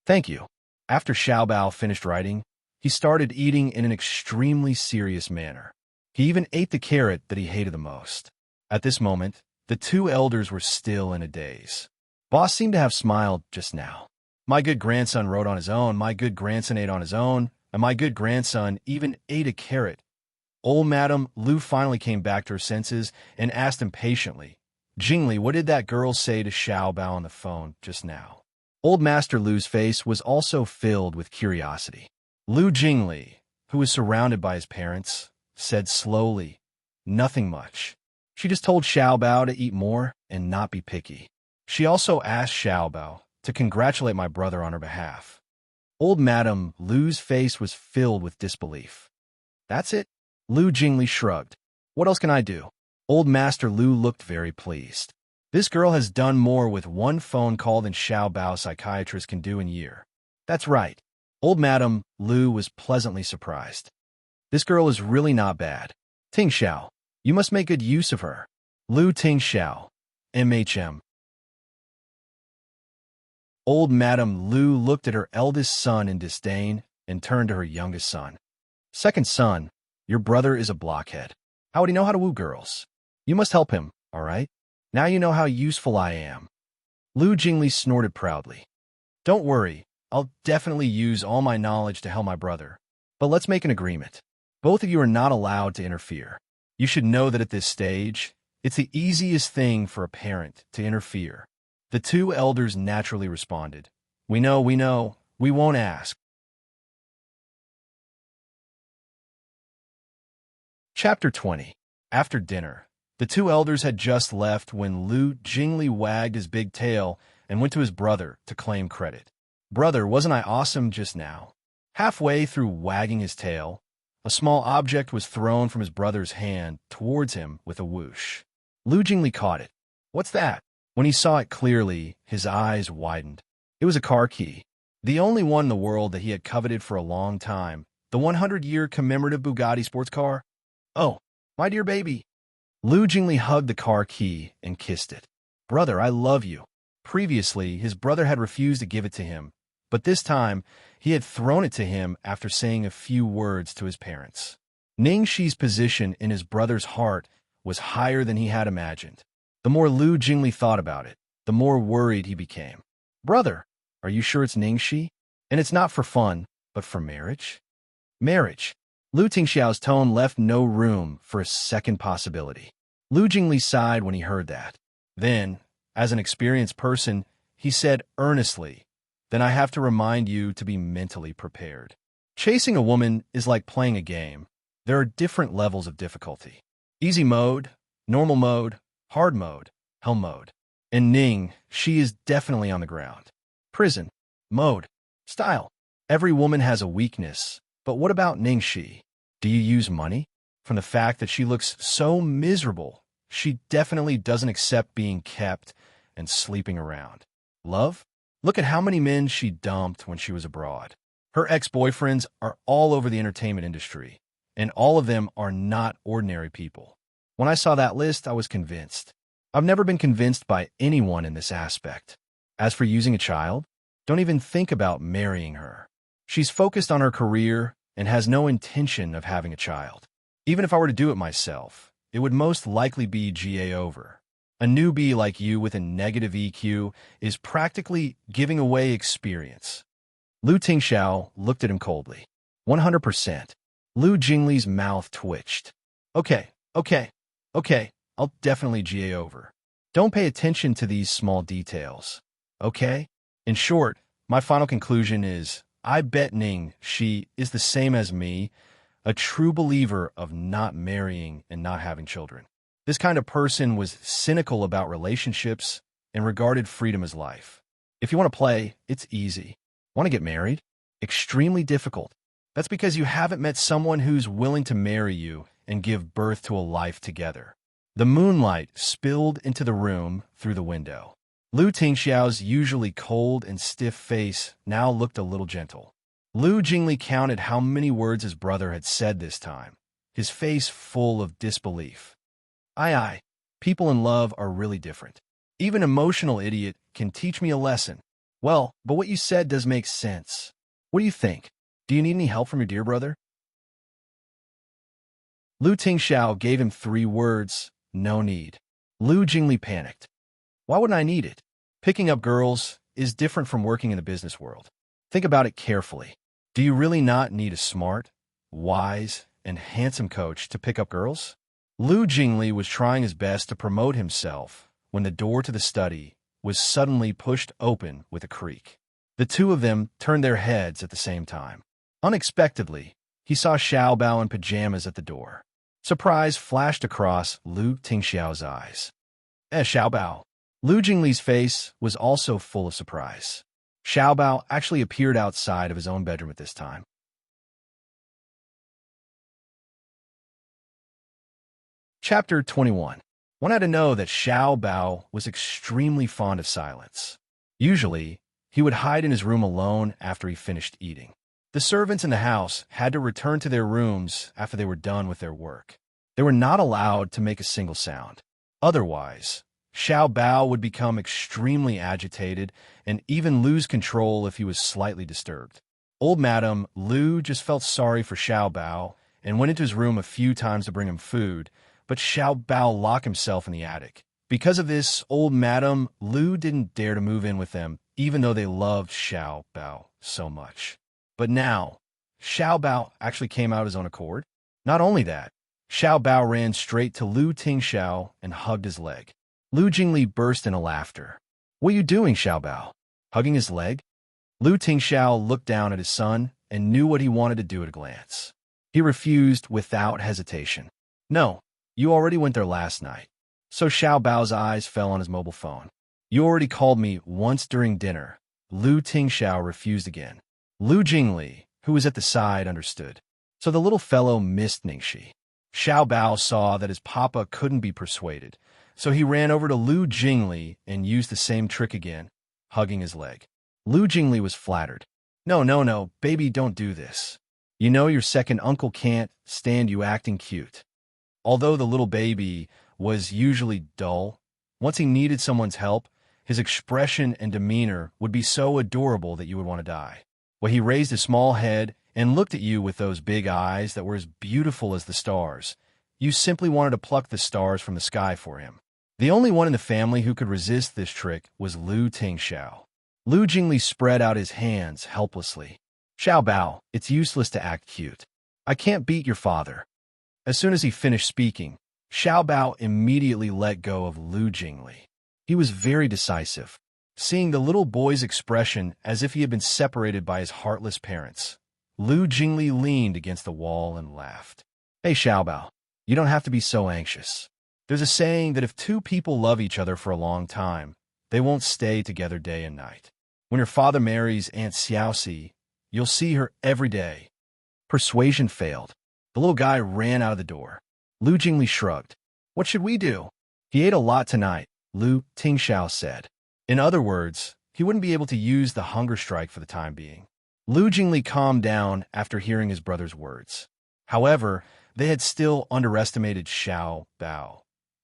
[SPEAKER 1] Thank you. After Xiaobao finished writing, he started eating in an extremely serious manner. He even ate the carrot that he hated the most. At this moment, the two elders were still in a daze. Boss seemed to have smiled just now. My good grandson wrote on his own, my good grandson ate on his own, and my good grandson even ate a carrot. Old Madame Lu finally came back to her senses and asked impatiently, Jingli, what did that girl say to Xiaobao on the phone just now? Old Master Lu's face was also filled with curiosity. Lu Jingli, who was surrounded by his parents, said slowly, nothing much. She just told Xiaobao to eat more and not be picky. She also asked Xiaobao to congratulate my brother on her behalf. Old Madame Lu's face was filled with disbelief. That's it? Lu Jingli shrugged. What else can I do? Old Master Lu looked very pleased. This girl has done more with one phone call than Xiaobao psychiatrist can do in a year. That's right. Old Madame Lu was pleasantly surprised. This girl is really not bad. Tingxiao, you must make good use of her. Lu Tingxiao, MHM. Old Madame Lu looked at her eldest son in disdain and turned to her youngest son. Second son, your brother is a blockhead. How would he know how to woo girls? You must help him, all right? Now you know how useful I am. Lu Jingli snorted proudly. Don't worry, I'll definitely use all my knowledge to help my brother. But let's make an agreement. Both of you are not allowed to interfere. You should know that at this stage, it's the easiest thing for a parent to interfere. The two elders naturally responded. We know, we won't ask. Chapter 20. After dinner, the two elders had just left when Lu Jingli wagged his big tail and went to his brother to claim credit. Brother, wasn't I awesome just now? Halfway through wagging his tail, a small object was thrown from his brother's hand towards him with a whoosh. Lu Jingli caught it. What's that? When he saw it clearly, his eyes widened. It was a car key, the only one in the world that he had coveted for a long time, the 100-year commemorative Bugatti sports car. Oh, my dear baby. Lu Jingli hugged the car key and kissed it. Brother, I love you. Previously, his brother had refused to give it to him, but this time, he had thrown it to him after saying a few words to his parents. Ningxi's position in his brother's heart was higher than he had imagined. The more Lu Jingli thought about it, the more worried he became. Brother, are you sure it's Ningxi? And it's not for fun, but for marriage? Marriage. Lu Tingxiao's tone left no room for a second possibility. Lu Jingli sighed when he heard that. Then, as an experienced person, he said earnestly, "Then I have to remind you to be mentally prepared. Chasing a woman is like playing a game. There are different levels of difficulty. Easy mode, normal mode, hard mode, hell mode. And Ning, she is definitely on the ground. Prison, mode, style. Every woman has a weakness, but what about Ningxi? Do you use money? From the fact that she looks so miserable, she definitely doesn't accept being kept and sleeping around. Love? Look at how many men she dumped when she was abroad. Her ex-boyfriends are all over the entertainment industry, and all of them are not ordinary people. When I saw that list, I was convinced. I've never been convinced by anyone in this aspect. As for using a child, don't even think about marrying her. She's focused on her career and has no intention of having a child. Even if I were to do it myself, it would most likely be GA over. A newbie like you with a negative EQ is practically giving away experience." Lu Tingxiao looked at him coldly. 100%. Lu Jingli's mouth twitched. Okay, I'll definitely GA over. Don't pay attention to these small details. Okay? In short, my final conclusion is, I bet Ning, she is the same as me, a true believer of not marrying and not having children. This kind of person was cynical about relationships and regarded freedom as life. If you want to play, it's easy. Want to get married? Extremely difficult. That's because you haven't met someone who's willing to marry you and give birth to a life together. The moonlight spilled into the room through the window. Lu Tingxiao's usually cold and stiff face now looked a little gentle. Lu Jingli counted how many words his brother had said this time, his face full of disbelief. Aye, people in love are really different. Even emotional idiot can teach me a lesson. Well, but what you said does make sense. What do you think? Do you need any help from your dear brother? Lu Tingxiao gave him 3 words, no need. Lu Jingli panicked. Why wouldn't I need it? Picking up girls is different from working in the business world. Think about it carefully. Do you really not need a smart, wise, and handsome coach to pick up girls? Lu Jingli was trying his best to promote himself when the door to the study was suddenly pushed open with a creak. The two of them turned their heads at the same time. Unexpectedly, he saw Xiao Bao in pajamas at the door. Surprise flashed across Lu Tingxiao's eyes. Xiao Bao. Lu Jingli's face was also full of surprise. Xiao Bao actually appeared outside of his own bedroom at this time. Chapter 21. One had to know that Xiao Bao was extremely fond of silence. Usually, he would hide in his room alone after he finished eating. The servants in the house had to return to their rooms after they were done with their work. They were not allowed to make a single sound. Otherwise, Xiao Bao would become extremely agitated and even lose control if he was slightly disturbed. Old Madam Lu just felt sorry for Xiao Bao and went into his room a few times to bring him food, but Xiao Bao locked himself in the attic. Because of this, Old Madam Lu didn't dare to move in with them, even though they loved Xiao Bao so much. But now, Xiao Bao actually came out of his own accord. Not only that, Xiao Bao ran straight to Lu Tingxiao and hugged his leg. Lu Jingli burst into laughter. "What are you doing, Xiao Bao? Hugging his leg?" Lu Tingxiao looked down at his son and knew what he wanted to do at a glance. He refused without hesitation. "No, you already went there last night." So Xiao Bao's eyes fell on his mobile phone. "You already called me once during dinner." Lu Tingxiao refused again. Lu Jingli, who was at the side, understood. So the little fellow missed Ningxi. Xiao Bao saw that his papa couldn't be persuaded, so he ran over to Lu Jingli and used the same trick again, hugging his leg. Lu Jingli was flattered. No, baby, don't do this. You know your second uncle can't stand you acting cute." Although the little baby was usually dull, once he needed someone's help, his expression and demeanor would be so adorable that you would want to die. Well, he raised his small head and looked at you with those big eyes that were as beautiful as the stars. You simply wanted to pluck the stars from the sky for him. The only one in the family who could resist this trick was Lu Tingxiao. Lu Jingli spread out his hands helplessly. Xiao Bao, it's useless to act cute. I can't beat your father. As soon as he finished speaking, Xiao Bao immediately let go of Lu Jingli. He was very decisive, seeing the little boy's expression as if he had been separated by his heartless parents. Lu Jingli leaned against the wall and laughed. Hey Xiao Bao, you don't have to be so anxious. There's a saying that if two people love each other for a long time, they won't stay together day and night. When your father marries Aunt Xiaoxi, you'll see her every day. Persuasion failed. The little guy ran out of the door. Lu Jingli shrugged. What should we do? He ate a lot tonight, Lu Tingxiao said. In other words, he wouldn't be able to use the hunger strike for the time being. Lu Jingli calmed down after hearing his brother's words. However, they had still underestimated Xiao Bao.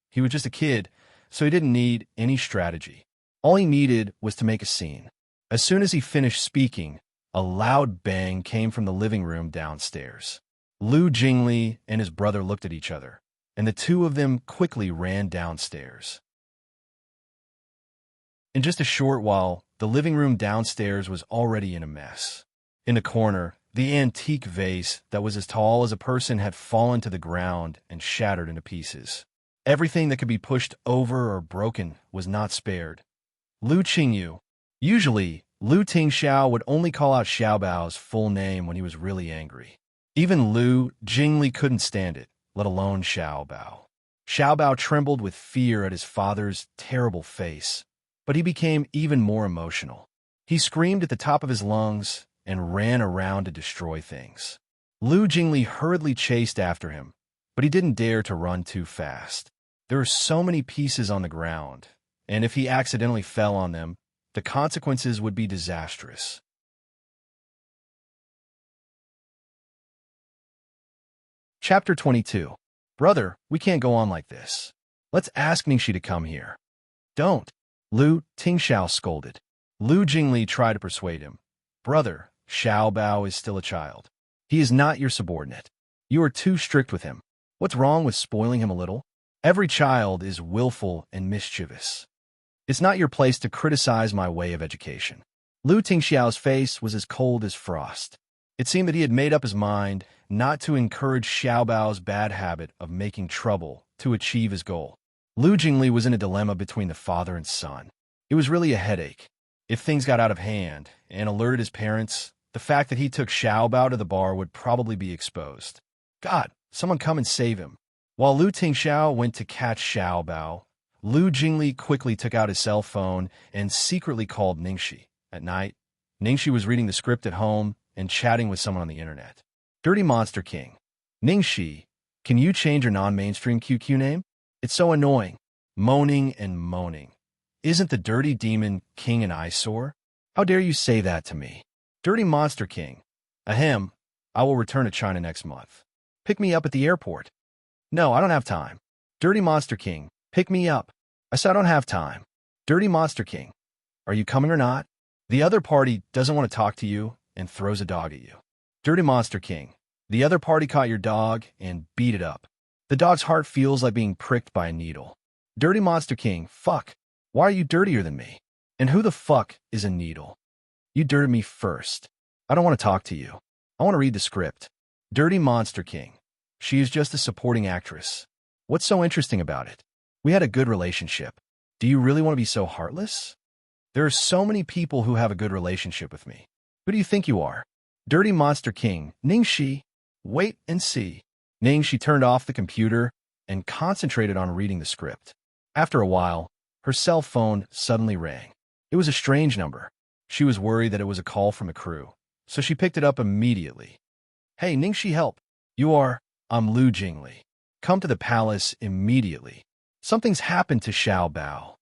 [SPEAKER 1] He was just a kid, so he didn't need any strategy. All he needed was to make a scene. As soon as he finished speaking, a loud bang came from the living room downstairs. Lu Jingli and his brother looked at each other, and the two of them quickly ran downstairs. In just a short while, the living room downstairs was already in a mess. In the corner, the antique vase that was as tall as a person had fallen to the ground and shattered into pieces. Everything that could be pushed over or broken was not spared. Lu Qingyu. Usually, Lu Tingxiao would only call out Xiao Bao's full name when he was really angry. Even Lu Jingli couldn't stand it, let alone Xiao Bao. Xiao Bao trembled with fear at his father's terrible face, but he became even more emotional. He screamed at the top of his lungs and ran around to destroy things. Lu Jingli hurriedly chased after him, but he didn't dare to run too fast. There were so many pieces on the ground, and if he accidentally fell on them, the consequences would be disastrous. Chapter 22. Brother, we can't go on like this. Let's ask Ningxi to come here. Don't. Lu Tingxiao scolded. Lu Jingli tried to persuade him. Brother, Xiao Bao is still a child. He is not your subordinate. You are too strict with him. What's wrong with spoiling him a little? Every child is willful and mischievous. It's not your place to criticize my way of education. Lu Tingxiao's face was as cold as frost. It seemed that he had made up his mind not to encourage Xiao Bao's bad habit of making trouble to achieve his goal. Lu Jingli was in a dilemma between the father and son. It was really a headache. If things got out of hand and alerted his parents, the fact that he took Xiao Bao to the bar would probably be exposed. God, someone come and save him. While Lu Tingxiao went to catch Xiao Bao, Lu Jingli quickly took out his cell phone and secretly called Ningxi. At night, Ningxi was reading the script at home and chatting with someone on the internet. Dirty Monster King. Ningxi, can you change your non-mainstream QQ name? It's so annoying. Moaning and moaning. Isn't the dirty demon king an eyesore? How dare you say that to me? Dirty Monster King. Ahem. I will return to China next month. Pick me up at the airport. No, I don't have time. Dirty Monster King. Pick me up. I said I don't have time. Dirty Monster King. Are you coming or not? The other party doesn't want to talk to you and throws a dog at you. Dirty Monster King. The other party caught your dog and beat it up. The dog's heart feels like being pricked by a needle. Dirty Monster King. Fuck. Why are you dirtier than me? And who the fuck is a needle? You dirted me first. I don't want to talk to you. I want to read the script. Dirty Monster King. She is just a supporting actress. What's so interesting about it? We had a good relationship. Do you really want to be so heartless? There are so many people who have a good relationship with me. Who do you think you are? Dirty Monster King. Ningxi. Wait and see. Ningxi turned off the computer and concentrated on reading the script. After a while, her cell phone suddenly rang. It was a strange number. She was worried that it was a call from a crew, so she picked it up immediately. Hey, Ningxi, help. I'm Lu Jingli. Come to the palace immediately. Something's happened to Xiao Bao.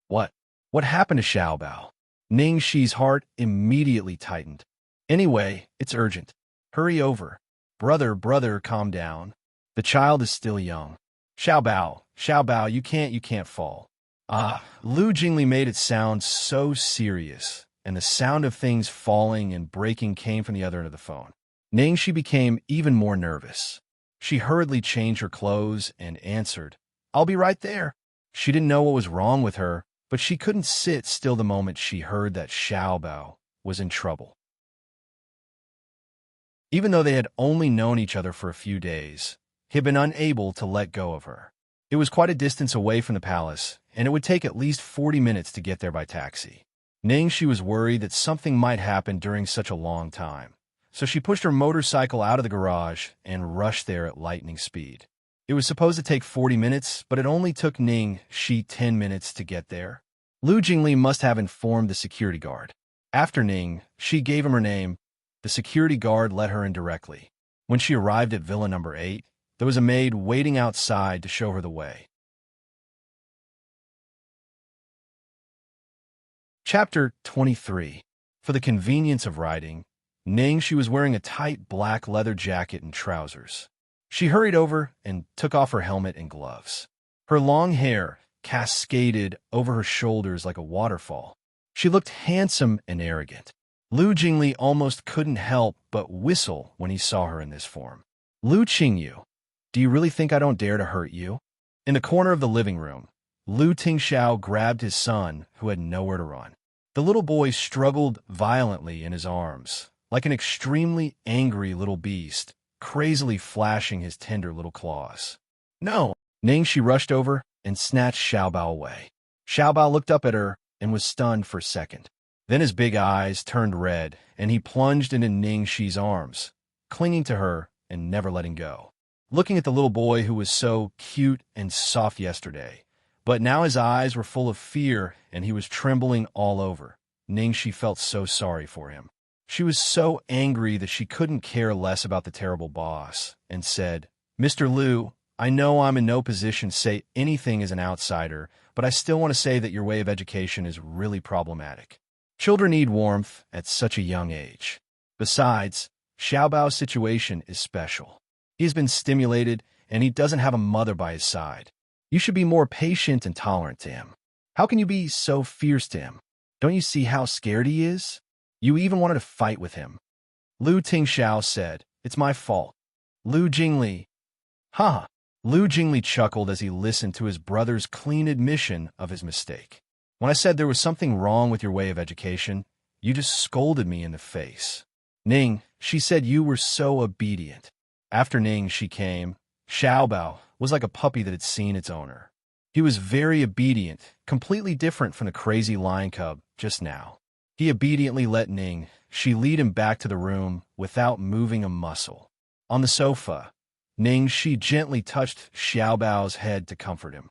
[SPEAKER 1] What? What happened to Xiao Bao? Ningxi's heart immediately tightened. Anyway, it's urgent. Hurry over. Brother, calm down. The child is still young. Xiao Bao, you can't fall. Lu Jingli made it sound so serious, and the sound of things falling and breaking came from the other end of the phone. Ningxi became even more nervous. She hurriedly changed her clothes and answered, "I'll be right there." She didn't know what was wrong with her, but she couldn't sit still the moment she heard that Xiaobao was in trouble. Even though they had only known each other for a few days, he had been unable to let go of her. It was quite a distance away from the palace, and it would take at least 40 minutes to get there by taxi. Ningxi was worried that something might happen during such a long time, so she pushed her motorcycle out of the garage and rushed there at lightning speed. It was supposed to take 40 minutes, but it only took Ningxi 10 minutes to get there. Lu Jingli must have informed the security guard. After Ningxi gave him her name, the security guard let her in directly. When she arrived at Villa number 8, there was a maid waiting outside to show her the way. Chapter 23. For the convenience of riding, Ningxi was wearing a tight black leather jacket and trousers. She hurried over and took off her helmet and gloves. Her long hair cascaded over her shoulders like a waterfall. She looked handsome and arrogant. Lu Jingli almost couldn't help but whistle when he saw her in this form. "Lu Qingyu, do you really think I don't dare to hurt you?" In the corner of the living room, Lu Tingxiao grabbed his son, who had nowhere to run. The little boy struggled violently in his arms, like an extremely angry little beast, crazily flashing his tender little claws. "No!" Ningxi rushed over and snatched Xiaobao away. Xiaobao looked up at her and was stunned for a second. Then his big eyes turned red, and he plunged into Ningxi's arms, clinging to her and never letting go. Looking at the little boy who was so cute and soft yesterday, but now his eyes were full of fear and he was trembling all over, Ningxi felt so sorry for him. She was so angry that she couldn't care less about the terrible boss, and said, "Mr. Lu, I know I'm in no position to say anything as an outsider, but I still want to say that your way of education is really problematic. Children need warmth at such a young age. Besides, Xiaobao's situation is special. He has been stimulated, and he doesn't have a mother by his side. You should be more patient and tolerant to him. How can you be so fierce to him? Don't you see how scared he is? You even wanted to fight with him." Lu Tingxiao said, "It's my fault." Lu Jingli. Ha! Lu Jingli chuckled as he listened to his brother's clean admission of his mistake. "When I said there was something wrong with your way of education, you just scolded me in the face. Ning, she said you were so obedient." After Ningxi came, Xiaobao was like a puppy that had seen its owner. He was very obedient, completely different from the crazy lion cub just now. He obediently let Ningxi lead him back to the room without moving a muscle. On the sofa, Ningxi gently touched Xiaobao's head to comfort him.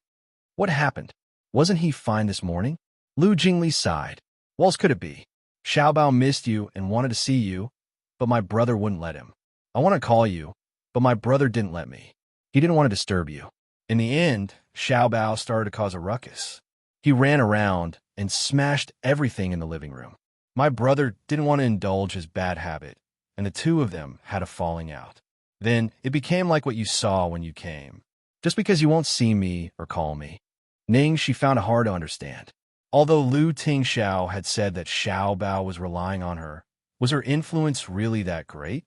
[SPEAKER 1] "What happened? Wasn't he fine this morning?" Lu Jingli sighed. "What else could it be? Xiaobao missed you and wanted to see you, but my brother wouldn't let him. I want to call you, but my brother didn't let me. He didn't want to disturb you. In the end, Xiaobao started to cause a ruckus. He ran around and smashed everything in the living room. My brother didn't want to indulge his bad habit, and the two of them had a falling out. Then it became like what you saw when you came. Just because you won't see me or call me." Ningxi found it hard to understand. Although Lu Tingxiao had said that Xiaobao was relying on her, was her influence really that great?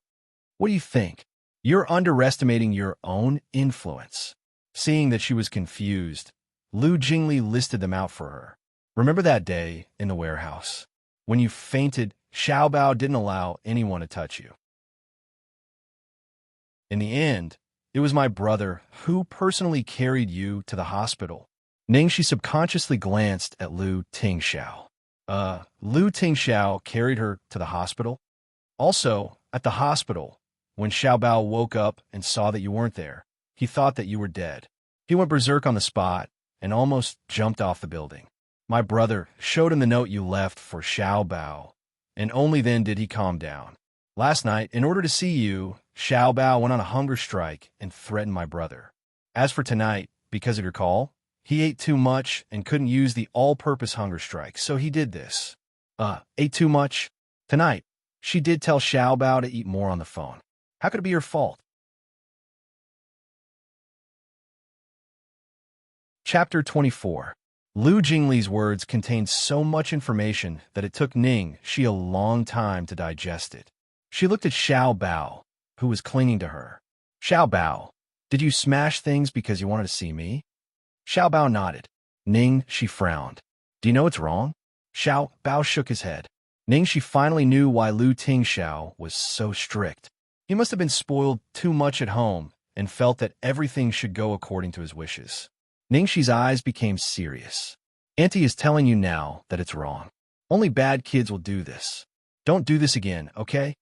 [SPEAKER 1] "What do you think? You're underestimating your own influence." Seeing that she was confused, Lu Jingli listed them out for her. "Remember that day in the warehouse? When you fainted, Xiaobao didn't allow anyone to touch you. In the end, it was my brother who personally carried you to the hospital." Ningxi subconsciously glanced at Lu Tingxiao. Lu Tingxiao carried her to the hospital? Also, at the hospital, when Xiaobao woke up and saw that you weren't there, he thought that you were dead. He went berserk on the spot and almost jumped off the building. My brother showed him the note you left for Xiaobao, and only then did he calm down. Last night, in order to see you, Xiaobao went on a hunger strike and threatened my brother. As for tonight, because of your call, he ate too much and couldn't use the all-purpose hunger strike, so he did this. Ate too much? Tonight, she did tell Xiaobao to eat more on the phone. How could it be your fault? Chapter 24. Lu Jingli's words contained so much information that it took Ningxi a long time to digest it. She looked at Xiao Bao, who was clinging to her. Xiao Bao, did you smash things because you wanted to see me? Xiao Bao nodded. Ning, she frowned. Do you know what's wrong? Xiao Bao shook his head. Ning, she finally knew why Lu Tingxiao was so strict. He must have been spoiled too much at home and felt that everything should go according to his wishes. Ningxi's eyes became serious. Auntie is telling you now that it's wrong. Only bad kids will do this. Don't do this again, okay?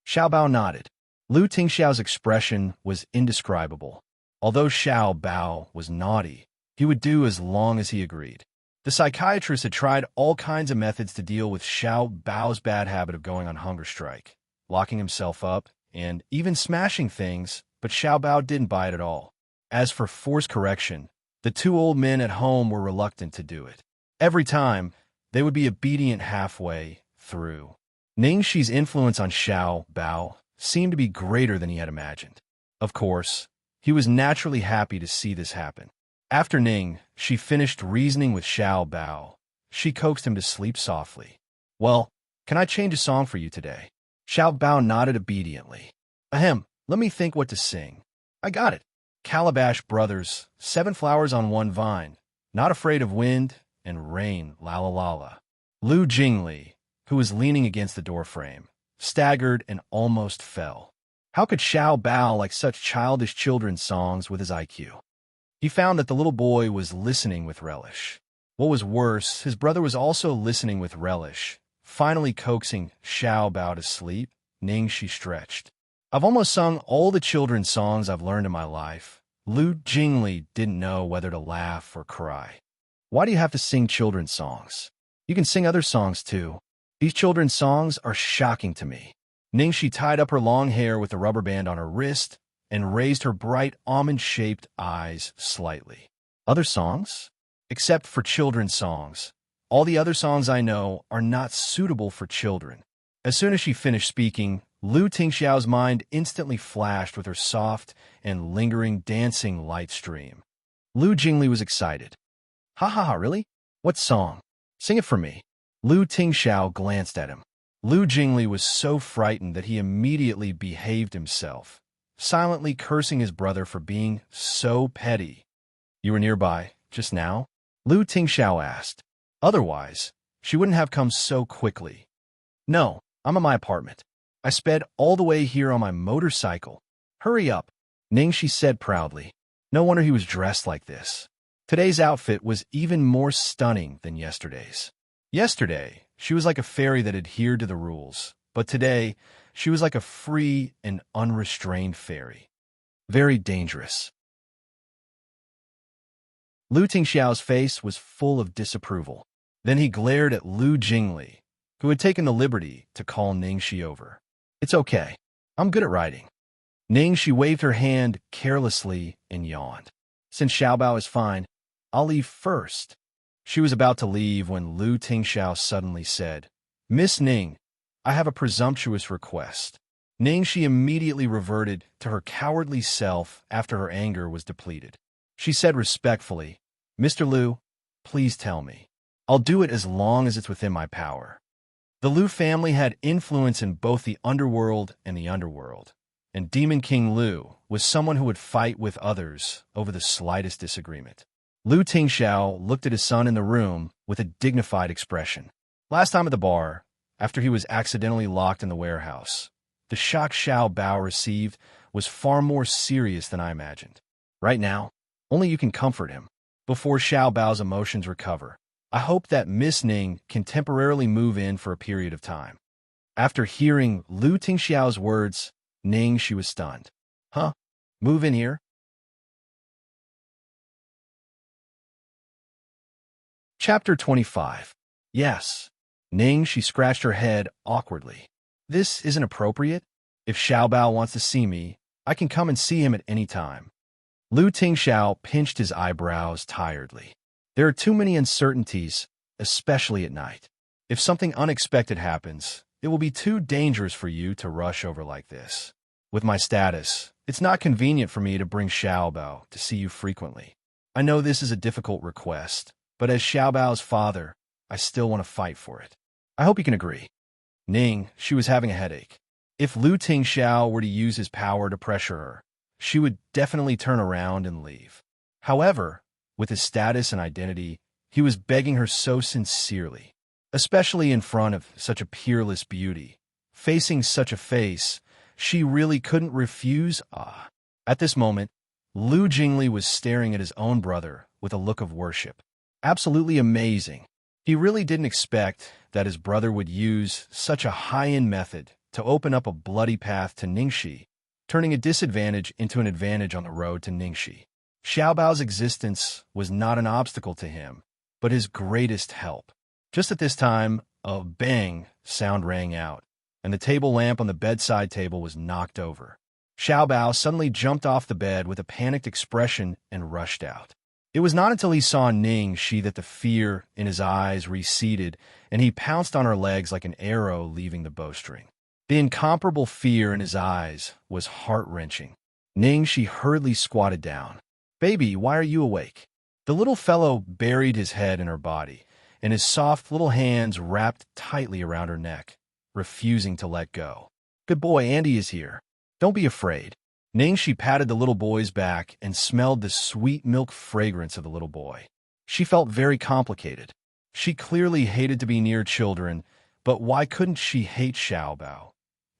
[SPEAKER 1] Xiao Bao nodded. Lu Tingxiao's expression was indescribable. Although Xiao Bao was naughty, he would do as long as he agreed. The psychiatrist had tried all kinds of methods to deal with Xiao Bao's bad habit of going on hunger strike, locking himself up, and even smashing things, but Xiao Bao didn't buy it at all. As for force correction, the two old men at home were reluctant to do it. Every time, they would be obedient halfway through. Ningxi's influence on Xiao Bao seemed to be greater than he had imagined. Of course, he was naturally happy to see this happen. After Ning, she finished reasoning with Xiao Bao. She coaxed him to sleep softly. Well, can I change a song for you today? Xiao Bao nodded obediently. Ahem, let me think what to sing. I got it. Calabash Brothers, 7 flowers on one vine, not afraid of wind and rain, la la la la. Lu Jingli, who was leaning against the doorframe, staggered and almost fell. How could Xiao Bao like such childish children's songs with his IQ? He found that the little boy was listening with relish. What was worse, his brother was also listening with relish. Finally coaxing Xiao Bao to sleep, Ningxi stretched. I've almost sung all the children's songs I've learned in my life. Lu Jingli didn't know whether to laugh or cry. Why do you have to sing children's songs? You can sing other songs too. These children's songs are shocking to me. Ningxi tied up her long hair with a rubber band on her wrist and raised her bright almond-shaped eyes slightly. Other songs? Except for children's songs. All the other songs I know are not suitable for children. As soon as she finished speaking, Lu Tingxiao's mind instantly flashed with her soft and lingering dancing light stream. Lu Jingli was excited. Ha ha ha, really? What song? Sing it for me. Lu Tingxiao glanced at him. Lu Jingli was so frightened that he immediately behaved himself, silently cursing his brother for being so petty. You were nearby, just now? Lu Tingxiao asked. Otherwise, she wouldn't have come so quickly. No, I'm at my apartment. I sped all the way here on my motorcycle. Hurry up, Ningxi said proudly. No wonder he was dressed like this. Today's outfit was even more stunning than yesterday's. Yesterday, she was like a fairy that adhered to the rules, but today, she was like a free and unrestrained fairy. Very dangerous. Lu Tingxiao's face was full of disapproval. Then he glared at Lu Jingli, who had taken the liberty to call Ningxi over. It's okay. I'm good at writing. Ningxi waved her hand carelessly and yawned. Since Xiao Bao is fine, I'll leave first. She was about to leave when Lu Tingxiao suddenly said, Miss Ning, I have a presumptuous request. Ningxi immediately reverted to her cowardly self after her anger was depleted. She said respectfully, Mr. Lu, please tell me. I'll do it as long as it's within my power. The Lu family had influence in both the underworld and the underworld, and Demon King Lu was someone who would fight with others over the slightest disagreement. Lu Tingxiao looked at his son in the room with a dignified expression. Last time at the bar, after he was accidentally locked in the warehouse, the shock Xiao Bao received was far more serious than I imagined. Right now, only you can comfort him. Before Xiao Bao's emotions recover, I hope that Miss Ning can temporarily move in for a period of time. After hearing Lu Tingxiao's words, Ningxi was stunned. Huh? Move in here? Chapter 25. Yes. Ningxi scratched her head awkwardly. This isn't appropriate. If Xiao Bao wants to see me, I can come and see him at any time. Lu Tingxiao pinched his eyebrows tiredly. There are too many uncertainties, especially at night. If something unexpected happens, it will be too dangerous for you to rush over like this. With my status, it's not convenient for me to bring Xiao Bao to see you frequently. I know this is a difficult request, but as Xiao Bao's father, I still want to fight for it. I hope you can agree. Ning, she was having a headache. If Lu Tingxiao were to use his power to pressure her, she would definitely turn around and leave. However, with his status and identity, he was begging her so sincerely, especially in front of such a peerless beauty. Facing such a face, she really couldn't refuse. At this moment, Lu Jingli was staring at his own brother with a look of worship. Absolutely amazing. He really didn't expect that his brother would use such a high-end method to open up a bloody path to Ningxi, turning a disadvantage into an advantage on the road to Ningxi. Xiaobao's existence was not an obstacle to him, but his greatest help. Just at this time, a bang sound rang out, and the table lamp on the bedside table was knocked over. Xiaobao suddenly jumped off the bed with a panicked expression and rushed out. It was not until he saw Ningxi that the fear in his eyes receded, and he pounced on her legs like an arrow leaving the bowstring. The incomparable fear in his eyes was heart-wrenching. Ningxi hurriedly squatted down. "Baby, why are you awake?" The little fellow buried his head in her body, and his soft little hands wrapped tightly around her neck, refusing to let go. "Good boy, Andy is here. Don't be afraid." Ningxi patted the little boy's back and smelled the sweet milk fragrance of the little boy. She felt very complicated. She clearly hated to be near children, but why couldn't she hate Xiaobao?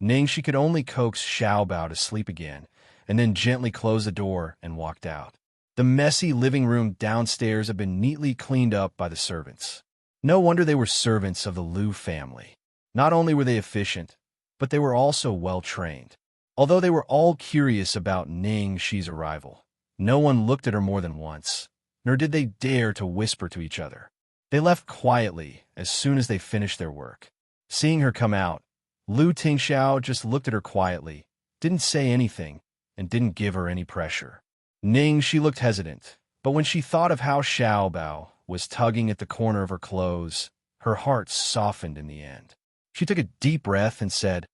[SPEAKER 1] Ningxi could only coax Xiaobao to sleep again, and then gently close the door and walked out. The messy living room downstairs had been neatly cleaned up by the servants. No wonder they were servants of the Lu family. Not only were they efficient, but they were also well-trained. Although they were all curious about Ningxi's arrival, no one looked at her more than once, nor did they dare to whisper to each other. They left quietly as soon as they finished their work. Seeing her come out, Lu Tingxiao just looked at her quietly, didn't say anything, and didn't give her any pressure. Ningxi looked hesitant, but when she thought of how Xiaobao was tugging at the corner of her clothes, her heart softened in the end. She took a deep breath and said,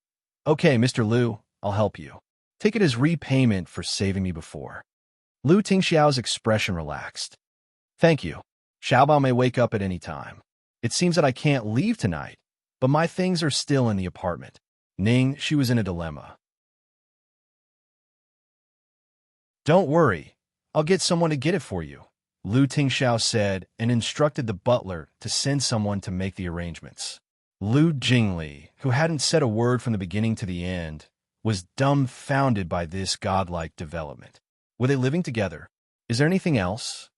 [SPEAKER 1] "Okay, Mr. Lu, I'll help you. Take it as repayment for saving me before." Lu Tingxiao's expression relaxed. "Thank you. Xiaobao may wake up at any time. It seems that I can't leave tonight, but my things are still in the apartment." She was in a dilemma. "Don't worry. I'll get someone to get it for you," Lu Tingxiao said and instructed the butler to send someone to make the arrangements. Lu Jingli, who hadn't said a word from the beginning to the end, was dumbfounded by this godlike development. Were they living together? Is there anything else?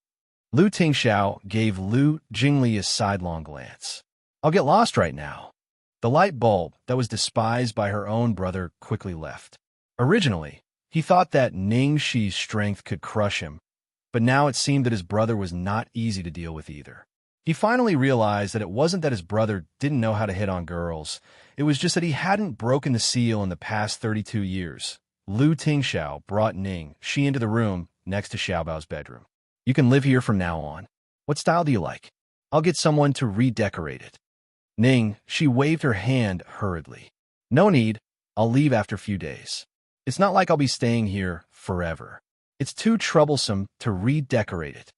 [SPEAKER 1] Lu Tingxiao gave Lu Jingli a sidelong glance. "I'll get lost right now." The light bulb that was despised by her own brother quickly left. Originally, he thought that Ningxi's strength could crush him, but now it seemed that his brother was not easy to deal with either. He finally realized that it wasn't that his brother didn't know how to hit on girls, it was just that he hadn't broken the seal in the past 32 years. Lu Tingxiao brought Ningxi into the room next to Xiaobao's bedroom. "You can live here from now on. What style do you like? I'll get someone to redecorate it." She waved her hand hurriedly. "No need. I'll leave after a few days. It's not like I'll be staying here forever. It's too troublesome to redecorate it."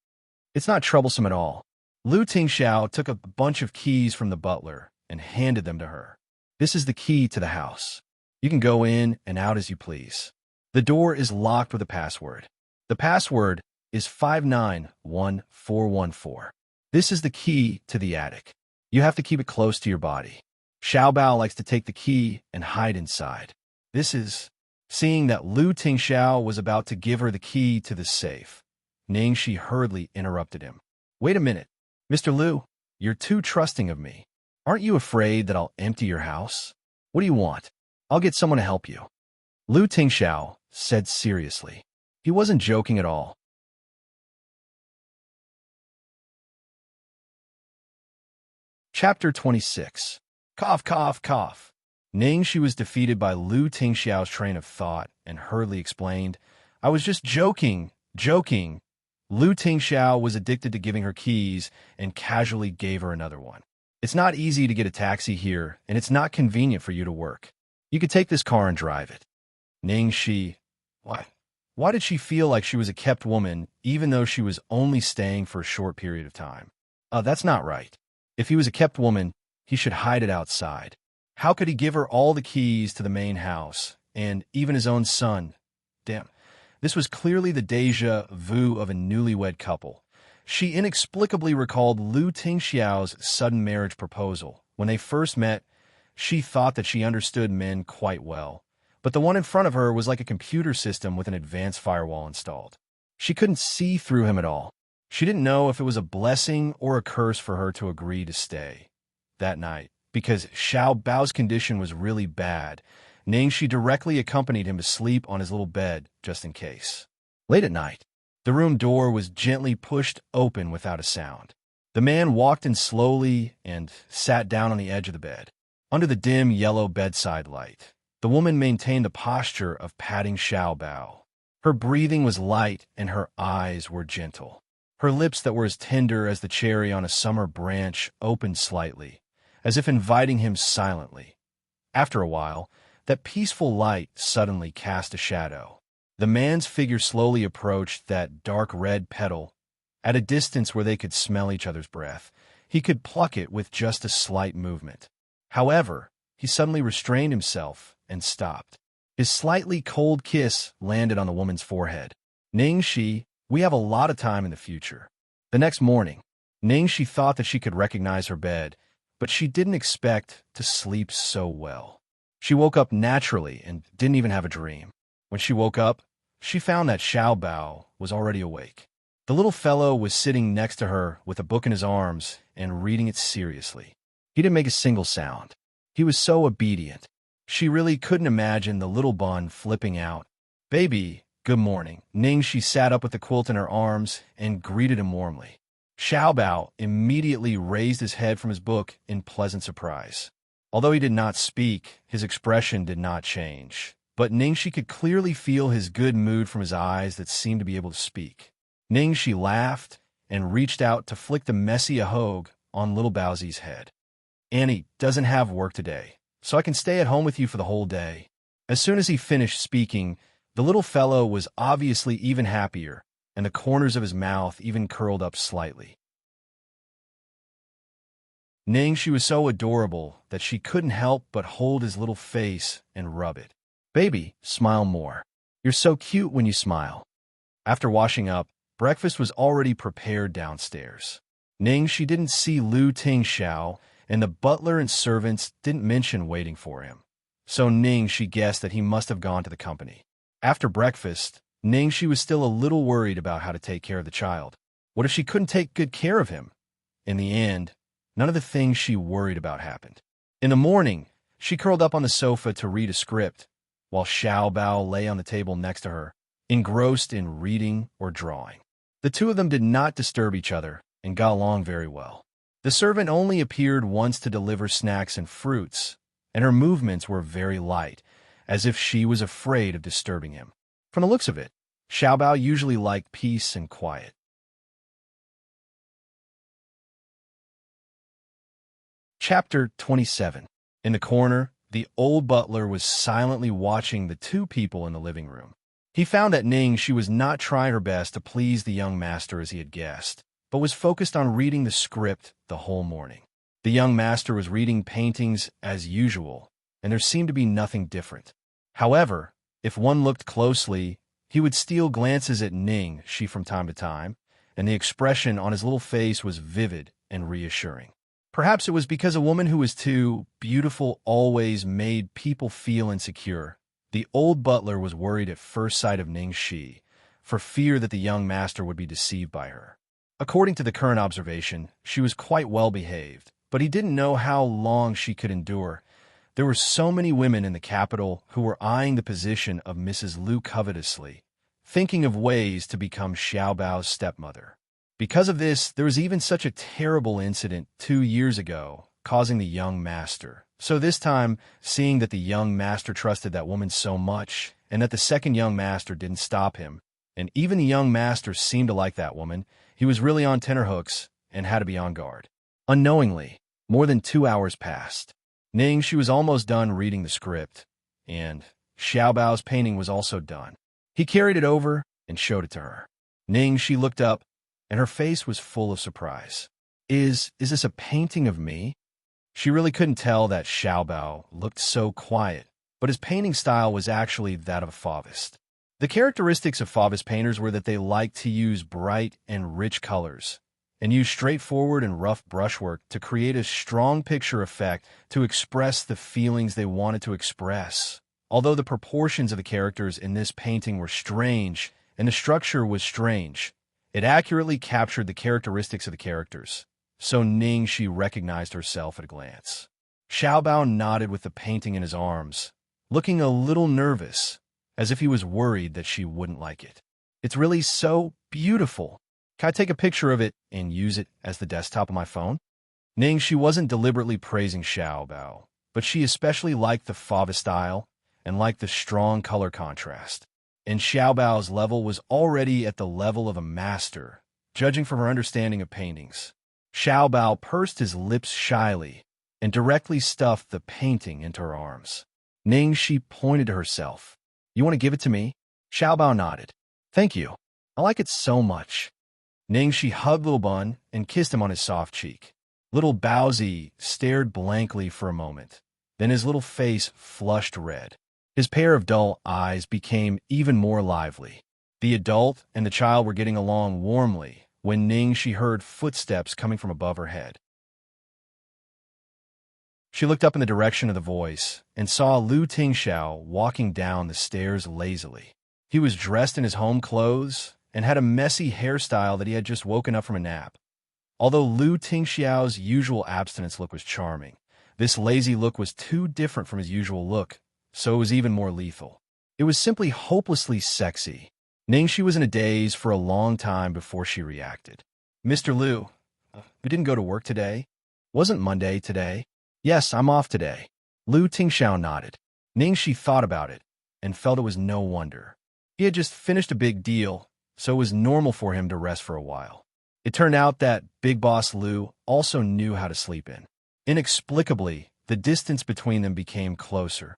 [SPEAKER 1] "It's not troublesome at all." Lu Tingxiao took a bunch of keys from the butler and handed them to her. "This is the key to the house. You can go in and out as you please. The door is locked with a password. The password is 591414. This is the key to the attic. You have to keep it close to your body. Xiaobao likes to take the key and hide inside. This is..." Seeing that Lu Tingxiao was about to give her the key to the safe, Ningxi hurriedly interrupted him. "Wait a minute. Mr. Lu, you're too trusting of me. Aren't you afraid that I'll empty your house? What do you want? I'll get someone to help you." Lu Tingxiao said seriously. He wasn't joking at all. Chapter 26. Cough, cough, cough. Ningxi was defeated by Lu Tingxiao's train of thought and hurriedly explained, "I was just joking. Lu Tingxiao was addicted to giving her keys and casually gave her another one. "It's not easy to get a taxi here, and it's not convenient for you to work. You could take this car and drive it." Ningxi, why did she feel like she was a kept woman even though she was only staying for a short period of time? That's not right. If he was a kept woman, he should hide it outside. How could he give her all the keys to the main house, and even his own son? Damn. This was clearly the déjà vu of a newlywed couple. She inexplicably recalled Lu Tingxiao's sudden marriage proposal. When they first met, she thought that she understood men quite well, but the one in front of her was like a computer system with an advanced firewall installed. She couldn't see through him at all. She didn't know if it was a blessing or a curse for her to agree to stay. That night, because Xiao Bao's condition was really bad, Ningxi directly accompanied him to sleep on his little bed, just in case. Late at night, the room door was gently pushed open without a sound. The man walked in slowly and sat down on the edge of the bed. Under the dim yellow bedside light, the woman maintained a posture of patting Xiao Bao. Her breathing was light and her eyes were gentle. Her lips that were as tender as the cherry on a summer branch opened slightly, as if inviting him silently. After a while, that peaceful light suddenly cast a shadow. The man's figure slowly approached that dark red petal. At a distance where they could smell each other's breath, he could pluck it with just a slight movement. However, he suddenly restrained himself and stopped. His slightly cold kiss landed on the woman's forehead. Ningxi, we have a lot of time in the future. The next morning, Ningxi thought that she could recognize her bed, but she didn't expect to sleep so well. She woke up naturally and didn't even have a dream. When she woke up, she found that Xiao Bao was already awake. The little fellow was sitting next to her with a book in his arms and reading it seriously. He didn't make a single sound. He was so obedient. She really couldn't imagine the little bun flipping out. "Baby, good morning." Ningxi sat up with the quilt in her arms and greeted him warmly. Xiao Bao immediately raised his head from his book in pleasant surprise. Although he did not speak, his expression did not change. But Ningxi could clearly feel his good mood from his eyes that seemed to be able to speak. Ningxi laughed and reached out to flick the messy ahogue on little Baozi's head. "Annie doesn't have work today, so I can stay at home with you for the whole day." As soon as he finished speaking, the little fellow was obviously even happier, and the corners of his mouth even curled up slightly. Ningxi was so adorable that she couldn't help but hold his little face and rub it. "Baby, smile more. You're so cute when you smile." After washing up, breakfast was already prepared downstairs. Ningxi didn't see Lu Tingxiao, and the butler and servants didn't mention waiting for him. So Ningxi guessed that he must have gone to the company. After breakfast, Ningxi was still a little worried about how to take care of the child. What if she couldn't take good care of him? In the end, none of the things she worried about happened. In the morning, she curled up on the sofa to read a script, while Xiao Bao lay on the table next to her, engrossed in reading or drawing. The two of them did not disturb each other and got along very well. The servant only appeared once to deliver snacks and fruits, and her movements were very light, as if she was afraid of disturbing him. From the looks of it, Xiao Bao usually liked peace and quiet. Chapter 27. In the corner, the old butler was silently watching the two people in the living room. He found that Ningxi was not trying her best to please the young master as he had guessed, but was focused on reading the script the whole morning. The young master was reading paintings as usual, and there seemed to be nothing different. However, if one looked closely, he would steal glances at Ningxi from time to time, and the expression on his little face was vivid and reassuring. Perhaps it was because a woman who was too beautiful always made people feel insecure. The old butler was worried at first sight of Ningxi, for fear that the young master would be deceived by her. According to the current observation, she was quite well behaved, but he didn't know how long she could endure. There were so many women in the capital who were eyeing the position of Mrs. Lu covetously, thinking of ways to become Xiao Bao's stepmother. Because of this, there was even such a terrible incident 2 years ago, causing the young master. So this time, seeing that the young master trusted that woman so much, and that the second young master didn't stop him, and even the young master seemed to like that woman, he was really on tenterhooks and had to be on guard. Unknowingly, more than 2 hours passed. Ningxi was almost done reading the script, and Xiao Bao's painting was also done. He carried it over and showed it to her. Ningxi looked up, and her face was full of surprise. Is this a painting of me?" She really couldn't tell that Xiaobao looked so quiet, but his painting style was actually that of a Fauvist. The characteristics of Fauvist painters were that they liked to use bright and rich colors, and use straightforward and rough brushwork to create a strong picture effect to express the feelings they wanted to express. Although the proportions of the characters in this painting were strange, and the structure was strange, it accurately captured the characteristics of the characters, so Ningxi recognized herself at a glance. Xiaobao nodded with the painting in his arms, looking a little nervous, as if he was worried that she wouldn't like it. It's really so beautiful. Can I take a picture of it and use it as the desktop of my phone? Ningxi wasn't deliberately praising Xiaobao, but she especially liked the Fauvist style and liked the strong color contrast. And Xiaobao's level was already at the level of a master, judging from her understanding of paintings. Xiaobao pursed his lips shyly and directly stuffed the painting into her arms. Ningxi pointed to herself. You want to give it to me? Xiaobao nodded. Thank you. I like it so much. Ningxi hugged Little Bun and kissed him on his soft cheek. Little Baozi stared blankly for a moment. Then his little face flushed red. His pair of dull eyes became even more lively. The adult and the child were getting along warmly when Ningxi heard footsteps coming from above her head. She looked up in the direction of the voice and saw Lu Tingxiao walking down the stairs lazily. He was dressed in his home clothes and had a messy hairstyle that he had just woken up from a nap. Although Lu Tingxiao's usual abstinence look was charming, this lazy look was too different from his usual look, so it was even more lethal. It was simply hopelessly sexy. Ningxi was in a daze for a long time before she reacted. Mr. Lu, you didn't go to work today? Wasn't Monday today? Yes, I'm off today. Lu Tingxiao nodded. Ningxi thought about it and felt it was no wonder. He had just finished a big deal, so it was normal for him to rest for a while. It turned out that Big Boss Lu also knew how to sleep in. Inexplicably, the distance between them became closer.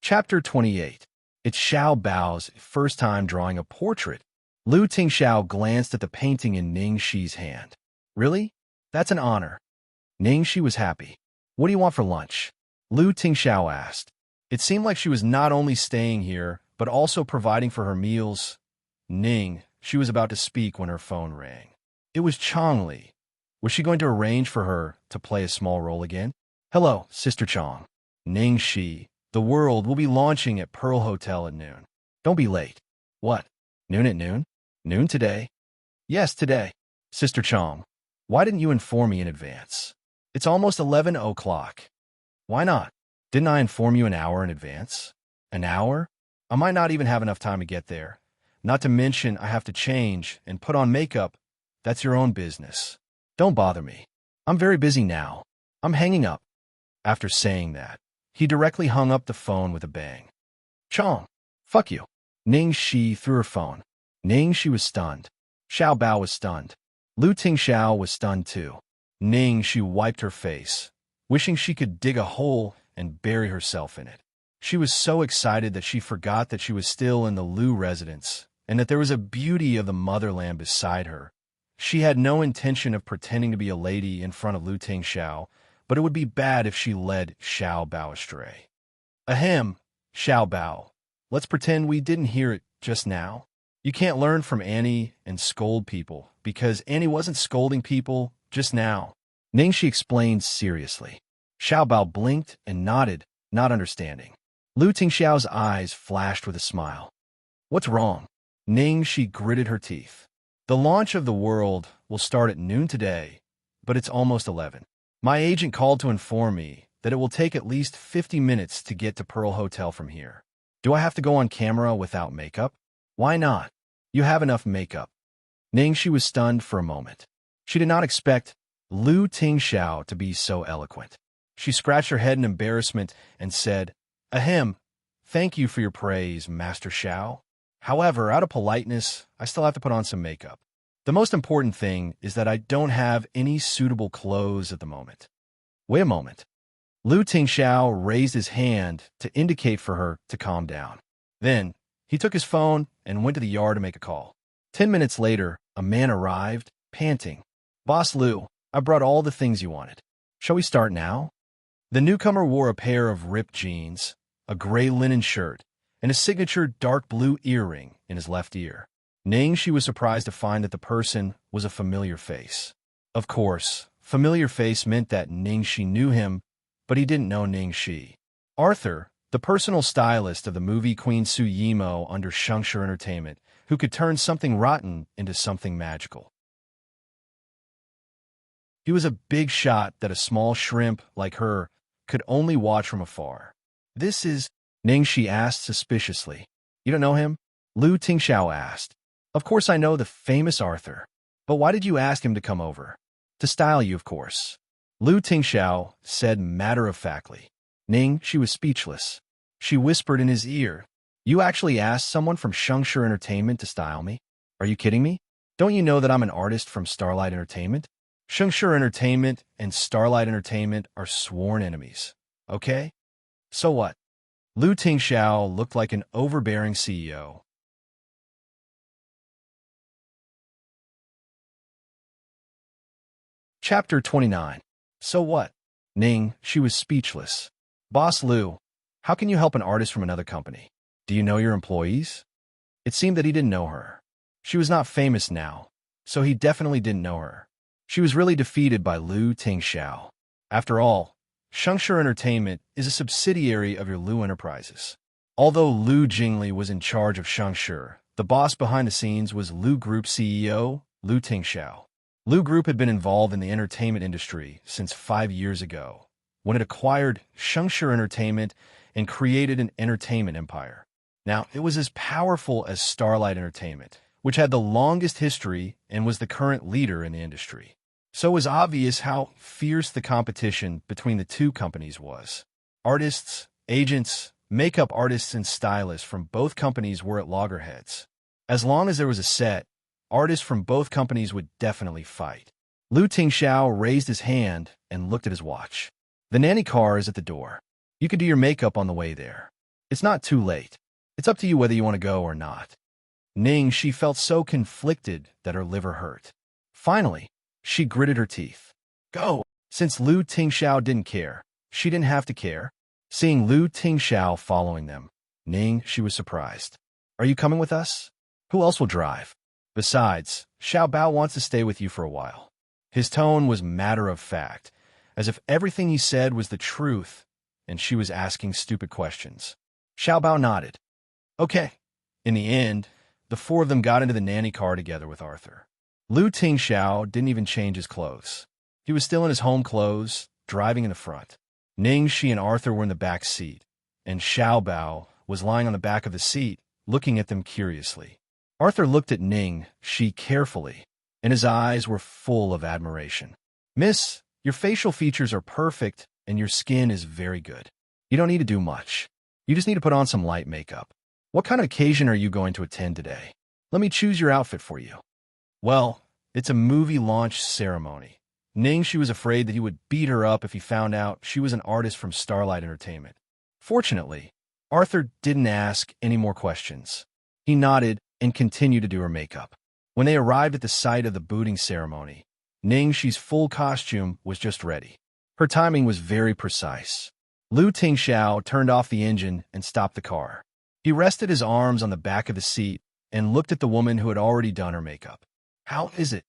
[SPEAKER 1] Chapter 28. It's Xiaobao's first time drawing a portrait. Lu Tingxiao glanced at the painting in Ningxi's hand. Really? That's an honor. Ningxi was happy. What do you want for lunch? Lu Tingxiao asked. It seemed like she was not only staying here, but also providing for her meals. She was about to speak when her phone rang. It was Chongli. Was she going to arrange for her to play a small role again? Hello, Sister Chong. Ningxi. The world will be launching at Pearl Hotel at noon. Don't be late. What? Noon at noon? Noon today? Yes, today. Sister Chong, why didn't you inform me in advance? It's almost 11 o'clock. Why not? Didn't I inform you an hour in advance? An hour? I might not even have enough time to get there. Not to mention I have to change and put on makeup. That's your own business. Don't bother me. I'm very busy now. I'm hanging up. After saying that, he directly hung up the phone with a bang. Chong, fuck you. Ningxi threw her phone. Ningxi was stunned. Xiaobao was stunned. Lu Tingxiao was stunned too. Ningxi wiped her face, wishing she could dig a hole and bury herself in it. She was so excited that she forgot that she was still in the Lu residence and that there was a beauty of the motherland beside her. She had no intention of pretending to be a lady in front of Lu Tingxiao, but it would be bad if she led Xiaobao astray. Ahem, Xiaobao. Let's pretend we didn't hear it just now. You can't learn from Annie and scold people, because Annie wasn't scolding people just now. Ningxi explained seriously. Xiaobao blinked and nodded, not understanding. Lu Tingxiao's eyes flashed with a smile. What's wrong? Ningxi gritted her teeth. The launch of the world will start at noon today, but it's almost 11. My agent called to inform me that it will take at least 50 minutes to get to Pearl Hotel from here. Do I have to go on camera without makeup? Why not? You have enough makeup. Ningxi was stunned for a moment. She did not expect Lu Tingxiao to be so eloquent. She scratched her head in embarrassment and said, Ahem, thank you for your praise, Master Xiao. However, out of politeness, I still have to put on some makeup. The most important thing is that I don't have any suitable clothes at the moment. Wait a moment. Lu Tingxiao raised his hand to indicate for her to calm down. Then, he took his phone and went to the yard to make a call. 10 minutes later, a man arrived panting. "Boss Lou, I brought all the things you wanted. Shall we start now?" The newcomer wore a pair of ripped jeans, a gray linen shirt, and a signature dark blue earring in his left ear. Ningxi was surprised to find that the person was a familiar face. Of course, familiar face meant that Ningxi knew him, but he didn't know Ningxi. Arthur, the personal stylist of the movie Queen Su Yimo under Xianxia Entertainment, who could turn something rotten into something magical. He was a big shot that a small shrimp like her could only watch from afar. "This is," Ningxi asked suspiciously. "You don't know him?" Lu Tingxiao asked. "Of course I know the famous Arthur. But why did you ask him to come over?" "To style you, of course," Lu Tingxiao said matter-of-factly. Ningxi was speechless. She whispered in his ear, "You actually asked someone from Xianxia Entertainment to style me? Are you kidding me? Don't you know that I'm an artist from Starlight Entertainment? Xianxia Entertainment and Starlight Entertainment are sworn enemies. Okay? So what?" Lu Tingxiao looked like an overbearing CEO. Chapter 29. So what? She was speechless. "Boss Lu, how can you help an artist from another company? Do you know your employees?" It seemed that he didn't know her. She was not famous now, so he definitely didn't know her. She was really defeated by Lu Tingxiao. After all, Xianxia Entertainment is a subsidiary of your Lu Enterprises. Although Lu Jingli was in charge of Xianxia, the boss behind the scenes was Lu Group CEO, Lu Tingxiao. Lu Group had been involved in the entertainment industry since 5 years ago, when it acquired Xianxia Entertainment and created an entertainment empire. Now, it was as powerful as Starlight Entertainment, which had the longest history and was the current leader in the industry. So it was obvious how fierce the competition between the two companies was. Artists, agents, makeup artists, and stylists from both companies were at loggerheads. As long as there was a set, artists from both companies would definitely fight. Lu Tingxiao raised his hand and looked at his watch. "The nanny car is at the door. You can do your makeup on the way there. It's not too late. It's up to you whether you want to go or not." She felt so conflicted that her liver hurt. Finally, she gritted her teeth. "Go!" Since Lu Tingxiao didn't care, she didn't have to care. Seeing Lu Tingxiao following them, she was surprised. "Are you coming with us? Who else will drive? Besides, Xiao Bao wants to stay with you for a while." His tone was matter-of-fact, as if everything he said was the truth, and she was asking stupid questions. Xiao Bao nodded. "Okay." In the end, the four of them got into the nanny car together with Arthur. Lu Tingxiao didn't even change his clothes. He was still in his home clothes, driving in the front. She and Arthur were in the back seat, and Xiao Bao was lying on the back of the seat, looking at them curiously. Arthur looked at she carefully, and his eyes were full of admiration. "Miss, your facial features are perfect, and your skin is very good. You don't need to do much. You just need to put on some light makeup. What kind of occasion are you going to attend today? Let me choose your outfit for you." "Well, it's a movie launch ceremony." She was afraid that he would beat her up if he found out she was an artist from Starlight Entertainment. Fortunately, Arthur didn't ask any more questions. He nodded and continued to do her makeup. When they arrived at the site of the booting ceremony, Ningxi's full costume was just ready. Her timing was very precise. Lu Tingxiao turned off the engine and stopped the car. He rested his arms on the back of the seat and looked at the woman who had already done her makeup. "How is it?"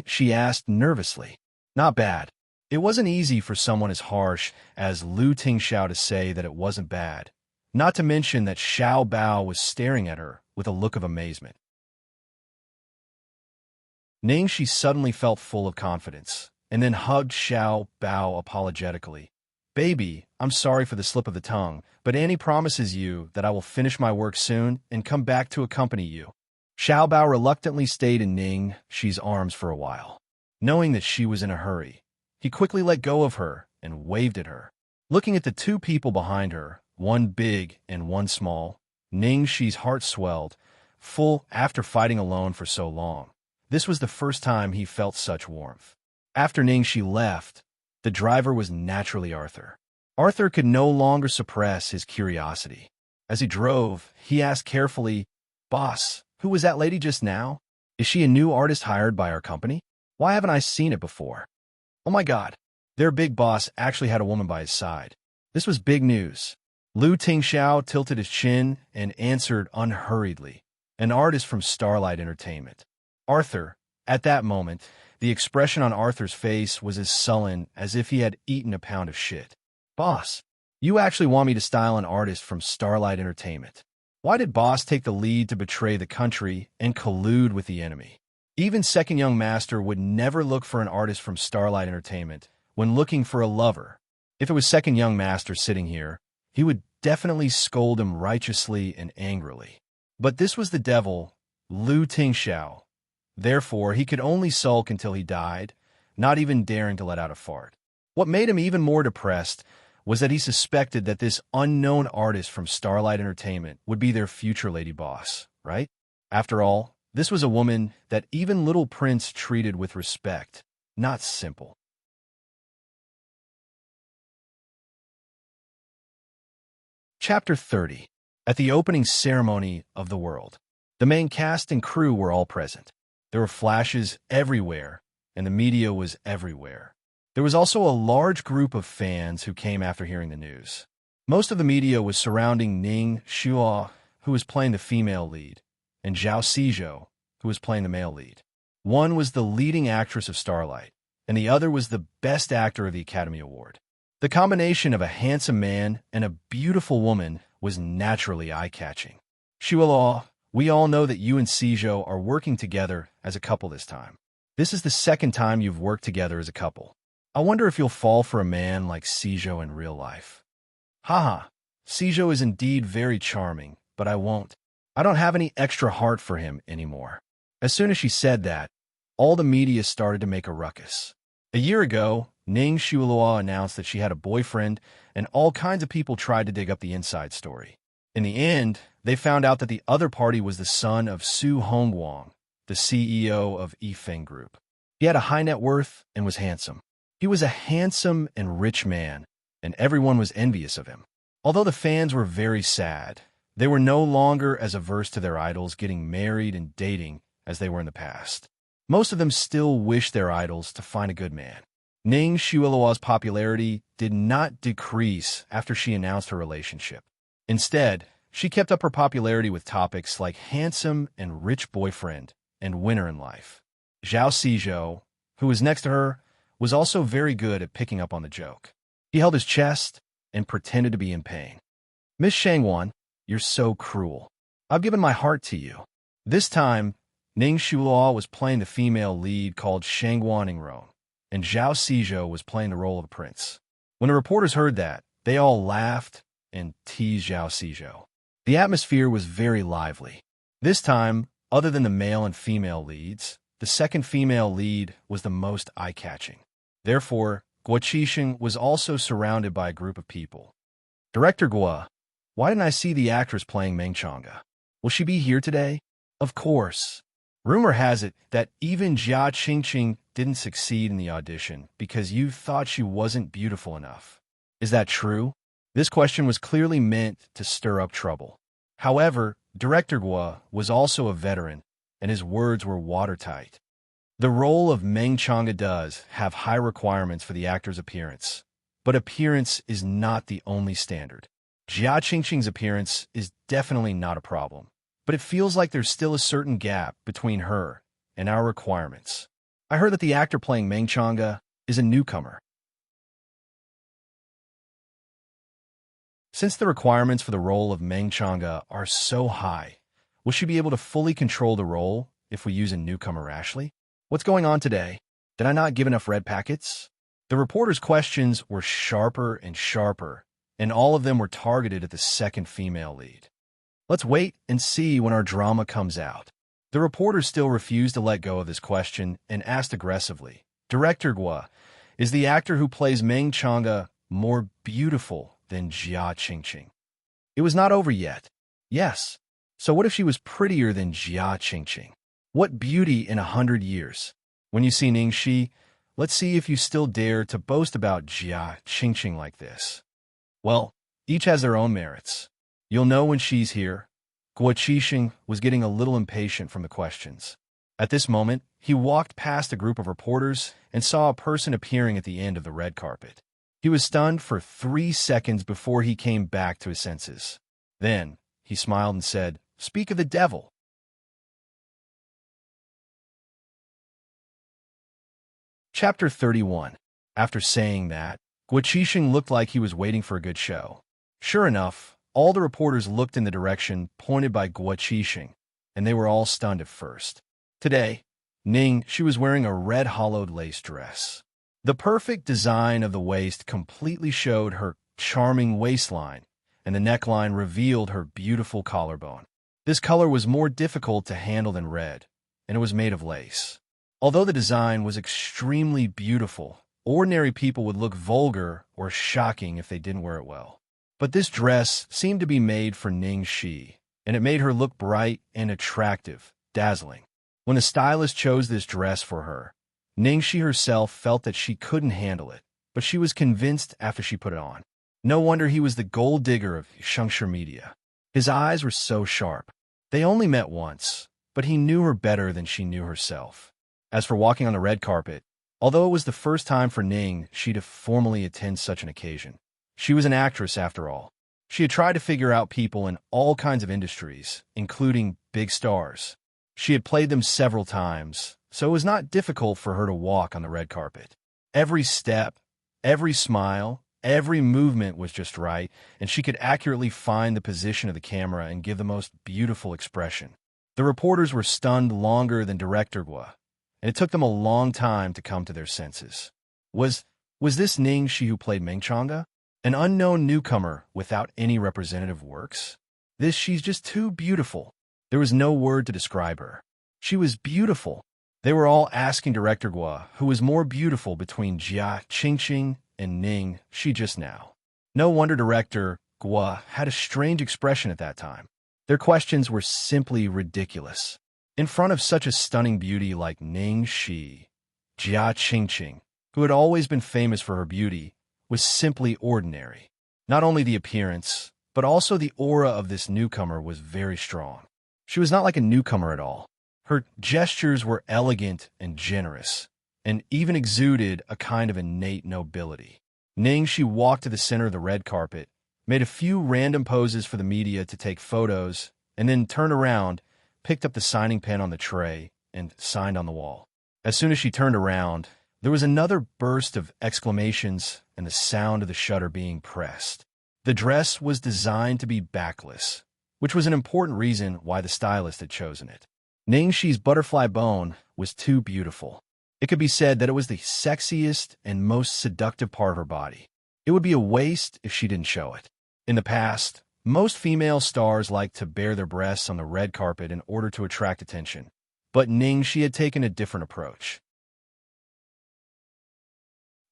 [SPEAKER 1] she asked nervously. "Not bad." It wasn't easy for someone as harsh as Lu Tingxiao to say that it wasn't bad, not to mention that Xiao Bao was staring at her with a look of amazement. She suddenly felt full of confidence, and then hugged Xiao Bao apologetically. "Baby, I'm sorry for the slip of the tongue, but Annie promises you that I will finish my work soon and come back to accompany you." Xiao Bao reluctantly stayed in she's arms for a while. Knowing that she was in a hurry, he quickly let go of her and waved at her. Looking at the two people behind her, one big and one small, she's heart swelled, full after fighting alone for so long. This was the first time he felt such warmth. After she left, the driver was naturally Arthur. Arthur could no longer suppress his curiosity. As he drove, he asked carefully, "Boss, who was that lady just now? Is she a new artist hired by our company?" Why haven't I seen it before? Oh my god. Their big boss actually had a woman by his side. This was big news. Lu Tingxiao tilted his chin and answered unhurriedly, an artist from Starlight Entertainment. Arthur, at that moment, the expression on Arthur's face was as sullen as if he had eaten a pound of shit. Boss, you actually want me to style an artist from Starlight Entertainment. Why did Boss take the lead to betray the country and collude with the enemy? Even Second Young Master would never look for an artist from Starlight Entertainment when looking for a lover. If it was Second Young Master sitting here, he would definitely scold him righteously and angrily. But this was the devil, Lu Tingxiao. Therefore, he could only sulk until he died, not even daring to let out a fart. What made him even more depressed was that he suspected that this unknown artist from Starlight Entertainment would be their future lady boss, right? After all, this was a woman that even Little Prince treated with respect, not simple. Chapter 30. At the opening ceremony of the world, the main cast and crew were all present. There were flashes everywhere, and the media was everywhere. There was also a large group of fans who came after hearing the news. Most of the media was surrounding Ning Xua, who was playing the female lead, and Zhao Xizhou, who was playing the male lead. One was the leading actress of Starlight, and the other was the best actor of the Academy Award. The combination of a handsome man and a beautiful woman was naturally eye-catching. Xueluo, we all know that you and Xizhou are working together as a couple this time. This is the second time you've worked together as a couple. I wonder if you'll fall for a man like Xizhou in real life. Haha, Xizhou is indeed very charming, but I won't. I don't have any extra heart for him anymore. As soon as she said that, all the media started to make a ruckus. A year ago, Ning Xueluo announced that she had a boyfriend, and all kinds of people tried to dig up the inside story. In the end, they found out that the other party was the son of Su Hongguang, the CEO of Yifeng Group. He had a high net worth and was handsome. He was a handsome and rich man, and everyone was envious of him. Although the fans were very sad, they were no longer as averse to their idols getting married and dating as they were in the past. Most of them still wished their idols to find a good man. Ning Xueluo's popularity did not decrease after she announced her relationship. Instead, she kept up her popularity with topics like handsome and rich boyfriend and winner in life. Zhao Xizhou, who was next to her, was also very good at picking up on the joke. He held his chest and pretended to be in pain. Miss Shangwan, you're so cruel. I've given my heart to you. This time, Ning Xueluo was playing the female lead called Shangwan Ingrong, and Zhao Xizhou was playing the role of a prince. When the reporters heard that, they all laughed and teased Zhao Xizhou. The atmosphere was very lively. This time, other than the male and female leads, the second female lead was the most eye-catching. Therefore, Guo Qixing was also surrounded by a group of people. Director Guo, why didn't I see the actress playing Meng Chang'e? Will she be here today? Of course. Rumor has it that even Jia Qingqing didn't succeed in the audition because you thought she wasn't beautiful enough. Is that true? This question was clearly meant to stir up trouble. However, Director Guo was also a veteran, and his words were watertight. The role of Meng Chang'e does have high requirements for the actor's appearance, but appearance is not the only standard. Jia Qingqing's appearance is definitely not a problem, but it feels like there's still a certain gap between her and our requirements. I heard that the actor playing Meng Chang'e is a newcomer. Since the requirements for the role of Meng Chang'e are so high, will she be able to fully control the role if we use a newcomer rashly? What's going on today? Did I not give enough red packets? The reporters' questions were sharper and sharper, and all of them were targeted at the second female lead. Let's wait and see when our drama comes out. The reporters still refused to let go of this question and asked aggressively, Director Guo, is the actor who plays Meng Chang'e more beautiful than Jia Qingqing? It was not over yet. Yes. So what if she was prettier than Jia Qingqing? What beauty in 100 years? When you see Ning Shi, let's see if you still dare to boast about Jia Qingqing like this. Well, each has their own merits. You'll know when she's here. Guo Qixing was getting a little impatient from the questions. At this moment, he walked past a group of reporters and saw a person appearing at the end of the red carpet. He was stunned for 3 seconds before he came back to his senses. Then, he smiled and said, "Speak of the devil." Chapter 31. After saying that, Guaqixing looked like he was waiting for a good show. Sure enough, all the reporters looked in the direction pointed by Guaqixing, and they were all stunned at first. Today, she was wearing a red hollowed lace dress. The perfect design of the waist completely showed her charming waistline, and the neckline revealed her beautiful collarbone. This color was more difficult to handle than red, and it was made of lace. Although the design was extremely beautiful, ordinary people would look vulgar or shocking if they didn't wear it well. But this dress seemed to be made for Shi, and it made her look bright and attractive, dazzling. When the stylist chose this dress for her, Shi herself felt that she couldn't handle it, but she was convinced after she put it on. No wonder he was the gold digger of Xianxia media. His eyes were so sharp. They only met once, but he knew her better than she knew herself. As for walking on the red carpet, although it was the first time for she to formally attend such an occasion, she was an actress after all. She had tried to figure out people in all kinds of industries, including big stars. She had played them several times, so it was not difficult for her to walk on the red carpet. Every step, every smile, every movement was just right, and she could accurately find the position of the camera and give the most beautiful expression. The reporters were stunned longer than Director Gua, and it took them a long time to come to their senses. Was this Shi who played Mengchanga? An unknown newcomer without any representative works? She's just too beautiful. There was no word to describe her. She was beautiful. They were all asking Director Gua who was more beautiful between Xianxia and Shi just now. No wonder Director Gua had a strange expression at that time. Their questions were simply ridiculous. In front of such a stunning beauty like Shi, Xianxia, who had always been famous for her beauty, was simply ordinary. Not only the appearance, but also the aura of this newcomer was very strong. She was not like a newcomer at all. Her gestures were elegant and generous, and even exuded a kind of innate nobility. She walked to the center of the red carpet, made a few random poses for the media to take photos, and then turned around, picked up the signing pen on the tray, and signed on the wall. As soon as she turned around, there was another burst of exclamations and the sound of the shutter being pressed. The dress was designed to be backless, which was an important reason why the stylist had chosen it. Shi's butterfly bone was too beautiful. It could be said that it was the sexiest and most seductive part of her body. It would be a waste if she didn't show it. In the past, most female stars liked to bare their breasts on the red carpet in order to attract attention, but Shi had taken a different approach.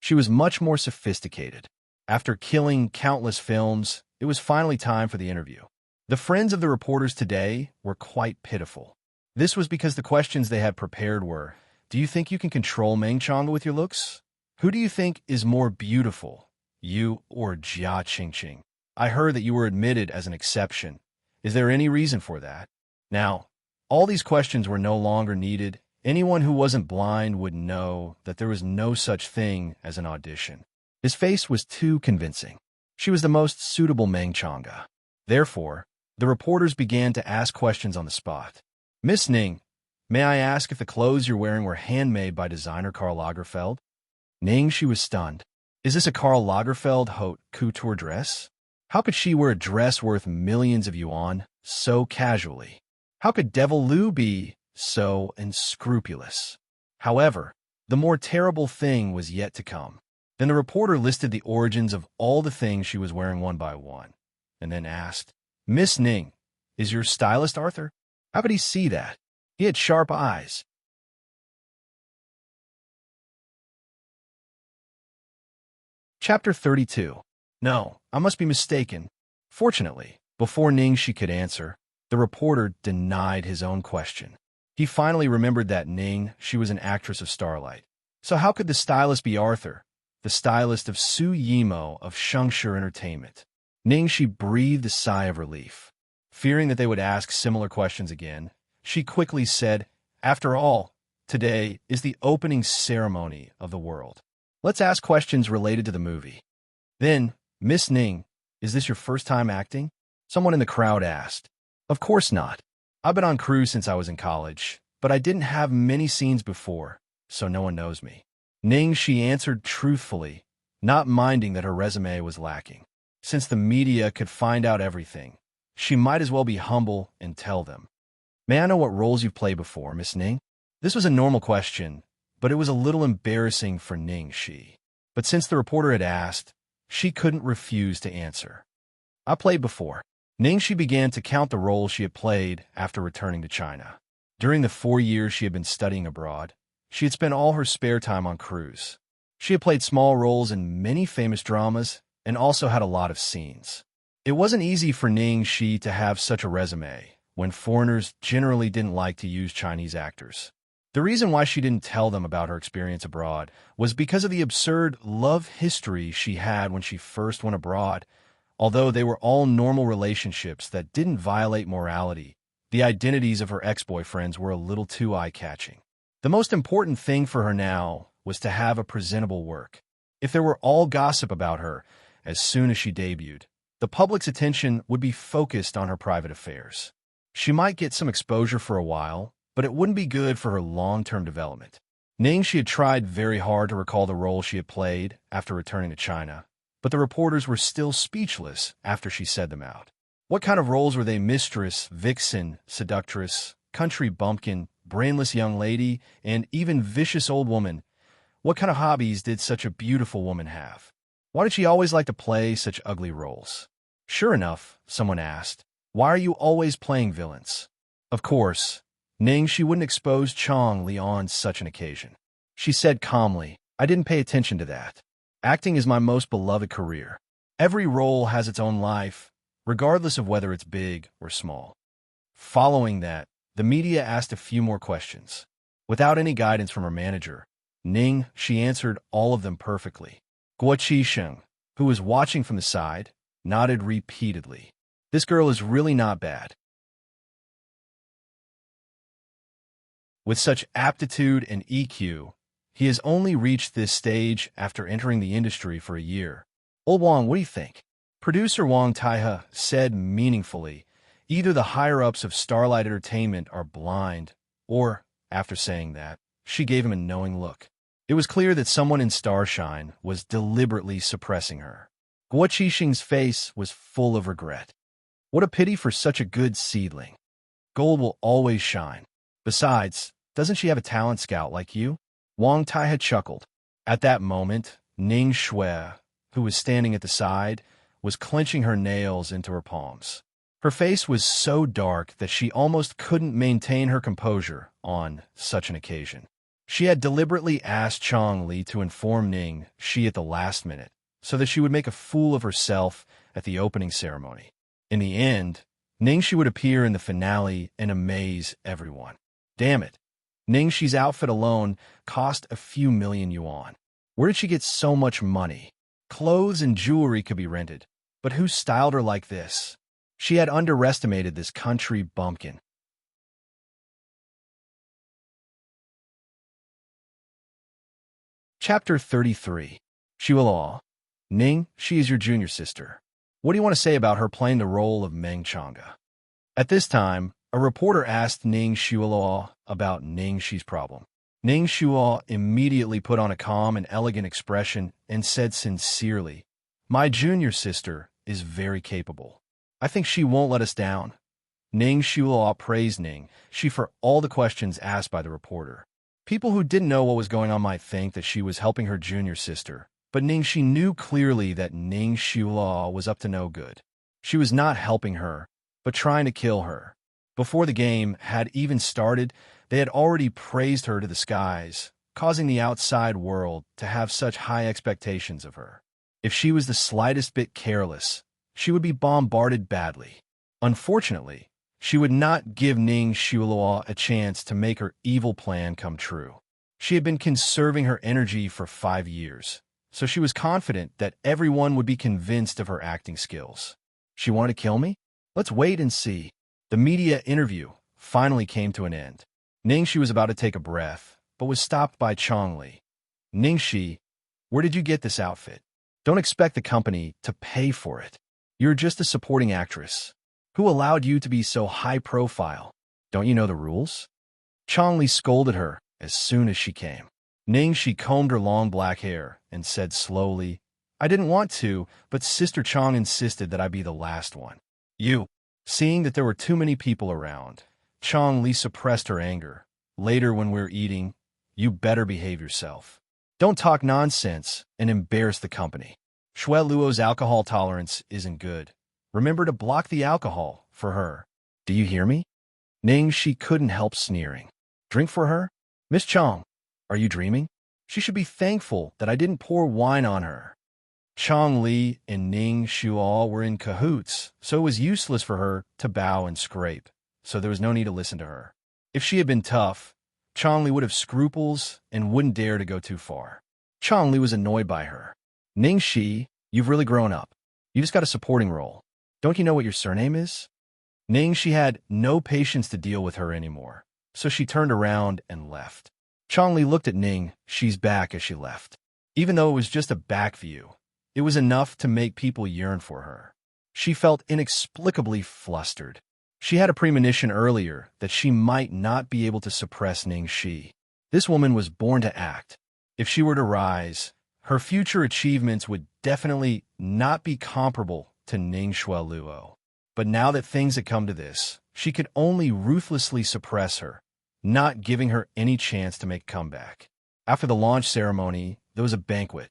[SPEAKER 1] She was much more sophisticated. After killing countless films, it was finally time for the interview. The friends of the reporters today were quite pitiful. This was because the questions they had prepared were, do you think you can control Mengchanga with your looks? Who do you think is more beautiful, you or Jia Qingqing? I heard that you were admitted as an exception. Is there any reason for that? Now, all these questions were no longer needed. Anyone who wasn't blind would know that there was no such thing as an audition. His face was too convincing. She was the most suitable Mengchanga. Therefore, the reporters began to ask questions on the spot. Miss Ning, may I ask if the clothes you're wearing were handmade by designer Karl Lagerfeld? She was stunned. Is this a Karl Lagerfeld haute couture dress? How could she wear a dress worth millions of yuan so casually? How could Devil Lu be so unscrupulous? However, the more terrible thing was yet to come. Then the reporter listed the origins of all the things she was wearing one by one, and then asked, Miss Ning, is your stylist Arthur? How could he see that? He had sharp eyes. Chapter 32. No, I must be mistaken. Fortunately, before Shi could answer, the reporter denied his own question. He finally remembered that she was an actress of Starlight. So how could the stylist be Arthur, the stylist of Su Yimo of Xianxia Entertainment? Shi breathed a sigh of relief. Fearing that they would ask similar questions again, she quickly said, After all, today is the opening ceremony of the world. Let's ask questions related to the movie. Then, Miss Ning, is this your first time acting? Someone in the crowd asked. Of course not. I've been on crew since I was in college, but I didn't have many scenes before, so no one knows me. Ning, she answered truthfully, not minding that her resume was lacking. Since the media could find out everything, she might as well be humble and tell them. May I know what roles you've played before, Miss Ning? This was a normal question, but it was a little embarrassing for Ning Shi. But since the reporter had asked, she couldn't refuse to answer. I played before. Ning Shi began to count the roles she had played after returning to China. During the 4 years she had been studying abroad, she had spent all her spare time on cruise. She had played small roles in many famous dramas and also had a lot of scenes. It wasn't easy for Ning Shi to have such a resume when foreigners generally didn't like to use Chinese actors. The reason why she didn't tell them about her experience abroad was because of the absurd love history she had when she first went abroad. Although they were all normal relationships that didn't violate morality, the identities of her ex-boyfriends were a little too eye-catching. The most important thing for her now was to have a presentable work. If there were all gossip about her as soon as she debuted, the public's attention would be focused on her private affairs. She might get some exposure for a while, but it wouldn't be good for her long-term development. Ning, she had tried very hard to recall the role she had played after returning to China, but the reporters were still speechless after she said them out. What kind of roles were they? Mistress, vixen, seductress, country bumpkin, brainless young lady, and even vicious old woman? What kind of hobbies did such a beautiful woman have? Why did she always like to play such ugly roles? Sure enough, someone asked, why are you always playing villains? Of course, Ning, she wouldn't expose Chong Li on such an occasion. She said calmly, I didn't pay attention to that. Acting is my most beloved career. Every role has its own life, regardless of whether it's big or small. Following that, the media asked a few more questions. Without any guidance from her manager, Ning, she answered all of them perfectly. Guo Qisheng, who was watching from the side, nodded repeatedly. This girl is really not bad. With such aptitude and EQ, he has only reached this stage after entering the industry for a year. Old Wang, what do you think? Producer Wang Taihe said meaningfully, either the higher-ups of Starlight Entertainment are blind, or, after saying that, she gave him a knowing look. It was clear that someone in Starshine was deliberately suppressing her. Guo Qisheng's face was full of regret. What a pity for such a good seedling. Gold will always shine. Besides, doesn't she have a talent scout like you? Wang Tai had chuckled. At that moment, Ning Shui, who was standing at the side, was clenching her nails into her palms. Her face was so dark that she almost couldn't maintain her composure on such an occasion. She had deliberately asked Chong Li to inform Ning Shi at the last minute, so that she would make a fool of herself at the opening ceremony. In the end, Ning Shi would appear in the finale and amaze everyone. Damn it. Ning Shi's outfit alone cost a few million yuan. Where did she get so much money? Clothes and jewelry could be rented, but who styled her like this? She had underestimated this country bumpkin. Chapter 33. Xiaolaw. Ning, she is your junior sister. What do you want to say about her playing the role of Meng Chang'e? At this time, a reporter asked Ning Xiaolaw about Ning Shi's problem. Ning Xiaolaw immediately put on a calm and elegant expression and said sincerely, my junior sister is very capable. I think she won't let us down. Ning Xiaolaw praised Ning Shi for all the questions asked by the reporter. People who didn't know what was going on might think that she was helping her junior sister, but Ning Shi knew clearly that Ning Xiaolaw was up to no good. She was not helping her, but trying to kill her. Before the game had even started, they had already praised her to the skies, causing the outside world to have such high expectations of her. If she was the slightest bit careless, she would be bombarded badly. Unfortunately, she would not give Ning Xiaolaw a chance to make her evil plan come true. She had been conserving her energy for 5 years, so she was confident that everyone would be convinced of her acting skills. She wanted to kill me? Let's wait and see. The media interview finally came to an end. Ningxi was about to take a breath, but was stopped by Chongli. Ningxi, where did you get this outfit? Don't expect the company to pay for it. You're just a supporting actress. Who allowed you to be so high profile? Don't you know the rules? Chongli scolded her as soon as she came. Ningxi combed her long black hair and said slowly, I didn't want to, but Sister Chong insisted that I be the last one. You. Seeing that there were too many people around, Chongli suppressed her anger. Later when we're eating, you better behave yourself. Don't talk nonsense and embarrass the company. Shui Luo's alcohol tolerance isn't good. Remember to block the alcohol for her. Do you hear me? Ningxi couldn't help sneering. Drink for her? Miss Chong, are you dreaming? She should be thankful that I didn't pour wine on her. Chongli and Ning Shuo were in cahoots, so it was useless for her to bow and scrape, so there was no need to listen to her. If she had been tough, Chongli would have scruples and wouldn't dare to go too far. Chongli was annoyed by her. Ningxi, you've really grown up. You just got a supporting role. Don't you know what your surname is? Ningxi had no patience to deal with her anymore, so she turned around and left. Chongli looked at Ningxi's back as she left. Even though it was just a back view, it was enough to make people yearn for her. She felt inexplicably flustered. She had a premonition earlier that she might not be able to suppress Ningxi. This woman was born to act. If she were to rise, her future achievements would definitely not be comparable to Ning Shueluo. But now that things had come to this, she could only ruthlessly suppress her, not giving her any chance to make a comeback. After the launch ceremony, there was a banquet.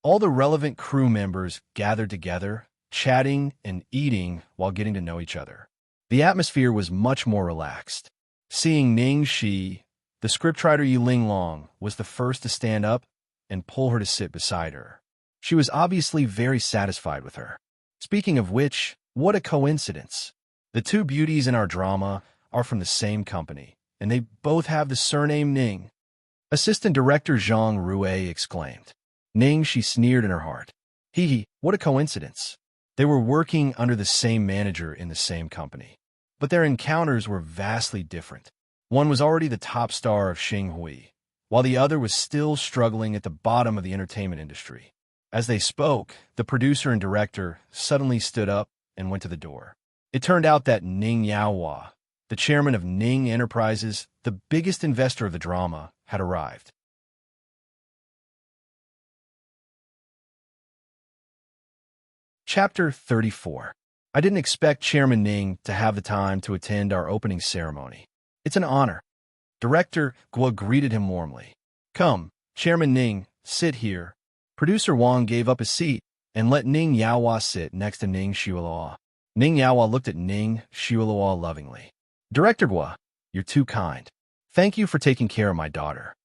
[SPEAKER 1] All the relevant crew members gathered together, chatting and eating while getting to know each other. The atmosphere was much more relaxed. Seeing Ningxi, the scriptwriter Yiling Long was the first to stand up and pull her to sit beside her. She was obviously very satisfied with her. Speaking of which, what a coincidence. The two beauties in our drama are from the same company, and they both have the surname Ning. Assistant Director Zhang Rue exclaimed. Ning, she sneered in her heart. Hee, what a coincidence. They were working under the same manager in the same company. But their encounters were vastly different. One was already the top star of Xinghui, while the other was still struggling at the bottom of the entertainment industry. As they spoke, the producer and director suddenly stood up and went to the door. It turned out that Ning Yaohua, the chairman of Ning Enterprises, the biggest investor of the drama, had arrived. Chapter 34. I didn't expect Chairman Ning to have the time to attend our opening ceremony. It's an honor. Director Guo greeted him warmly. Come, Chairman Ning, sit here. Producer Wang gave up his seat and let Ning Yaohua sit next to Ning Shueluo. Ning Yaohua looked at Ning Shueluo lovingly. Director Guo, you're too kind. Thank you for taking care of my daughter.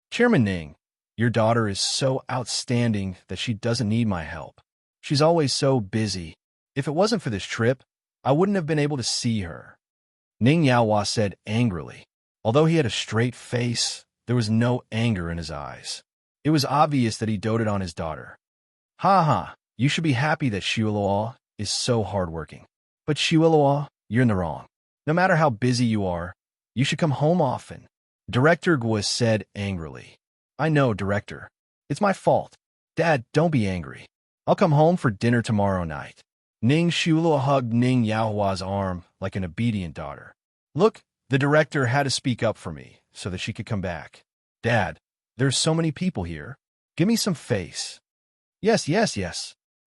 [SPEAKER 1] Chairman Ning, your daughter is so outstanding that she doesn't need my help. She's always so busy. If it wasn't for this trip, I wouldn't have been able to see her. Ning Yaohua said angrily. Although he had a straight face, there was no anger in his eyes. It was obvious that he doted on his daughter. Ha ha, you should be happy that Shueluo is so hardworking. But Shueluo, you're in the wrong. No matter how busy you are, you should come home often. Director Guo said angrily. I know, Director. It's my fault. Dad, don't be angry. I'll come home for dinner tomorrow night. Ning Shueluo hugged Ning Yaohua's arm like an obedient daughter. Look, the director had to speak up for me so that she could come back. Dad, there's so many people here. Give me some face. Yes.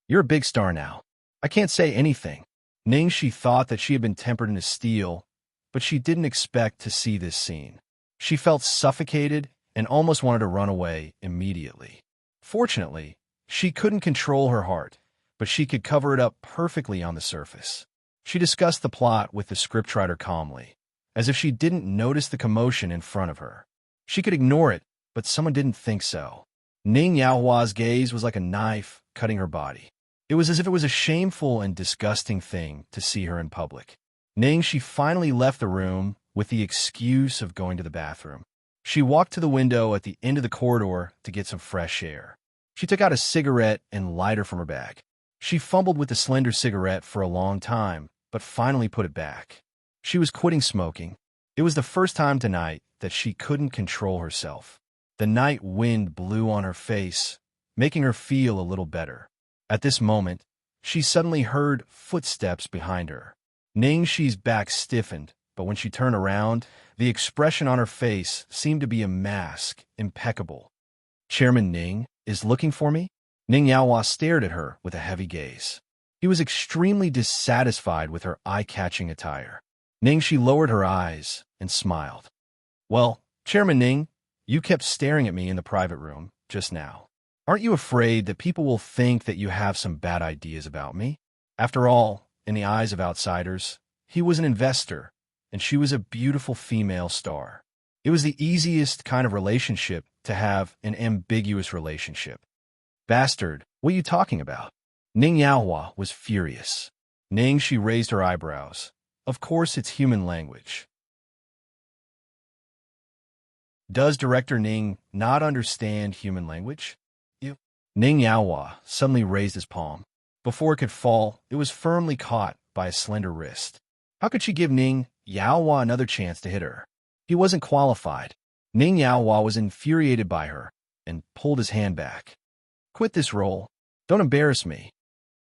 [SPEAKER 1] You're a big star now. I can't say anything. Ningxi thought that she had been tempered into steel, but she didn't expect to see this scene. She felt suffocated and almost wanted to run away immediately. Fortunately, she couldn't control her heart, but she could cover it up perfectly on the surface. She discussed the plot with the scriptwriter calmly, as if she didn't notice the commotion in front of her. She could ignore it, but someone didn't think so. Ning Yaohua's gaze was like a knife cutting her body. It was as if it was a shameful and disgusting thing to see her in public. She finally left the room with the excuse of going to the bathroom. She walked to the window at the end of the corridor to get some fresh air. She took out a cigarette and lighter from her bag. She fumbled with the slender cigarette for a long time, but finally put it back. She was quitting smoking. It was the first time tonight that she couldn't control herself. The night wind blew on her face, making her feel a little better. At this moment, she suddenly heard footsteps behind her. Ningxi's back stiffened, but when she turned around, the expression on her face seemed to be a mask, impeccable. Chairman Ning is looking for me? Ning Yaohua stared at her with a heavy gaze. He was extremely dissatisfied with her eye-catching attire. Ningxi lowered her eyes and smiled. Well, Chairman Ning, you kept staring at me in the private room just now. Aren't you afraid that people will think that you have some bad ideas about me? After all, in the eyes of outsiders, he was an investor, and she was a beautiful female star. It was the easiest kind of relationship to have an ambiguous relationship. Bastard, what are you talking about? Ning Yaohua was furious. Ningxi raised her eyebrows. Of course it's human language. Does Director Ning not understand human language? You. Ning Yaohua suddenly raised his palm. Before it could fall, it was firmly caught by a slender wrist. How could she give Ning Yaohua another chance to hit her? He wasn't qualified. Ning Yaohua was infuriated by her and pulled his hand back. Quit this role. Don't embarrass me.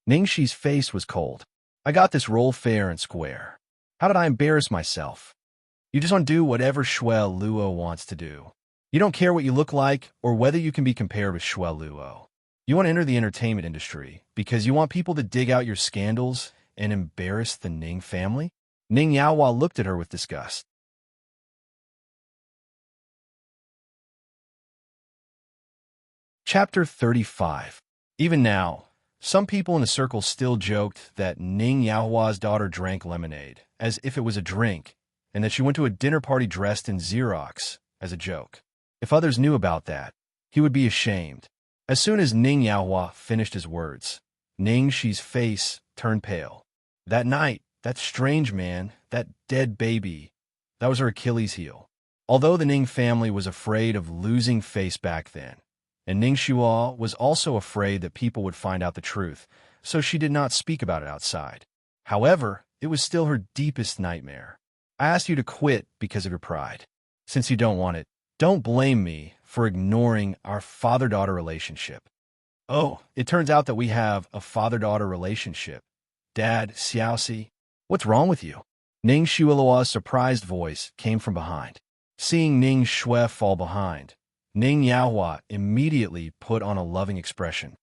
[SPEAKER 1] Ningxi's face was cold. I got this role fair and square. How did I embarrass myself? You just want to do whatever Shuai Luo wants to do. You don't care what you look like or whether you can be compared with Shuai Luo. You want to enter the entertainment industry because you want people to dig out your scandals and embarrass the Ning family? Ning Yaohua looked at her with disgust. Chapter 35. Even now, some people in the circle still joked that Ning Yaohua's daughter drank lemonade, as if it was a drink, and that she went to a dinner party dressed in Xerox, as a joke. If others knew about that, he would be ashamed. As soon as Ning Yaohua finished his words, Ningxi's face turned pale. That night, that strange man, that dead baby, that was her Achilles heel. Although the Ning family was afraid of losing face back then, and Ning Shuai was also afraid that people would find out the truth, so she did not speak about it outside. However, it was still her deepest nightmare. I asked you to quit because of your pride. Since you don't want it, don't blame me for ignoring our father-daughter relationship. Oh, it turns out that we have a father-daughter relationship. Dad, Xiaoxia, what's wrong with you? Ning Shuilua's surprised voice came from behind. Seeing Ning Shui fall behind, Ning Yaohua immediately put on a loving expression.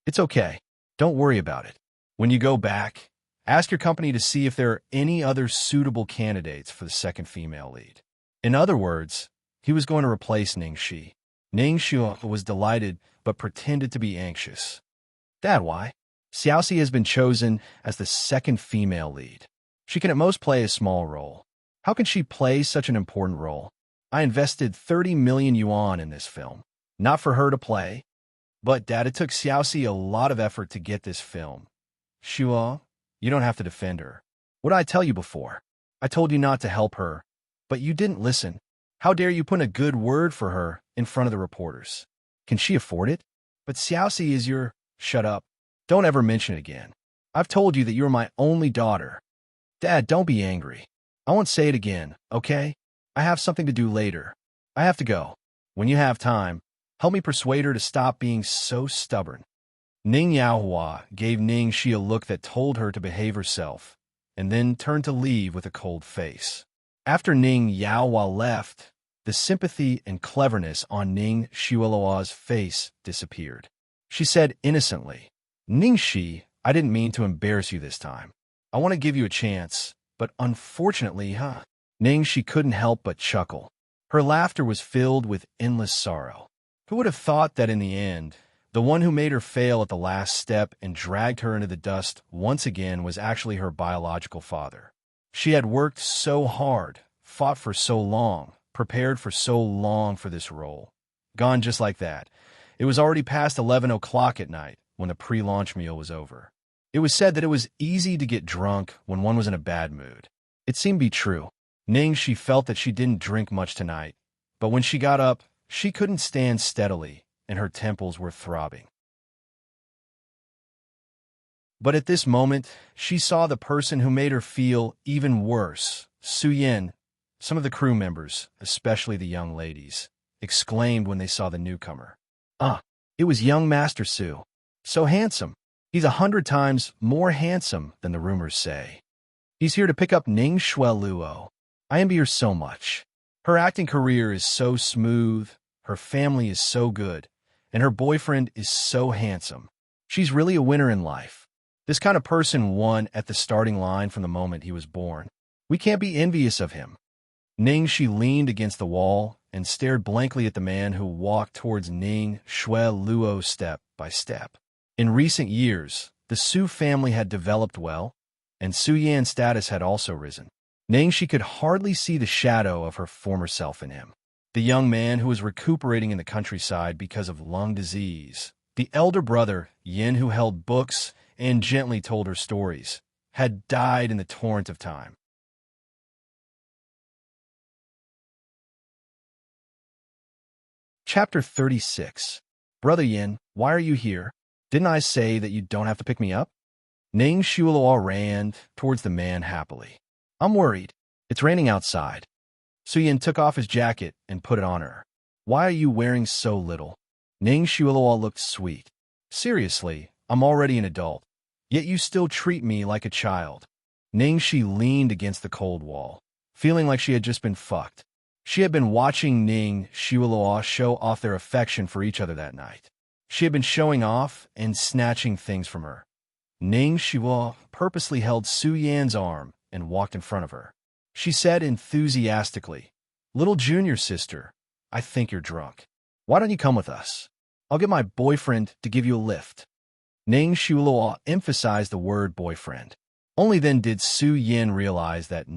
[SPEAKER 1] It's okay. Don't worry about it. When you go back, ask your company to see if there are any other suitable candidates for the second female lead. In other words, he was going to replace Ningxi. Ning Shui was delighted but pretended to be anxious. Dad, why? Xiaoxia has been chosen as the second female lead. She can at most play a small role. How can she play such an important role? I invested 30 million yuan in this film. Not for her to play. But, Dad, it took Xiaoxia a lot of effort to get this film. Shuai, you don't have to defend her. What did I tell you before? I told you not to help her, but you didn't listen. How dare you put in a good word for her in front of the reporters? Can she afford it? But Xiaoxia is your... Shut up. Don't ever mention it again. I've told you that you're my only daughter. Dad, don't be angry. I won't say it again, okay? I have something to do later. I have to go. When you have time, help me persuade her to stop being so stubborn. Ning Yaohua gave Ningxi a look that told her to behave herself, and then turned to leave with a cold face. After Ning Yaohua left, the sympathy and cleverness on Ning Shuilua's face disappeared. She said innocently, Ningxi, I didn't mean to embarrass you this time. I want to give you a chance, but unfortunately, Ningxi couldn't help but chuckle. Her laughter was filled with endless sorrow. Who would have thought that in the end, the one who made her fail at the last step and dragged her into the dust once again was actually her biological father? She had worked so hard, fought for so long, prepared for so long for this role. Gone just like that. It was already past 11 o'clock at night when the pre-launch meal was over. It was said that it was easy to get drunk when one was in a bad mood. It seemed to be true. Ningxi felt that she didn't drink much tonight, but when she got up, she couldn't stand steadily, and her temples were throbbing. But at this moment, she saw the person who made her feel even worse Su Yin, some of the crew members, especially the young ladies, exclaimed when they saw the newcomer. It was young Master Su. So handsome. He's 100 times more handsome than the rumors say. He's here to pick up Ning Shueluo. I envy her so much. Her acting career is so smooth, her family is so good, and her boyfriend is so handsome. She's really a winner in life. This kind of person won at the starting line from the moment he was born. We can't be envious of him. She leaned against the wall and stared blankly at the man who walked towards Ning Shueluo step by step. In recent years, the Su family had developed well, and Su Yan's status had also risen. She could hardly see the shadow of her former self in him. The young man who was recuperating in the countryside because of lung disease, the elder brother, Yin, who held books and gently told her stories, had died in the torrent of time. Chapter 36. Brother Yin, why are you here? Didn't I say that you don't have to pick me up? Ning Shueluo ran towards the man happily. I'm worried. It's raining outside. Su Yin took off his jacket and put it on her. Why are you wearing so little? Ning Shueluo looked sweet. Seriously, I'm already an adult, yet you still treat me like a child. She leaned against the cold wall, feeling like she had just been fucked. She had been watching Ning Shueluo show off their affection for each other that night. She had been showing off and snatching things from her. Ning Shueluo purposely held Su Yan's arm and walked in front of her. She said enthusiastically, "Little junior sister, I think you're drunk. Why don't you come with us? I'll get my boyfriend to give you a lift." Ning Shueluo emphasized the word boyfriend. Only then did Su Yin realize that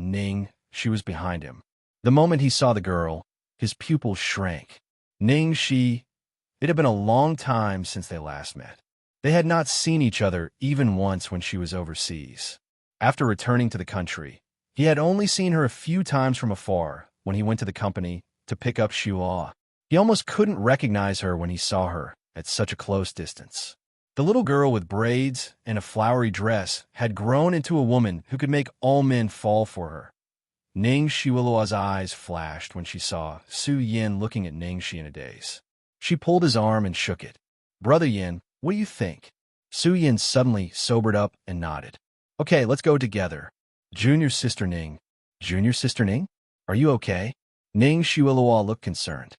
[SPEAKER 1] she was behind him. The moment he saw the girl, his pupils shrank. It had been a long time since they last met. They had not seen each other even once when she was overseas. After returning to the country, he had only seen her a few times from afar when he went to the company to pick up Shuo. He almost couldn't recognize her when he saw her at such a close distance. The little girl with braids and a flowery dress had grown into a woman who could make all men fall for her. Ning Shueluo's eyes flashed when she saw Su Yin looking at Ning Shi in a daze. She pulled his arm and shook it. "Brother Yin, what do you think?" Su Yin suddenly sobered up and nodded. "Okay, let's go together. Junior sister Ning." "Junior sister Ning? Are you okay?" Ning Shueluo looked concerned.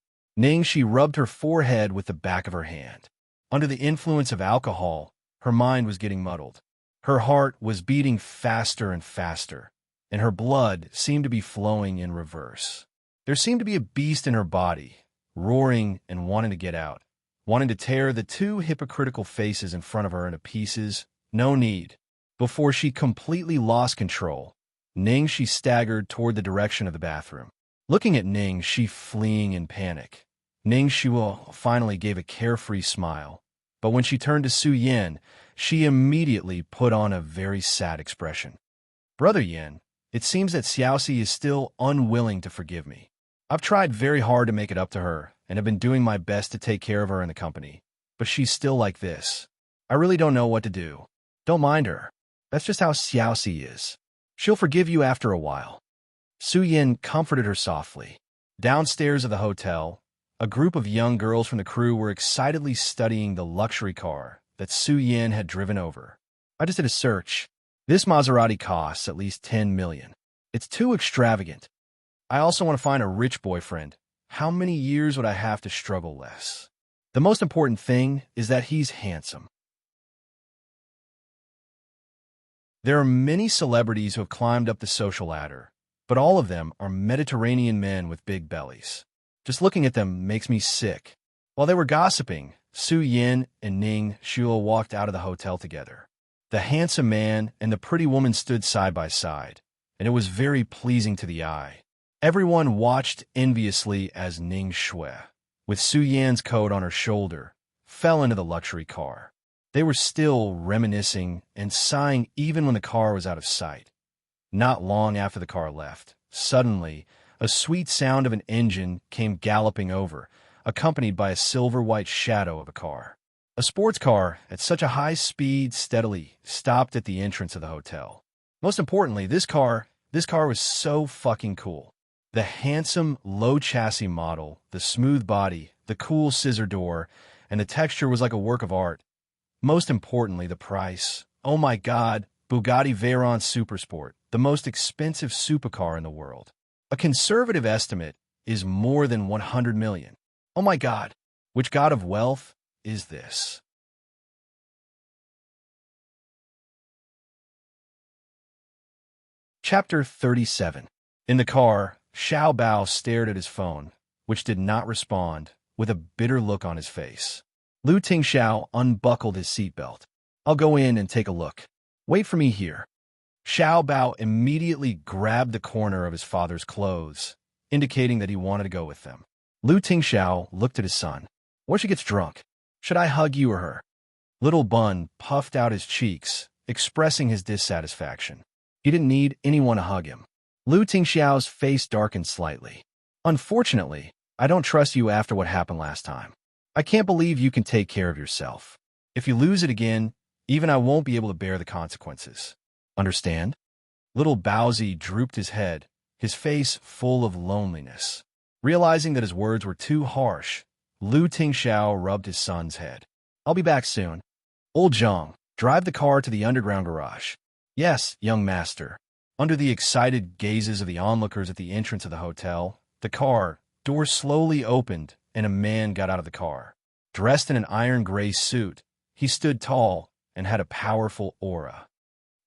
[SPEAKER 1] She rubbed her forehead with the back of her hand. Under the influence of alcohol, her mind was getting muddled. Her heart was beating faster and faster, and her blood seemed to be flowing in reverse. There seemed to be a beast in her body, roaring and wanting to get out, wanting to tear the two hypocritical faces in front of her into pieces. No need. Before she completely lost control, she staggered toward the direction of the bathroom. Looking at she fleeing in panic, Shuo finally gave a carefree smile, but when she turned to Su Yin, she immediately put on a very sad expression. "Brother Yin, it seems that Xianxia is still unwilling to forgive me. I've tried very hard to make it up to her and have been doing my best to take care of her in the company, but she's still like this. I really don't know what to do. Don't mind her. That's just how Xianxia is. She'll forgive you after a while." Su Yin comforted her softly. Downstairs of the hotel, a group of young girls from the crew were excitedly studying the luxury car that Su Yin had driven over. "I just did a search. This Maserati costs at least 10 million. It's too extravagant. I also want to find a rich boyfriend. How many years would I have to struggle less? The most important thing is that he's handsome." There are many celebrities who have climbed up the social ladder, but all of them are Mediterranean men with big bellies. Just looking at them makes me sick. While they were gossiping, Su Yin and Ning Shuo walked out of the hotel together. The handsome man and the pretty woman stood side by side, and it was very pleasing to the eye. Everyone watched enviously as Ning Shui, with Su Yan's coat on her shoulder, fell into the luxury car. They were still reminiscing and sighing even when the car was out of sight. Not long after the car left, suddenly, a sweet sound of an engine came galloping over, accompanied by a silver-white shadow of a car. A sports car at such a high speed steadily stopped at the entrance of the hotel. Most importantly, this car This car was so fucking cool. The handsome, low-chassis model, the smooth body, the cool scissor door, and the texture was like a work of art. Most importantly, the price. Oh my god, Bugatti Veyron Supersport, the most expensive supercar in the world. A conservative estimate is more than 100 million. Oh my god, which god of wealth is this? Chapter 37. In the car, Xiao Bao stared at his phone, which did not respond, with a bitter look on his face. Lu Tingxiao unbuckled his seatbelt. I'll go in and take a look. Wait for me here. Xiao Bao immediately grabbed the corner of his father's clothes, indicating that he wanted to go with them. Lu Tingxiao looked at his son. What if she gets drunk? Should I hug you or her? Little Bun puffed out his cheeks, expressing his dissatisfaction. He didn't need anyone to hug him. Lu Tingxiao's face darkened slightly. Unfortunately, I don't trust you after what happened last time. I can't believe you can take care of yourself. If you lose it again, even I won't be able to bear the consequences. Understand? Little Baozi drooped his head, his face full of loneliness. Realizing that his words were too harsh, Lu Tingxiao rubbed his son's head. I'll be back soon. Old Zhang, drive the car to the underground garage. Yes, young master. Under the excited gazes of the onlookers at the entrance of the hotel, the car door slowly opened and a man got out of the car. Dressed in an iron-gray suit, he stood tall and had a powerful aura.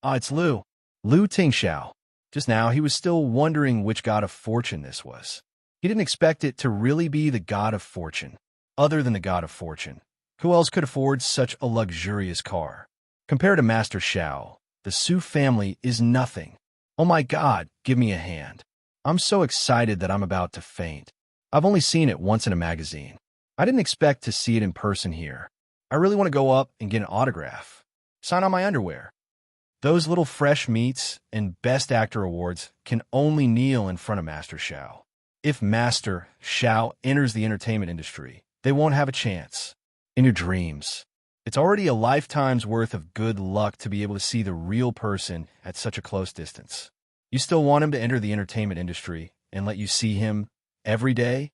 [SPEAKER 1] Ah, it's Lu. Lu Tingxiao. Just now, he was still wondering which god of fortune this was. He didn't expect it to really be the god of fortune. Other than the god of fortune, who else could afford such a luxurious car? Compared to Master Xiao, the Su family is nothing. Oh my god, give me a hand. I'm so excited that I'm about to faint. I've only seen it once in a magazine. I didn't expect to see it in person here. I really want to go up and get an autograph. Sign on my underwear. Those little fresh meats and Best Actor awards can only kneel in front of Master Xiao. If Master Xiao enters the entertainment industry, they won't have a chance. In your dreams. It's already a lifetime's worth of good luck to be able to see the real person at such a close distance. You still want him to enter the entertainment industry and let you see him every day?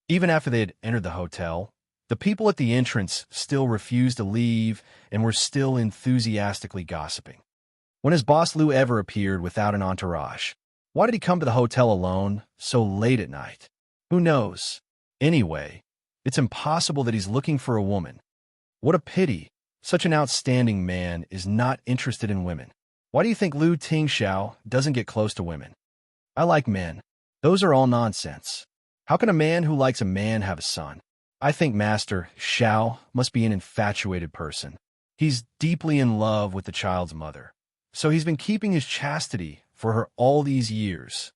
[SPEAKER 1] Even after they had entered the hotel, the people at the entrance still refused to leave and were still enthusiastically gossiping. When has Boss Lu ever appeared without an entourage? Why did he come to the hotel alone, so late at night? Who knows? Anyway, it's impossible that he's looking for a woman. What a pity. Such an outstanding man is not interested in women. Why do you think Lu Tingxiao doesn't get close to women? I like men. Those are all nonsense. How can a man who likes a man have a son? I think Master Xiao must be an infatuated person. He's deeply in love with the child's mother. So he's been keeping his chastity for her all these years.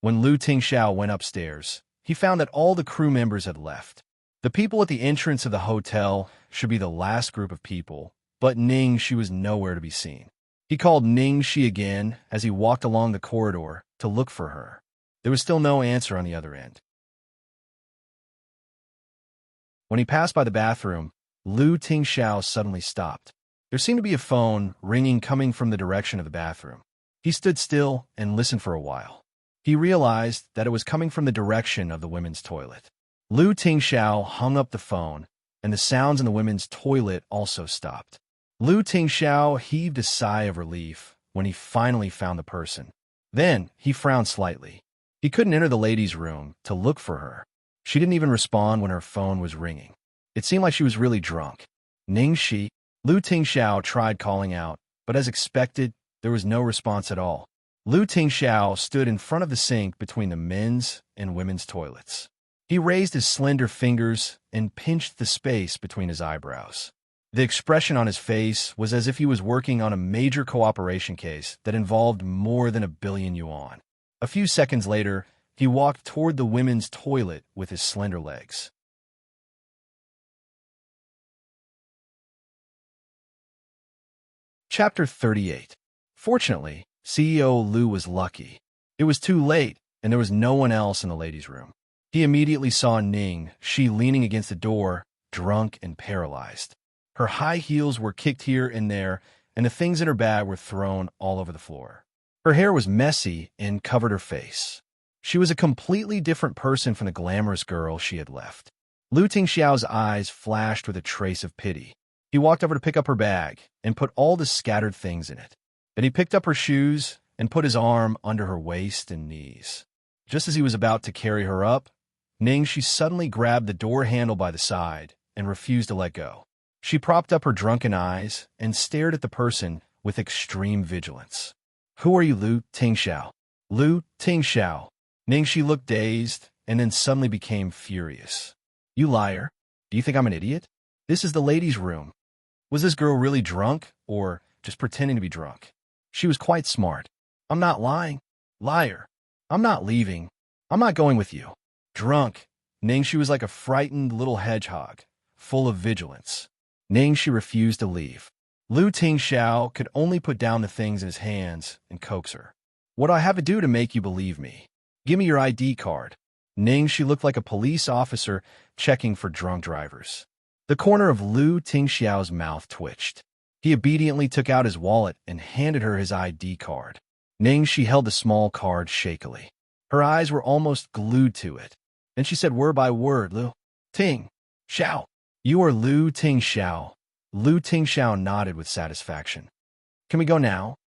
[SPEAKER 1] When Lu Tingxiao went upstairs, he found that all the crew members had left. The people at the entrance of the hotel should be the last group of people, but Ningxi was nowhere to be seen. He called Ningxi again as he walked along the corridor to look for her. There was still no answer on the other end. When he passed by the bathroom, Lu Tingxiao suddenly stopped. There seemed to be a phone ringing coming from the direction of the bathroom. He stood still and listened for a while. He realized that it was coming from the direction of the women's toilet. Lu Tingxiao hung up the phone, and the sounds in the women's toilet also stopped. Lu Tingxiao heaved a sigh of relief when he finally found the person. Then he frowned slightly. He couldn't enter the ladies' room to look for her. She didn't even respond when her phone was ringing. It seemed like she was really drunk. Ningxi. Lu Tingxiao tried calling out, but as expected, there was no response at all. Lu Tingxiao stood in front of the sink between the men's and women's toilets. He raised his slender fingers and pinched the space between his eyebrows. The expression on his face was as if he was working on a major cooperation case that involved more than 1 billion yuan. A few seconds later, he walked toward the women's toilet with his slender legs. Chapter 38. Fortunately, CEO Lu was lucky. It was too late, and there was no one else in the ladies' room. He immediately saw Ningxi leaning against the door, drunk and paralyzed. Her high heels were kicked here and there, and the things in her bag were thrown all over the floor. Her hair was messy and covered her face. She was a completely different person from the glamorous girl she had left. Lu Tingxiao's eyes flashed with a trace of pity. He walked over to pick up her bag and put all the scattered things in it. Then he picked up her shoes and put his arm under her waist and knees. Just as he was about to carry her up, Ningxi suddenly grabbed the door handle by the side and refused to let go. She propped up her drunken eyes and stared at the person with extreme vigilance. "Who are you, Lu Tingxiao?" "Lu Tingxiao." Ningxi looked dazed and then suddenly became furious. "You liar. Do you think I'm an idiot? This is the ladies' room." Was this girl really drunk or just pretending to be drunk? She was quite smart. "I'm not lying." "Liar. I'm not leaving. I'm not going with you." Drunk, Ningxi was like a frightened little hedgehog, full of vigilance. Ningxi refused to leave. Lu Tingxiao could only put down the things in his hands and coax her. "What do I have to do to make you believe me? Give me your ID card." Ningxi looked like a police officer checking for drunk drivers. The corner of Lu Tingxiao's mouth twitched. He obediently took out his wallet and handed her his ID card. Ningxi held the small card shakily. Her eyes were almost glued to it. Then she said word by word, "Lu Tingxiao. You are Lu Tingxiao." Lu Tingxiao nodded with satisfaction. "Can we go now?"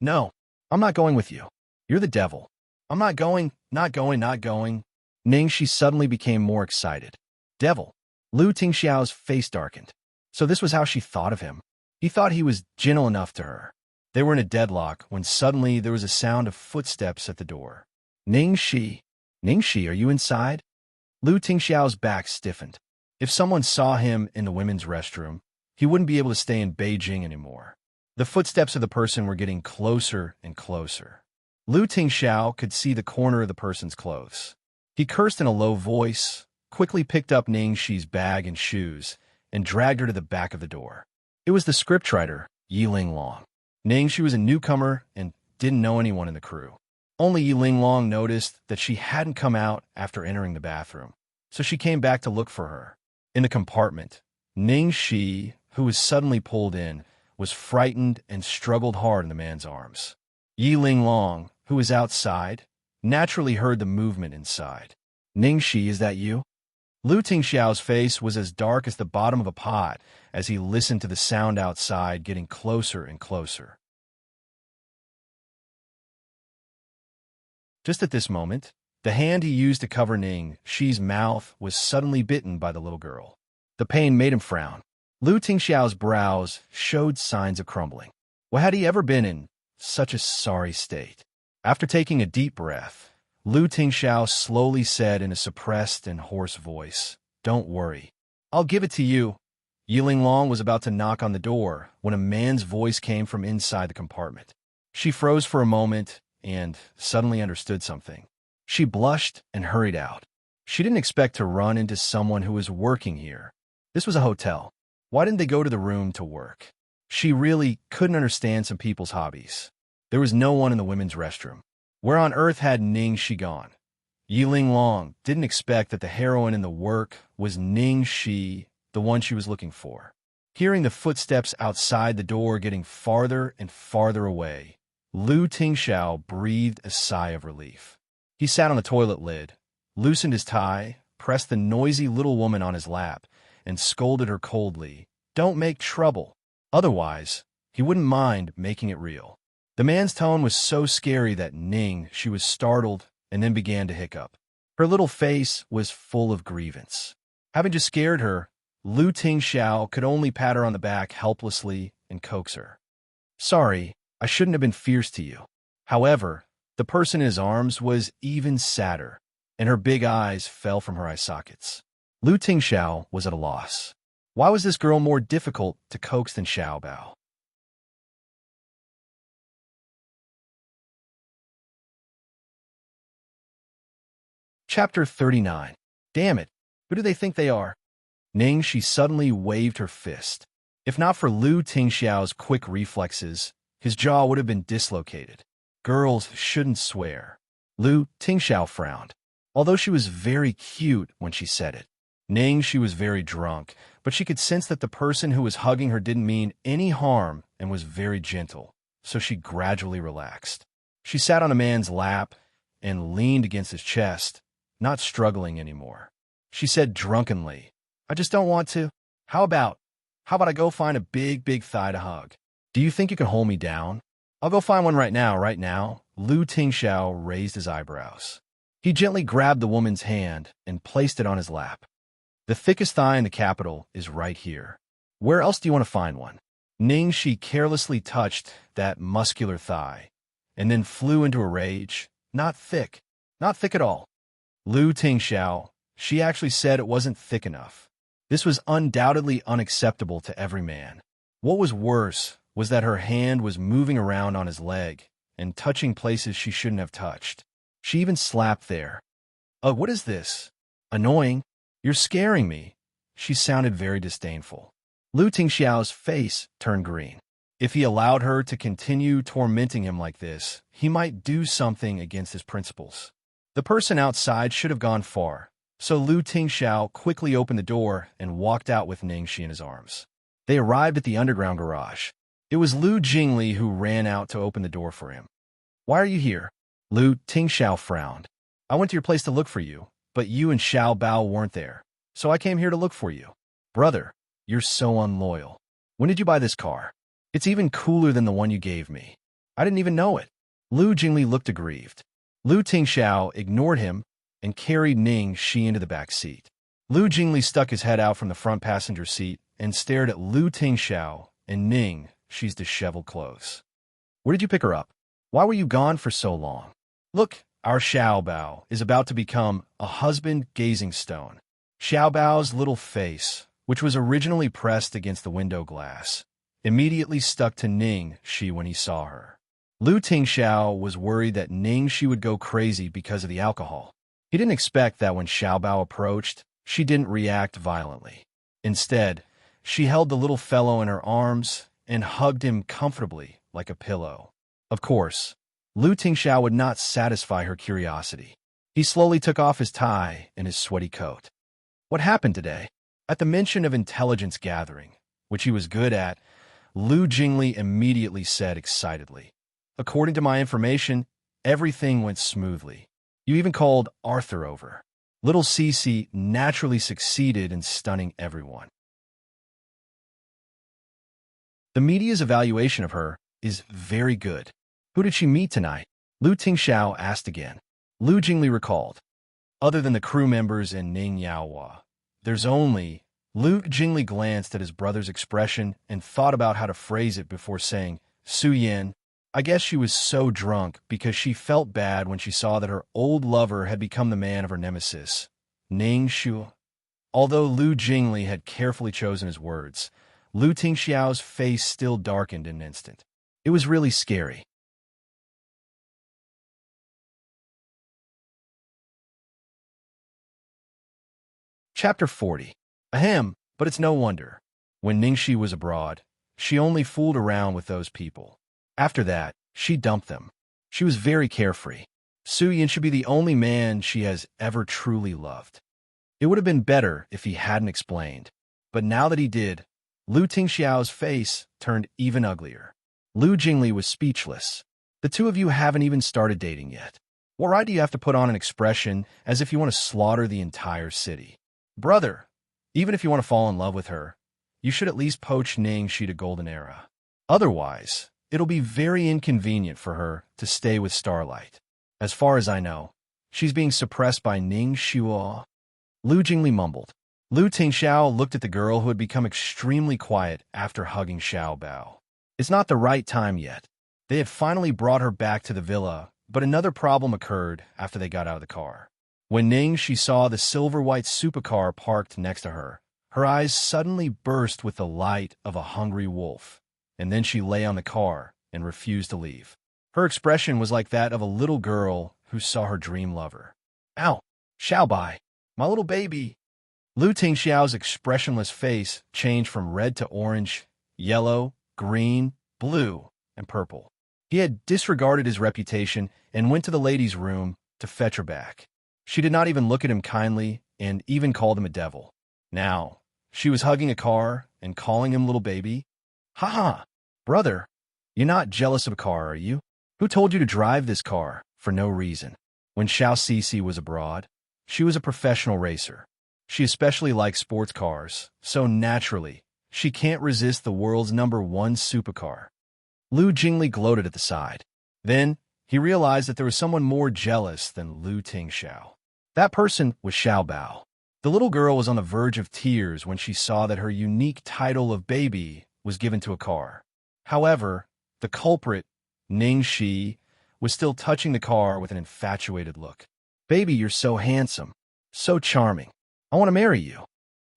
[SPEAKER 1] "No, I'm not going with you. You're the devil." "I'm not going, not going, not going." Ningxi suddenly became more excited. "Devil." Lu Tingxiao's face darkened. So this was how she thought of him. He thought he was gentle enough to her. They were in a deadlock when suddenly there was a sound of footsteps at the door. "Ningxi. Ningxi, are you inside?" Lu Tingxiao's back stiffened. If someone saw him in the women's restroom, he wouldn't be able to stay in Beijing anymore. The footsteps of the person were getting closer and closer. Lu Tingxiao could see the corner of the person's clothes. He cursed in a low voice, quickly picked up Ningxi's bag and shoes, and dragged her to the back of the door. It was the scriptwriter, Yiling Long. Ningxi was a newcomer and didn't know anyone in the crew. Only Yiling Long noticed that she hadn't come out after entering the bathroom, so she came back to look for her. In the compartment, Ningxi, who was suddenly pulled in, was frightened and struggled hard in the man's arms. Yiling Long, who was outside, naturally heard the movement inside. "Ningxi, is that you?" Lu Tingxiao's face was as dark as the bottom of a pot as he listened to the sound outside getting closer and closer. Just at this moment, the hand he used to cover Ningxi's mouth was suddenly bitten by the little girl. The pain made him frown. Lu Tingxiao's brows showed signs of crumbling. Why had he ever been in such a sorry state? After taking a deep breath, Lu Tingxiao slowly said in a suppressed and hoarse voice, "Don't worry. I'll give it to you." Yiling Long was about to knock on the door when a man's voice came from inside the compartment. She froze for a moment and suddenly understood something. She blushed and hurried out. She didn't expect to run into someone who was working here. This was a hotel. Why didn't they go to the room to work? She really couldn't understand some people's hobbies. There was no one in the women's restroom. Where on earth had Ningxi gone? Yiling Long didn't expect that the heroine in the work was Ningxi, the one she was looking for. Hearing the footsteps outside the door getting farther and farther away, Lu Tingxiao breathed a sigh of relief. He sat on the toilet lid, loosened his tie, pressed the noisy little woman on his lap, and scolded her coldly, "Don't make trouble. Otherwise, he wouldn't mind making it real." The man's tone was so scary that she was startled and then began to hiccup. Her little face was full of grievance. Having just scared her, Lu Tingxiao could only pat her on the back helplessly and coax her. "Sorry, I shouldn't have been fierce to you." However, the person in his arms was even sadder, and her big eyes fell from her eye sockets. Lu Tingxiao was at a loss. Why was this girl more difficult to coax than Xiaobao? Chapter 39. Damn it, who do they think they are? She suddenly waved her fist. If not for Lu Tingxiao's quick reflexes, his jaw would have been dislocated. Girls shouldn't swear. Lu Tingxiao frowned, although she was very cute when she said it. She was very drunk, but she could sense that the person who was hugging her didn't mean any harm and was very gentle, so she gradually relaxed. She sat on a man's lap and leaned against his chest, not struggling anymore. She said drunkenly, I just don't want to. How about I go find a big thigh to hug? Do you think you can hold me down? I'll go find one right now. Lu Tingxiao raised his eyebrows. He gently grabbed the woman's hand and placed it on his lap. The thickest thigh in the capital is right here. Where else do you want to find one? Ningxi carelessly touched that muscular thigh and then flew into a rage. Not thick at all. Lu Tingxiao, she actually said it wasn't thick enough. This was undoubtedly unacceptable to every man. What was worse was that her hand was moving around on his leg and touching places she shouldn't have touched. She even slapped there. What is this? Annoying. You're scaring me. She sounded very disdainful. Lu Tingxiao's face turned green. If he allowed her to continue tormenting him like this, he might do something against his principles. The person outside should have gone far, so Lu Tingxiao quickly opened the door and walked out with Ningxi in his arms. They arrived at the underground garage. It was Lu Jingli who ran out to open the door for him. Why are you here? Lu Tingxiao frowned. I went to your place to look for you, but you and Xiao Bao weren't there, so I came here to look for you. Brother, you're so unloyal. When did you buy this car? It's even cooler than the one you gave me. I didn't even know it. Lu Jingli looked aggrieved. Lu Tingxiao ignored him and carried Ningxi into the back seat. Lu Jingli stuck his head out from the front passenger seat and stared at Lu Tingxiao and Ningxi's disheveled clothes. Where did you pick her up? Why were you gone for so long? Look, our Xiao Bao is about to become a husband-gazing stone. Xiao Bao's little face, which was originally pressed against the window glass, immediately stuck to Ningxi when he saw her. Lu Tingxiao was worried that Ningxi would go crazy because of the alcohol. He didn't expect that when Xiao Bao approached, she didn't react violently. Instead, she held the little fellow in her arms and hugged him comfortably like a pillow. Of course, Lu Tingxiao would not satisfy her curiosity. He slowly took off his tie and his sweaty coat. What happened today? At the mention of intelligence gathering, which he was good at, Lu Jingli immediately said excitedly, According to my information, everything went smoothly. You even called Arthur over. Little Cece naturally succeeded in stunning everyone. The media's evaluation of her is very good. Who did she meet tonight? Lu Tingxiao asked again. Lu Jingli recalled. Other than the crew members and Ning Yaohua, there's only... Lu Jingli glanced at his brother's expression and thought about how to phrase it before saying, Su Yin. I guess she was so drunk because she felt bad when she saw that her old lover had become the man of her nemesis, Ning Shu. Although Lu Jingli had carefully chosen his words, Lu Tingxiao's face still darkened in an instant. It was really scary. Chapter 40. Ahem, but it's no wonder. When Ningxi was abroad, she only fooled around with those people. After that, she dumped them. She was very carefree. Su Yin should be the only man she has ever truly loved. It would have been better if he hadn't explained. But now that he did, Lu Tingxiao's face turned even uglier. Lu Jingli was speechless. The two of you haven't even started dating yet. What right do you have to put on an expression as if you want to slaughter the entire city? Brother, even if you want to fall in love with her, you should at least poach Ningxi to Golden Era. Otherwise, it'll be very inconvenient for her to stay with Starlight. As far as I know, she's being suppressed by Ning Shuo. Lu Jingli mumbled. Lu Tingxiao looked at the girl who had become extremely quiet after hugging Xiao Bao. It's not the right time yet. They had finally brought her back to the villa, but another problem occurred after they got out of the car. When Ningxi saw the silver-white supercar parked next to her, her eyes suddenly burst with the light of a hungry wolf, and then she lay on the car and refused to leave. Her expression was like that of a little girl who saw her dream lover. Ow! Xiaobai! My little baby! Lu Tingxiao's expressionless face changed from red to orange, yellow, green, blue, and purple. He had disregarded his reputation and went to the ladies' room to fetch her back. She did not even look at him kindly and even called him a devil. Now, she was hugging a car and calling him little baby. Ha ha! Brother, you're not jealous of a car, are you? Who told you to drive this car for no reason? When Xianxia was abroad, she was a professional racer. She especially likes sports cars, so naturally, she can't resist the world's #1 supercar. Lu Jingli gloated at the side. Then, he realized that there was someone more jealous than Lu Tingxiao. That person was Xiao Bao. The little girl was on the verge of tears when she saw that her unique title of baby was given to a car. However, the culprit, Ning Shi, was still touching the car with an infatuated look. "Baby, you're so handsome, so charming. I want to marry you."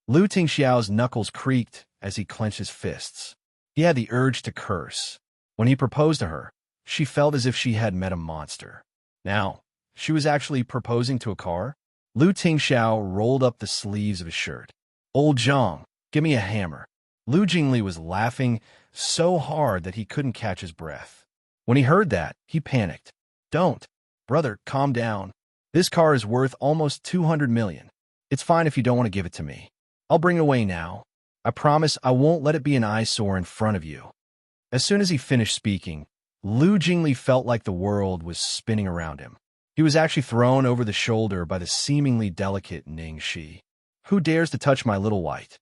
[SPEAKER 1] Lu Tingxiao's knuckles creaked as he clenched his fists. He had the urge to curse. When he proposed to her, she felt as if she had met a monster. Now, she was actually proposing to a car? Lu Tingxiao rolled up the sleeves of his shirt. "Old Zhang, give me a hammer." Lu Jingli was laughing so hard that he couldn't catch his breath. When he heard that, he panicked. "Don't. Brother, calm down. This car is worth almost 200 million. It's fine if you don't want to give it to me. I'll bring it away now. I promise I won't let it be an eyesore in front of you." As soon as he finished speaking, Lu Jingli felt like the world was spinning around him. He was actually thrown over the shoulder by the seemingly delicate Ning Shi. "Who dares to touch my little white?"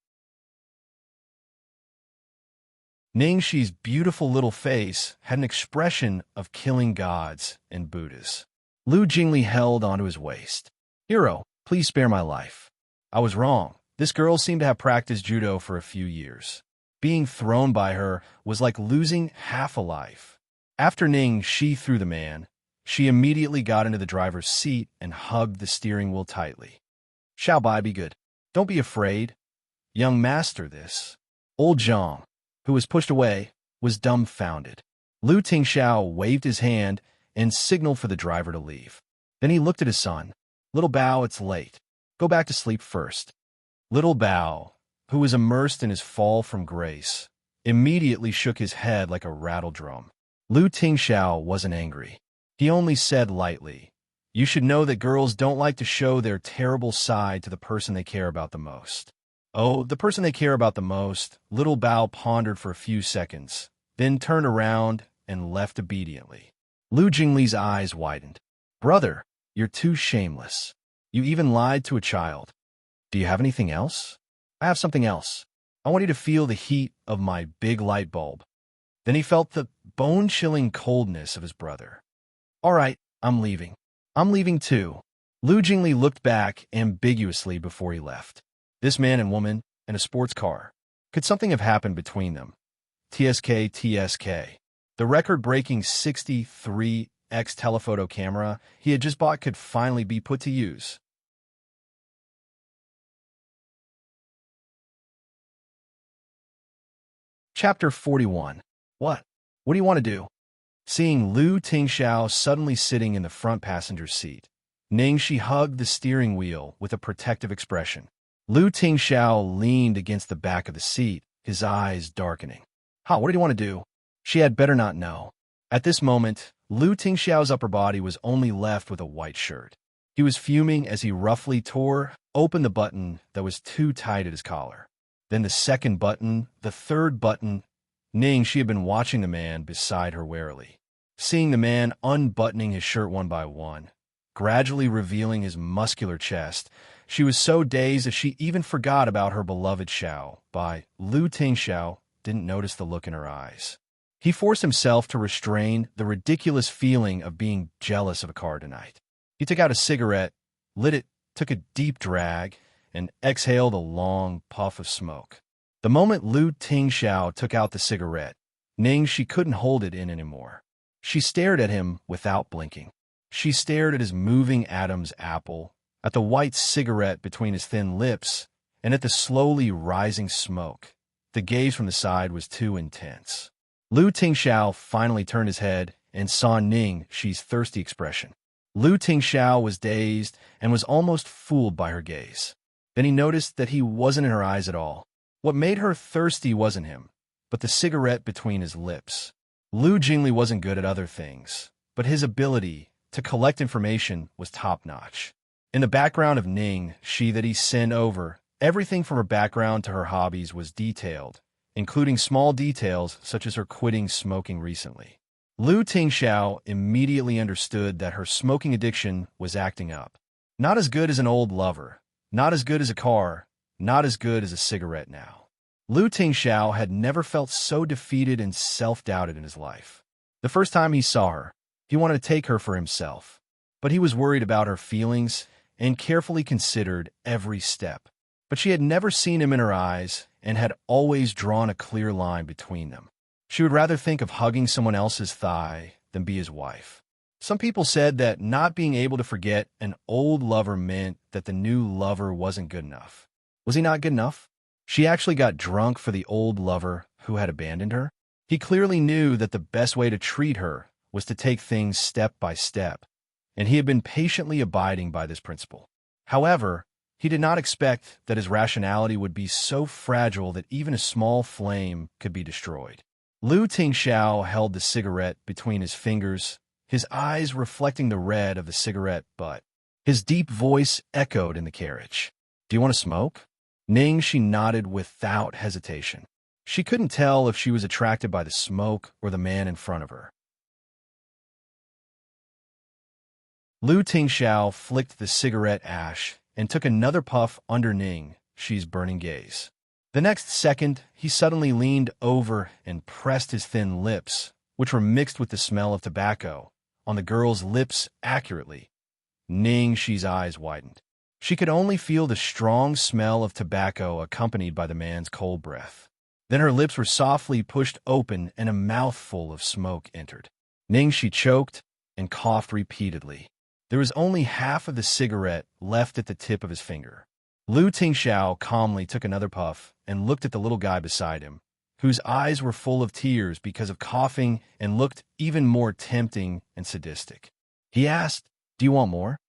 [SPEAKER 1] Ning Shi's beautiful little face had an expression of killing gods and Buddhas. Lu Jingli held onto his waist. "Hero, please spare my life. I was wrong. This girl seemed to have practiced judo for a few years. Being thrown by her was like losing half a life." After Ning Shi threw the man, she immediately got into the driver's seat and hugged the steering wheel tightly. "Xiao Bai, be good. Don't be afraid. Young master this." Old Zhang, who was pushed away, was dumbfounded. Lu Tingxiao waved his hand and signaled for the driver to leave. Then he looked at his son. "Little Bao, it's late. Go back to sleep first." Little Bao, who was immersed in his fall from grace, immediately shook his head like a rattle drum. Lu Tingxiao wasn't angry. He only said lightly, "You should know that girls don't like to show their terrible side to the person they care about the most." "Oh, the person they care about the most," Little Bao pondered for a few seconds, then turned around and left obediently. Lu Jingli's eyes widened. "Brother, you're too shameless. You even lied to a child. Do you have anything else?" "I have something else. I want you to feel the heat of my big light bulb." Then he felt the bone-chilling coldness of his brother. "All right, I'm leaving." "I'm leaving too." Lu Jingli looked back ambiguously before he left. This man and woman in a sports car. Could something have happened between them? TSK. The record-breaking 63x telephoto camera he had just bought could finally be put to use. Chapter 41. What? What do you want to do? Seeing Lu Tingxiao suddenly sitting in the front passenger seat, Ning Shi hugged the steering wheel with a protective expression. Lu Tingxiao leaned against the back of the seat, his eyes darkening. What do you want to do?" She had better not know. At this moment, Lu Tingxiao's upper body was only left with a white shirt. He was fuming as he roughly tore open the button that was too tight at his collar. Then the second button, the third button. She had been watching the man beside her warily. Seeing the man unbuttoning his shirt one by one, gradually revealing his muscular chest, she was so dazed that she even forgot about her beloved Xiao Bai. Lu Tingxiao didn't notice the look in her eyes. He forced himself to restrain the ridiculous feeling of being jealous of a car tonight. He took out a cigarette, lit it, took a deep drag, and exhaled a long puff of smoke. The moment Lu Tingxiao took out the cigarette, she couldn't hold it in anymore. She stared at him without blinking. She stared at his moving Adam's apple, at the white cigarette between his thin lips, and at the slowly rising smoke. The gaze from the side was too intense. Lu Tingxiao finally turned his head and saw Ning Shi's thirsty expression. Lu Tingxiao was dazed and was almost fooled by her gaze. Then he noticed that he wasn't in her eyes at all. What made her thirsty wasn't him, but the cigarette between his lips. Lu Jingli wasn't good at other things, but his ability to collect information was top-notch. In the background of Ning Shi that he sent over, everything from her background to her hobbies was detailed, including small details such as her quitting smoking recently. Lu Tingxiao immediately understood that her smoking addiction was acting up. Not as good as an old lover, not as good as a car, not as good as a cigarette now. Lu Tingxiao had never felt so defeated and self-doubted in his life. The first time he saw her, he wanted to take her for himself, but he was worried about her feelings and carefully considered every step. But she had never seen him in her eyes and had always drawn a clear line between them. She would rather think of hugging someone else's thigh than be his wife. Some people said that not being able to forget an old lover meant that the new lover wasn't good enough. Was he not good enough? She actually got drunk for the old lover who had abandoned her. He clearly knew that the best way to treat her was to take things step by step, and he had been patiently abiding by this principle. However, he did not expect that his rationality would be so fragile that even a small flame could be destroyed. Lu Tingxiao held the cigarette between his fingers, his eyes reflecting the red of the cigarette butt. His deep voice echoed in the carriage. "Do you want to smoke?" She nodded without hesitation. She couldn't tell if she was attracted by the smoke or the man in front of her. Lu Tingxiao flicked the cigarette ash and took another puff under Ningxi's burning gaze. The next second, he suddenly leaned over and pressed his thin lips, which were mixed with the smell of tobacco, on the girl's lips accurately. Ningxi's eyes widened. She could only feel the strong smell of tobacco accompanied by the man's cold breath. Then her lips were softly pushed open and a mouthful of smoke entered. Ningxi choked and coughed repeatedly. There was only half of the cigarette left at the tip of his finger. Lu Tingxiao calmly took another puff and looked at the little guy beside him, whose eyes were full of tears because of coughing and looked even more tempting and sadistic. He asked, "Do you want more?"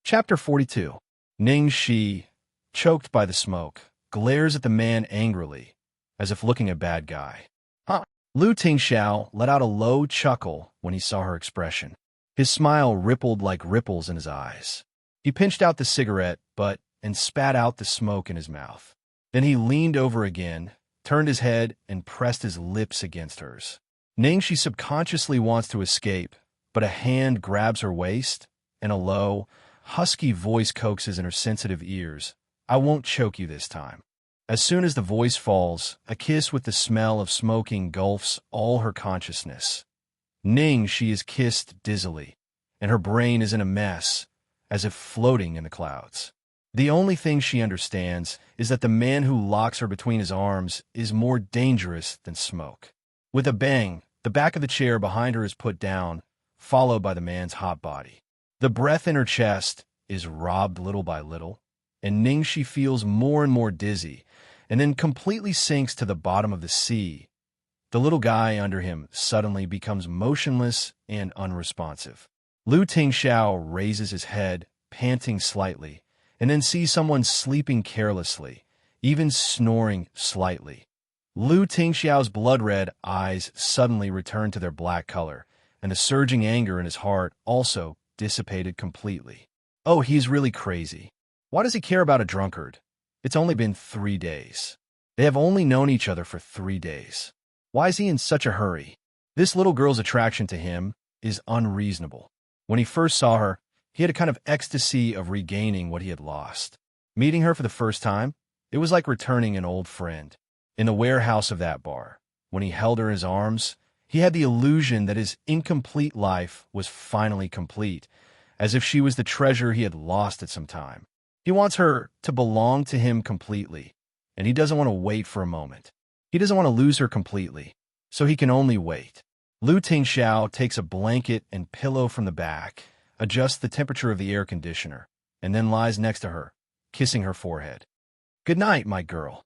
[SPEAKER 1] Chapter 42. Ningxi, choked by the smoke, glares at the man angrily, as if looking a bad guy. "Huh?" Lu Tingxiao let out a low chuckle when he saw her expression. His smile rippled like ripples in his eyes. He pinched out the cigarette butt and spat out the smoke in his mouth. Then he leaned over again, turned his head, and pressed his lips against hers. Ningxi subconsciously wants to escape, but a hand grabs her waist, and a low, husky voice coaxes in her sensitive ears, "I won't choke you this time." As soon as the voice falls, a kiss with the smell of smoke engulfs all her consciousness. She is kissed dizzily, and her brain is in a mess, as if floating in the clouds. The only thing she understands is that the man who locks her between his arms is more dangerous than smoke. With a bang, the back of the chair behind her is put down, followed by the man's hot body. The breath in her chest is robbed little by little, and Ningxi feels more and more dizzy, and then completely sinks to the bottom of the sea. The little guy under him suddenly becomes motionless and unresponsive. Lu Tingxiao raises his head, panting slightly, and then sees someone sleeping carelessly, even snoring slightly. Lu Tingxiao's blood-red eyes suddenly return to their black color, and the surging anger in his heart also dissipated completely. Oh, he's really crazy. Why does he care about a drunkard? It's only been 3 days. They have only known each other for 3 days. Why is he in such a hurry? This little girl's attraction to him is unreasonable. When he first saw her, he had a kind of ecstasy of regaining what he had lost. Meeting her for the first time, it was like returning an old friend. In the warehouse of that bar, when he held her in his arms, he had the illusion that his incomplete life was finally complete, as if she was the treasure he had lost at some time. He wants her to belong to him completely, and he doesn't want to wait for a moment. He doesn't want to lose her completely, so he can only wait. Lu Tingxiao takes a blanket and pillow from the back, adjusts the temperature of the air conditioner, and then lies next to her, kissing her forehead. "Good night, my girl."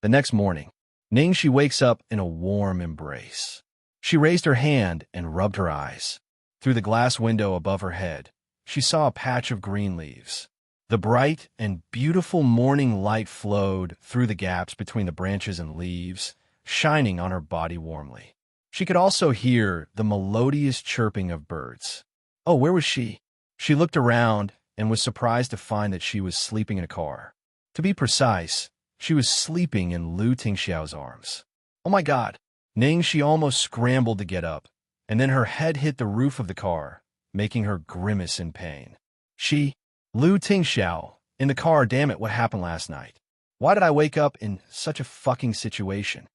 [SPEAKER 1] The next morning, Ningxi wakes up in a warm embrace. She raised her hand and rubbed her eyes. Through the glass window above her head, she saw a patch of green leaves. The bright and beautiful morning light flowed through the gaps between the branches and leaves, shining on her body warmly. She could also hear the melodious chirping of birds. Oh, where was she? She looked around and was surprised to find that she was sleeping in a car. To be precise, she was sleeping in Lu Tingxiao's arms. Oh my God! She almost scrambled to get up, and then her head hit the roof of the car, making her grimace in pain. Lu Tingxiao, in the car, damn it, what happened last night? Why did I wake up in such a fucking situation?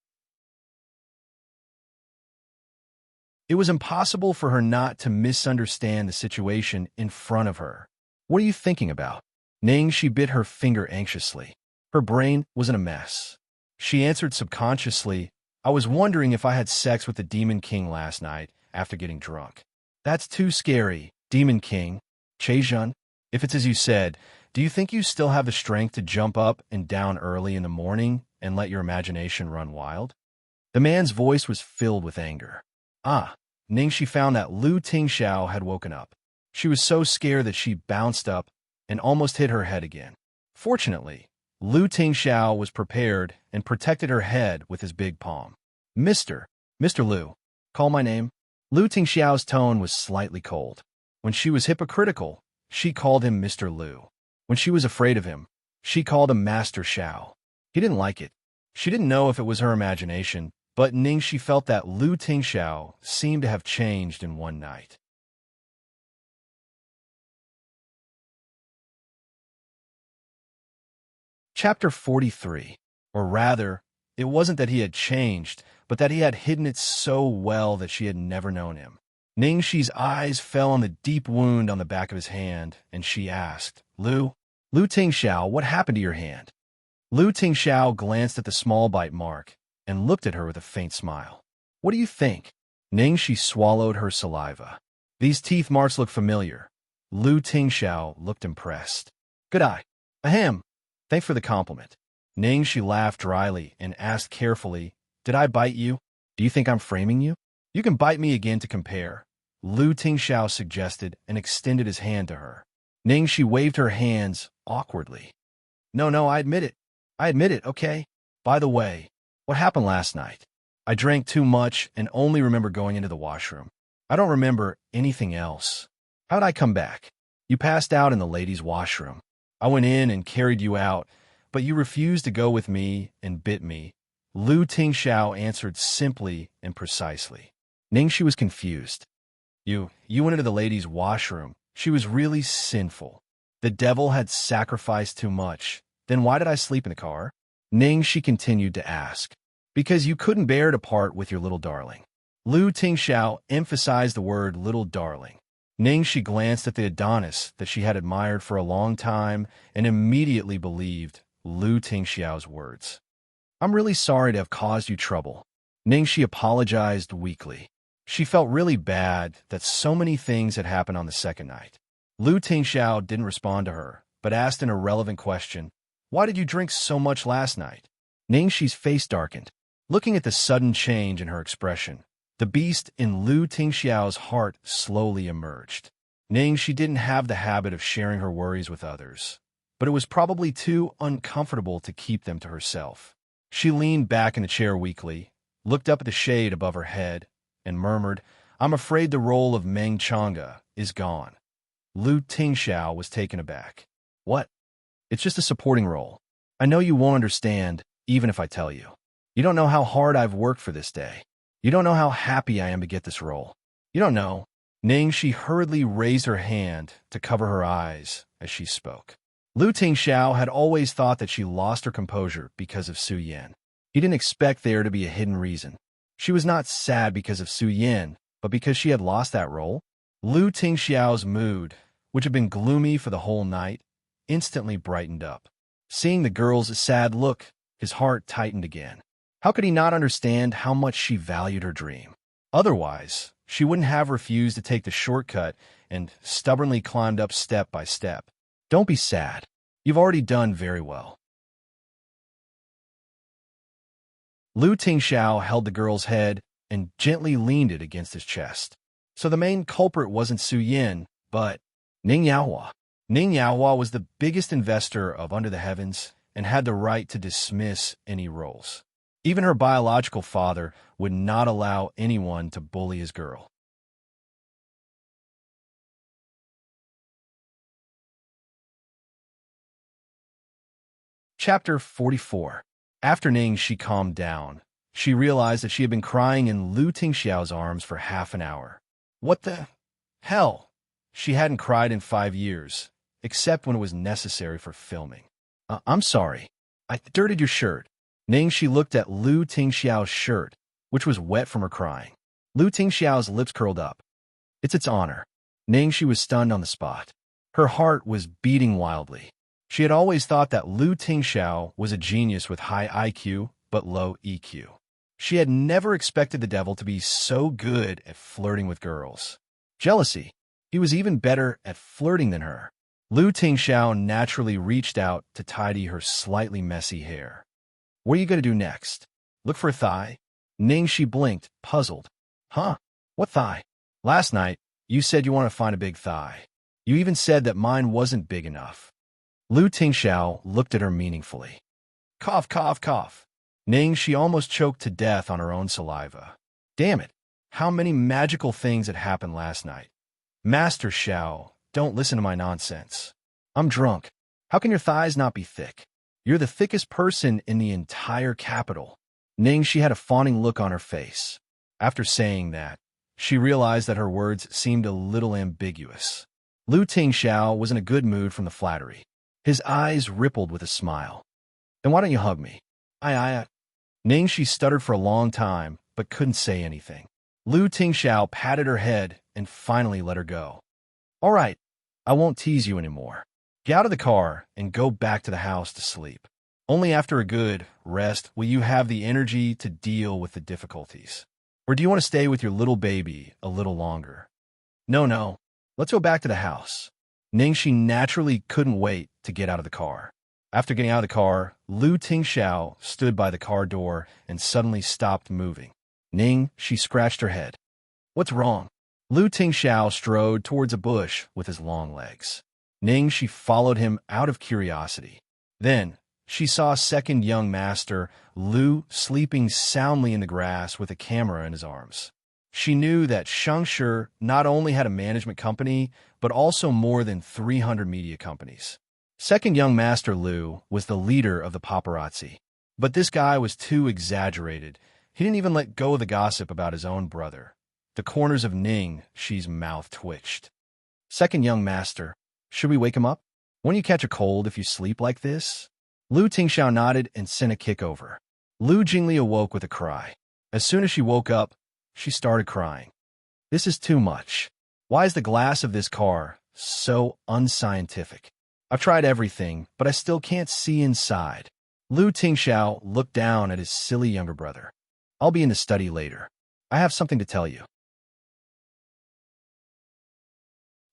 [SPEAKER 1] It was impossible for her not to misunderstand the situation in front of her. What are you thinking about? She bit her finger anxiously. Her brain was in a mess. She answered subconsciously, I was wondering if I had sex with the Demon King last night after getting drunk. That's too scary, Demon King. Cheizhen, if it's as you said, do you think you still have the strength to jump up and down early in the morning and let your imagination run wild? The man's voice was filled with anger. She found that Lu Tingxiao had woken up. She was so scared that she bounced up and almost hit her head again. Fortunately, Lu Tingxiao was prepared and protected her head with his big palm. Mr. Lu, call my name. Lu Tingxiao's tone was slightly cold. When she was hypocritical, she called him Mr. Lu. When she was afraid of him, she called him Master Xiao. He didn't like it. She didn't know if it was her imagination, but she felt that Lu Tingxiao seemed to have changed in one night. Chapter 43. Or rather, it wasn't that he had changed, but that he had hidden it so well that she had never known him. Ningxi's eyes fell on the deep wound on the back of his hand, and she asked, Lu Tingxiao, what happened to your hand? Lu Tingxiao glanced at the small bite mark and looked at her with a faint smile. What do you think? Ningxi swallowed her saliva. These teeth marks look familiar. Lu Tingxiao looked impressed. Good eye. Ahem. Thanks for the compliment. Ningxi laughed dryly and asked carefully, Did I bite you? Do you think I'm framing you? You can bite me again to compare. Lu Tingxiao suggested and extended his hand to her. Ningxi waved her hands awkwardly. No, I admit it, okay? By the way, what happened last night? I drank too much and only remember going into the washroom. I don't remember anything else. How'd I come back? You passed out in the ladies' washroom. I went in and carried you out, but you refused to go with me and bit me. Lu Tingxiao answered simply and precisely. Ningxi was confused. You went into the ladies' washroom. She was really sinful. The devil had sacrificed too much. Then why did I sleep in the car? Ningxi continued to ask. Because you couldn't bear to part with your little darling. Lu Tingxiao emphasized the word little darling. Ningxi glanced at the Adonis that she had admired for a long time and immediately believed Lu Tingxiao's words. I'm really sorry to have caused you trouble. Ningxi apologized weakly. She felt really bad that so many things had happened on the second night. Lu Tingxiao didn't respond to her, but asked an irrelevant question. Why did you drink so much last night? Ningxi's face darkened. Looking at the sudden change in her expression, the beast in Lu Tingxiao's heart slowly emerged. Ningxi didn't have the habit of sharing her worries with others, but it was probably too uncomfortable to keep them to herself. She leaned back in the chair weakly, looked up at the shade above her head, and murmured, I'm afraid the role of Meng Chang'e is gone. Lu Tingxiao was taken aback. What? It's just a supporting role. I know you won't understand, even if I tell you. You don't know how hard I've worked for this day. You don't know how happy I am to get this role. You don't know. Ningxi hurriedly raised her hand to cover her eyes as she spoke. Lu Tingxiao had always thought that she lost her composure because of Su Yan. He didn't expect there to be a hidden reason. She was not sad because of Su Yan, but because she had lost that role. Lu Tingxiao's mood, which had been gloomy for the whole night, instantly brightened up. Seeing the girl's sad look, his heart tightened again. How could he not understand how much she valued her dream? Otherwise, she wouldn't have refused to take the shortcut and stubbornly climbed up step by step. Don't be sad. You've already done very well. Lu Tingxiao held the girl's head and gently leaned it against his chest. So the main culprit wasn't Su Yin, but Ning Yaohua. Ning Yaohua was the biggest investor of Under the Heavens and had the right to dismiss any roles. Even her biological father would not allow anyone to bully his girl. Chapter 44. After Xianxia calmed down, she realized that she had been crying in Lu Tingxiao's arms for half an hour. What the hell? She hadn't cried in 5 years, except when it was necessary for filming. I'm sorry. I dirtied your shirt. Xianxia looked at Lu Tingxiao's shirt, which was wet from her crying. Lu Tingxiao's lips curled up. It's its honor. Xianxia was stunned on the spot. Her heart was beating wildly. She had always thought that Lu Tingxiao was a genius with high IQ but low EQ. She had never expected the devil to be so good at flirting with girls. Jealousy. He was even better at flirting than her. Lu Tingxiao naturally reached out to tidy her slightly messy hair. What are you going to do next? Look for a thigh? Xianxia blinked, puzzled. Huh? What thigh? Last night, you said you want to find a big thigh. You even said that mine wasn't big enough. Lu Tingxiao looked at her meaningfully. Cough, cough, cough. Xianxia almost choked to death on her own saliva. Damn it, how many magical things had happened last night. Master Xiao, don't listen to my nonsense. I'm drunk. How can your thighs not be thick? You're the thickest person in the entire capital. Xianxia had a fawning look on her face. After saying that, she realized that her words seemed a little ambiguous. Lu Tingxiao was in a good mood from the flattery. His eyes rippled with a smile. Then why don't you hug me? Xianxia stuttered for a long time, but couldn't say anything. Lu Tingxiao patted her head and finally let her go. All right, I won't tease you anymore. Get out of the car and go back to the house to sleep. Only after a good rest will you have the energy to deal with the difficulties. Or do you want to stay with your little baby a little longer? No, let's go back to the house. Xianxia naturally couldn't wait to get out of the car. After getting out of the car, Lu Tingxiao stood by the car door and suddenly stopped moving. She scratched her head. What's wrong? Lu Tingxiao strode towards a bush with his long legs. She followed him out of curiosity. Then, she saw a second young master, Lu, sleeping soundly in the grass with a camera in his arms. She knew that Xianxia not only had a management company, but also more than 300 media companies. Second young master Lu was the leader of the paparazzi. But this guy was too exaggerated. He didn't even let go of the gossip about his own brother. The corners of Xi's mouth twitched. Second young master, should we wake him up? Won't you catch a cold if you sleep like this? Lu Tingxiao nodded and sent a kick over. Lu Jingli awoke with a cry. As soon as she woke up, she started crying. This is too much. Why is the glass of this car so unscientific? I've tried everything, but I still can't see inside. Lu Tingxiao looked down at his silly younger brother. I'll be in the study later. I have something to tell you.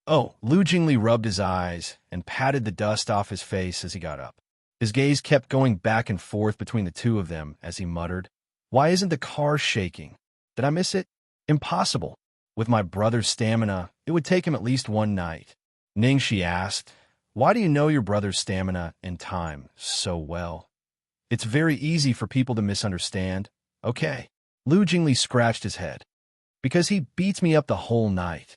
[SPEAKER 1] Oh, Lu Jingli rubbed his eyes and patted the dust off his face as he got up. His gaze kept going back and forth between the two of them as he muttered, Why isn't the car shaking? Did I miss it? Impossible. With my brother's stamina, it would take him at least one night. Xianxia asked, Why do you know your brother's stamina and time so well? It's very easy for people to misunderstand. Okay. Lu Jingli scratched his head. Because he beats me up the whole night.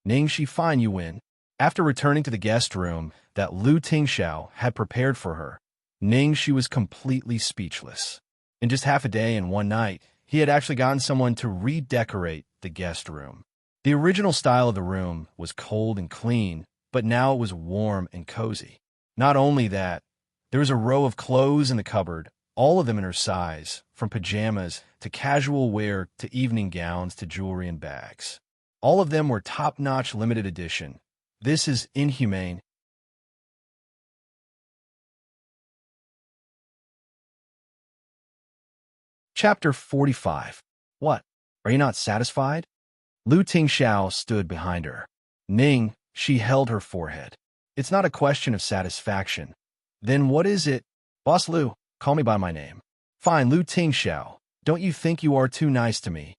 [SPEAKER 1] Xianxia, fine, you win. After returning to the guest room that Lu Tingxiao had prepared for her, Xianxia was completely speechless. In just half a day and one night, he had actually gotten someone to redecorate the guest room. The original style of the room was cold and clean, but now it was warm and cozy. Not only that, there was a row of clothes in the cupboard, all of them in her size, from pajamas to casual wear to evening gowns to jewelry and bags. All of them were top-notch limited edition. This is inhumane. Chapter 45. What? Are you not satisfied? Lu Tingxiao stood behind her. She held her forehead. It's not a question of satisfaction. Then what is it? Boss Lu, call me by my name. Fine, Lu Tingxiao. Don't you think you are too nice to me?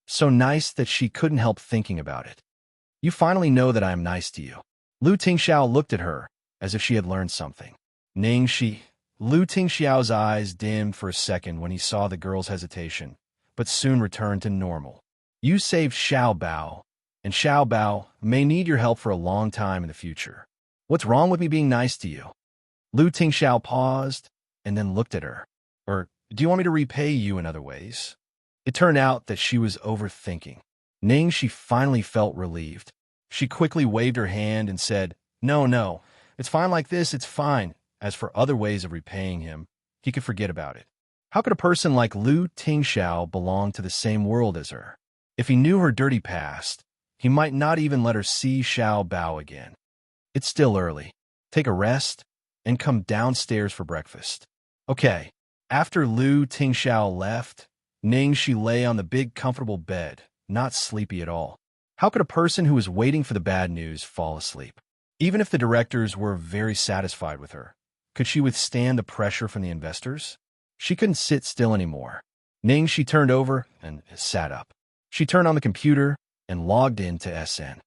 [SPEAKER 1] So nice that she couldn't help thinking about it. You finally know that I am nice to you. Lu Tingxiao looked at her as if she had learned something. Lu Tingxiao's eyes dimmed for a second when he saw the girl's hesitation, but soon returned to normal. You saved Xiao Bao, and Xiao Bao may need your help for a long time in the future. What's wrong with me being nice to you? Lu Tingxiao paused, and then looked at her. Or, do you want me to repay you in other ways? It turned out that she was overthinking. Ning, she finally felt relieved. She quickly waved her hand and said, No, no, it's fine like this, it's fine. As for other ways of repaying him, he could forget about it. How could a person like Lu Tingxiao belong to the same world as her? If he knew her dirty past, he might not even let her see Xiao Bao again. It's still early. Take a rest and come downstairs for breakfast. Okay. After Lu Tingxiao left, Ning, she lay on the big comfortable bed, not sleepy at all. How could a person who was waiting for the bad news fall asleep? Even if the directors were very satisfied with her, could she withstand the pressure from the investors? She couldn't sit still anymore. Ning, she turned over and sat up. She turned on the computer and logged in to SN.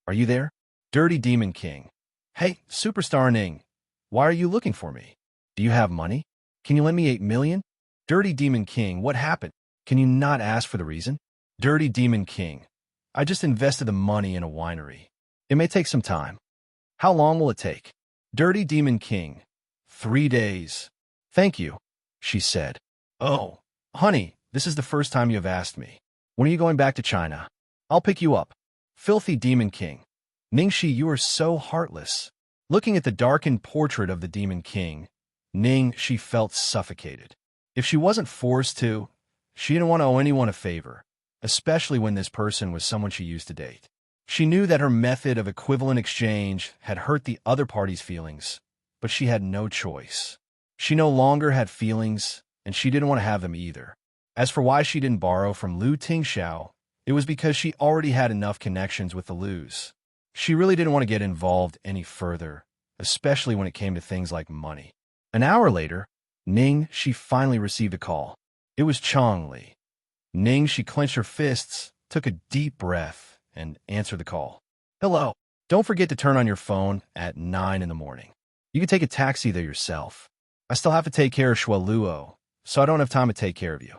[SPEAKER 1] Are you there? Dirty Demon King. Hey, Superstar Ning. Why are you looking for me? Do you have money? Can you lend me 8 million? Dirty Demon King, what happened? Can you not ask for the reason? Dirty Demon King. I just invested the money in a winery. It may take some time. How long will it take? Dirty Demon King. 3 days. Thank you, she said. Oh, honey, this is the first time you have asked me. When are you going back to China? I'll pick you up. Filthy Demon King. Ningxi, you are so heartless. Looking at the darkened portrait of the Demon King, Ning, she felt suffocated. If she wasn't forced to, she didn't want to owe anyone a favor, especially when this person was someone she used to date. She knew that her method of equivalent exchange had hurt the other party's feelings, but she had no choice. She no longer had feelings, and she didn't want to have them either. As for why she didn't borrow from Lu Tingxiao, it was because she already had enough connections with the Lus. She really didn't want to get involved any further, especially when it came to things like money. An hour later, Ning, she finally received a call. It was Chong Li. Ning, she clenched her fists, took a deep breath, and answered the call. Hello. Don't forget to turn on your phone at 9 in the morning. You can take a taxi there yourself. I still have to take care of Shualuo, so I don't have time to take care of you.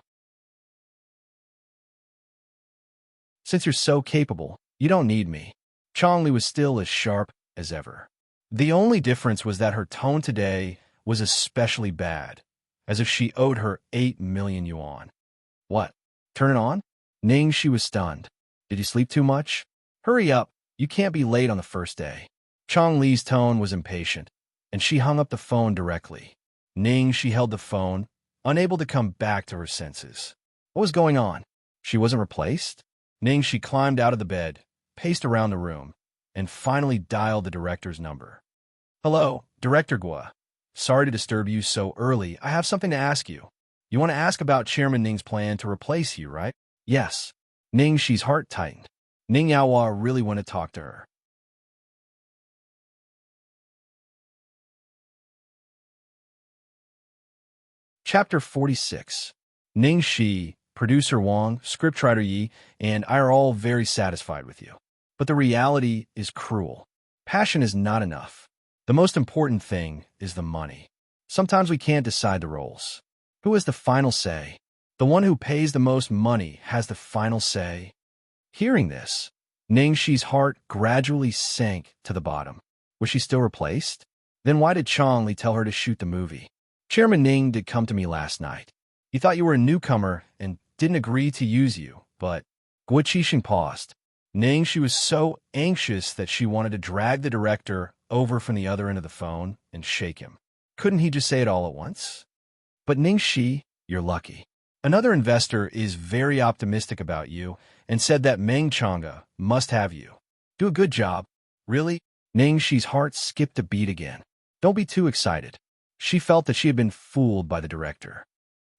[SPEAKER 1] Since you're so capable, you don't need me. Chong Li was still as sharp as ever. The only difference was that her tone today was especially bad, as if she owed her 8 million yuan. What? Turn it on? Ning, she was stunned. Did you sleep too much? Hurry up, you can't be late on the first day. Chong Li's tone was impatient, and she hung up the phone directly. Ning, she held the phone, unable to come back to her senses. What was going on? She wasn't replaced? Ning, she climbed out of the bed, paced around the room, and finally dialed the director's number. Hello, Director Gua. Sorry to disturb you so early. I have something to ask you. You want to ask about Chairman Ning's plan to replace you, right? Yes. Ning, she's heart tightened. Ning Yaohua really want to talk to her. Chapter 46. Ning Shi, producer Wang, scriptwriter Yi, and I are all very satisfied with you. But the reality is cruel. Passion is not enough. The most important thing is the money. Sometimes we can't decide the roles. Who has the final say? The one who pays the most money has the final say. Hearing this, Ning Shi's heart gradually sank to the bottom. Was she still replaced? Then why did Chong Li tell her to shoot the movie? Chairman Ning did come to me last night. He thought you were a newcomer and didn't agree to use you, but Guo Qixing paused. Ning, she was so anxious that she wanted to drag the director over from the other end of the phone and shake him. Couldn't he just say it all at once? But Ning Shi, you're lucky. Another investor is very optimistic about you and said that Meng Chang'e must have you. Do a good job. Really? Ning Shi's heart skipped a beat again. Don't be too excited. She felt that she had been fooled by the director.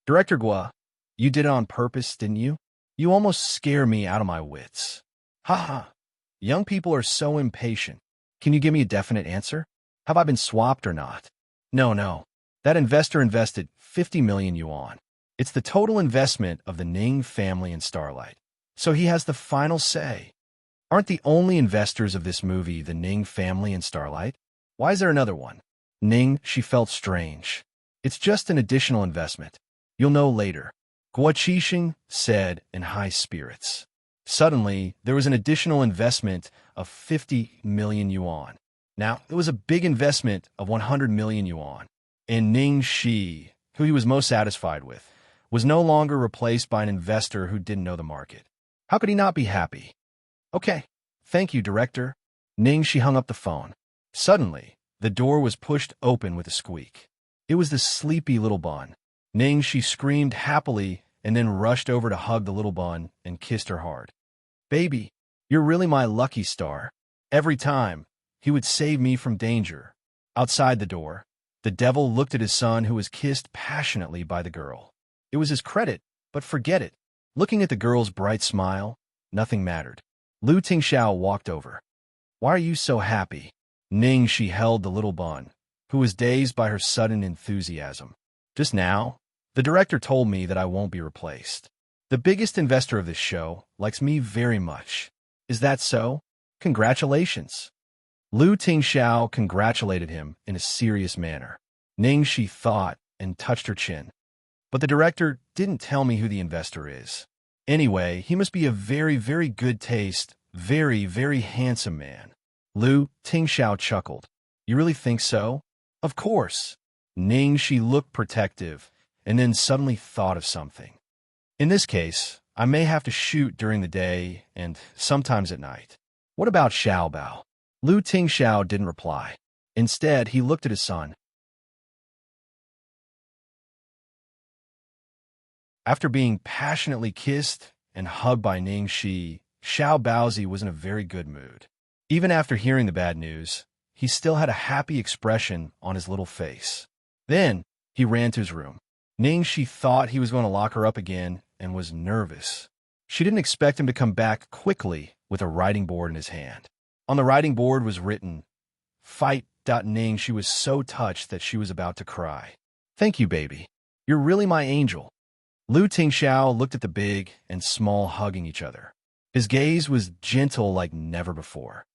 [SPEAKER 1] Director Gua, you did it on purpose, didn't you? You almost scare me out of my wits. Ha ha. Young people are so impatient. Can you give me a definite answer? Have I been swapped or not? No. That investor invested 50 million yuan. It's the total investment of the Ning family in Starlight. So he has the final say. Aren't the only investors of this movie the Ning family in Starlight? Why is there another one? Ning, she felt strange. It's just an additional investment. You'll know later. Guo Qixing said in high spirits. Suddenly, there was an additional investment of 50 million yuan. Now, it was a big investment of 100 million yuan. And Ning Shi, who he was most satisfied with, was no longer replaced by an investor who didn't know the market. How could he not be happy? Okay, thank you, director. Ning Shi hung up the phone. Suddenly, the door was pushed open with a squeak. It was the sleepy little bun. Ning Shi screamed happily and then rushed over to hug the little bun and kissed her hard. Baby, you're really my lucky star. Every time, he would save me from danger. Outside the door, the devil looked at his son who was kissed passionately by the girl. It was his credit, but forget it. Looking at the girl's bright smile, nothing mattered. Lu Tingxiao walked over. Why are you so happy? Ning Shi held the little bun, who was dazed by her sudden enthusiasm. Just now, the director told me that I won't be replaced. The biggest investor of this show likes me very much. Is that so? Congratulations. Lu Tingxiao congratulated him in a serious manner. Ning Shi thought and touched her chin. But the director didn't tell me who the investor is. Anyway, he must be a very, very good taste, very, very handsome man. Lu Tingxiao chuckled. You really think so? Of course. Ning Shi looked protective and then suddenly thought of something. In this case, I may have to shoot during the day and sometimes at night. What about Xiao Bao? Lu Tingxiao didn't reply. Instead, he looked at his son. After being passionately kissed and hugged by Ning Shi, Xiao Baozi was in a very good mood. Even after hearing the bad news, he still had a happy expression on his little face. Then, he ran to his room. Ning Shi thought he was going to lock her up again and was nervous. She didn't expect him to come back quickly with a writing board in his hand. On the writing board was written, Fight. Ning. She was so touched that she was about to cry. Thank you, baby. You're really my angel. Lu Tingxiao looked at the big and small hugging each other. His gaze was gentle like never before.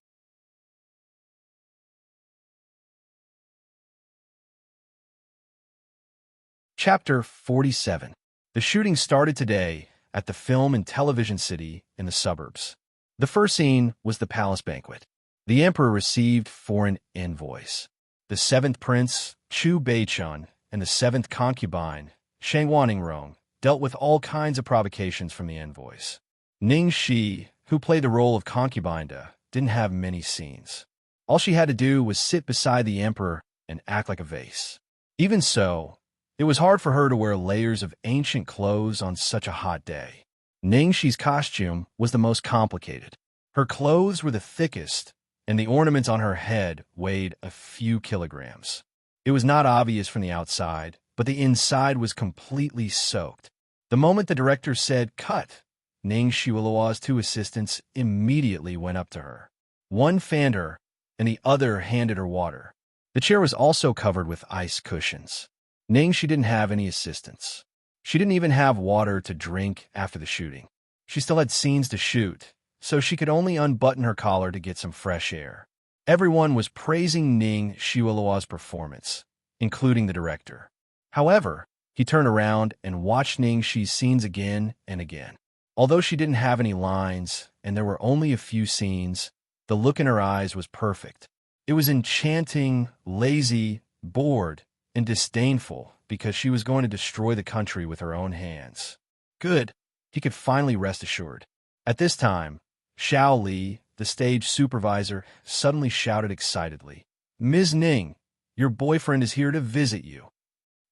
[SPEAKER 1] Chapter 47. The shooting started today at the film and television city in the suburbs. The first scene was the palace banquet. The emperor received foreign envoys. The seventh prince, Chu Beichun, and the seventh concubine, Shang Wanningrong, dealt with all kinds of provocations from the envoys. Ning Shi, who played the role of concubine, didn't have many scenes. All she had to do was sit beside the emperor and act like a vase. Even so, it was hard for her to wear layers of ancient clothes on such a hot day. Ning Shi's costume was the most complicated. Her clothes were the thickest, and the ornaments on her head weighed a few kilograms. It was not obvious from the outside, but the inside was completely soaked. The moment the director said, "Cut," Ning Shilua's two assistants immediately went up to her. One fanned her, and the other handed her water. The chair was also covered with ice cushions. Ning Shi didn't have any assistants. She didn't even have water to drink after the shooting. She still had scenes to shoot, so she could only unbutton her collar to get some fresh air. Everyone was praising Ning Shilua's performance, including the director. However, he turned around and watched Ning Shi's scenes again and again. Although she didn't have any lines and there were only a few scenes, the look in her eyes was perfect. It was enchanting, lazy, bored, and disdainful because she was going to destroy the country with her own hands. Good, he could finally rest assured. At this time, Xiao Li, the stage supervisor, suddenly shouted excitedly, "Ms. Ning, your boyfriend is here to visit you."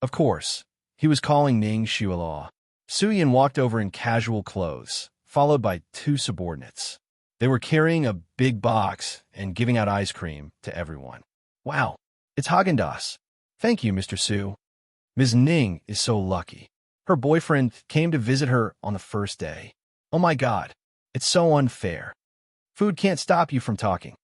[SPEAKER 1] Of course, he was calling Ning Shilua. Su Yan walked over in casual clothes, followed by two subordinates. They were carrying a big box and giving out ice cream to everyone. Wow, it's Haagen-Dazs. Thank you, Mr. Su. Ms. Ning is so lucky. Her boyfriend came to visit her on the first day. Oh my God, it's so unfair. Food can't stop you from talking.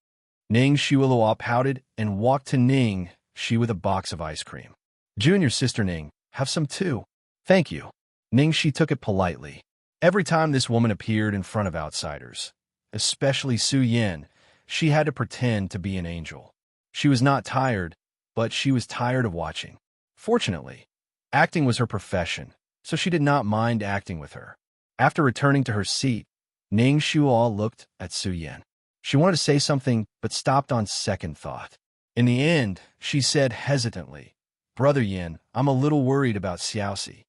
[SPEAKER 1] Ning Shilua pouted and walked to Ning Shi with a box of ice cream. Junior sister Ning, have some too. Thank you. Ning Shi took it politely. Every time this woman appeared in front of outsiders, especially Su Yan, she had to pretend to be an angel. She was not tired, but she was tired of watching. Fortunately, acting was her profession, so she did not mind acting with her. After returning to her seat, Ning Shilua looked at Su Yan. She wanted to say something, but stopped on second thought. In the end, she said hesitantly, Brother Yin, I'm a little worried about Xiaoxi.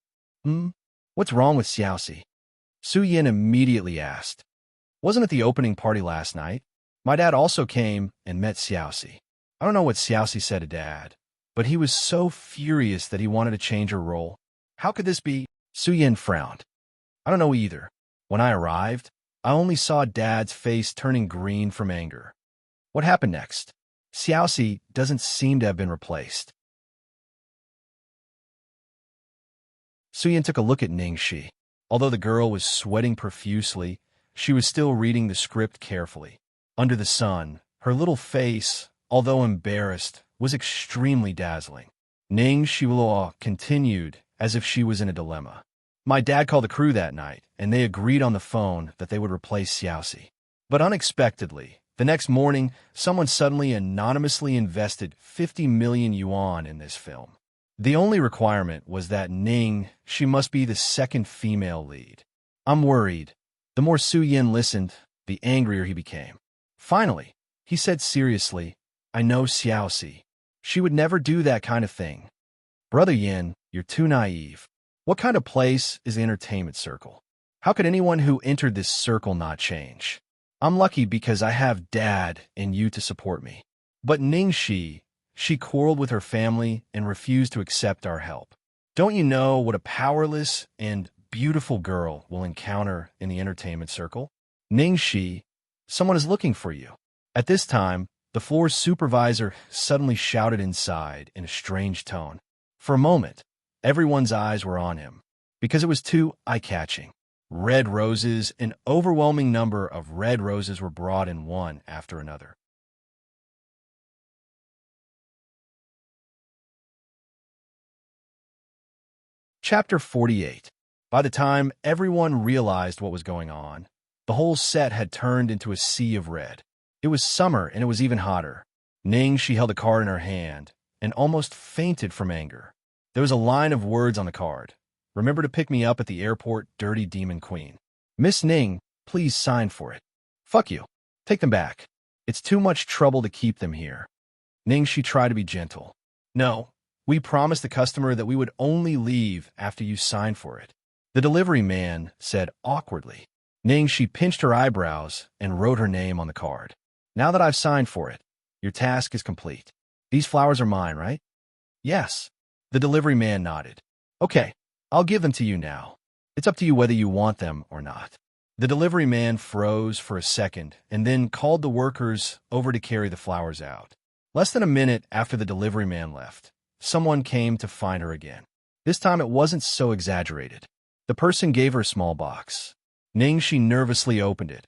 [SPEAKER 1] Hmm? What's wrong with Xiaoxi? Su Yin immediately asked. Wasn't it the opening party last night? My dad also came and met Xiaoxi. I don't know what Xiaoxi said to Dad, but he was so furious that he wanted to change her role. How could this be? Su Yin frowned. I don't know either. When I arrived, I only saw Dad's face turning green from anger. What happened next? Xiaoxi doesn't seem to have been replaced. Su Yin took a look at Ningxi. Although the girl was sweating profusely, she was still reading the script carefully. Under the sun, her little face, although embarrassed, was extremely dazzling. Ningxi continued as if she was in a dilemma. My dad called the crew that night, and they agreed on the phone that they would replace Xiaoxi. But unexpectedly, the next morning, someone suddenly anonymously invested 50 million yuan in this film. The only requirement was that she must be the second female lead. I'm worried. The more Su Yin listened, the angrier he became. Finally, he said seriously, I know Xiaoxi. She would never do that kind of thing. Brother Yin, you're too naive. What kind of place is the entertainment circle? How could anyone who entered this circle not change? I'm lucky because I have Dad and you to support me. But Ningxi, she quarreled with her family and refused to accept our help. Don't you know what a powerless and beautiful girl will encounter in the entertainment circle? Ningxi, someone is looking for you. At this time, the floor's supervisor suddenly shouted inside in a strange tone. For a moment, everyone's eyes were on him, because it was too eye-catching. Red roses, an overwhelming number of red roses were brought in one after another. Chapter 48. By the time everyone realized what was going on, the whole set had turned into a sea of red. It was summer and it was even hotter. She held a card in her hand and almost fainted from anger. There was a line of words on the card. Remember to pick me up at the airport, dirty demon queen. Miss Ning, please sign for it. Fuck you. Take them back. It's too much trouble to keep them here. She tried to be gentle. No, we promised the customer that we would only leave after you signed for it. The delivery man said awkwardly. She pinched her eyebrows and wrote her name on the card. Now that I've signed for it, your task is complete. These flowers are mine, right? Yes. The delivery man nodded. Okay, I'll give them to you now. It's up to you whether you want them or not. The delivery man froze for a second and then called the workers over to carry the flowers out. Less than a minute after the delivery man left, someone came to find her again. This time it wasn't so exaggerated. The person gave her a small box. She nervously opened it,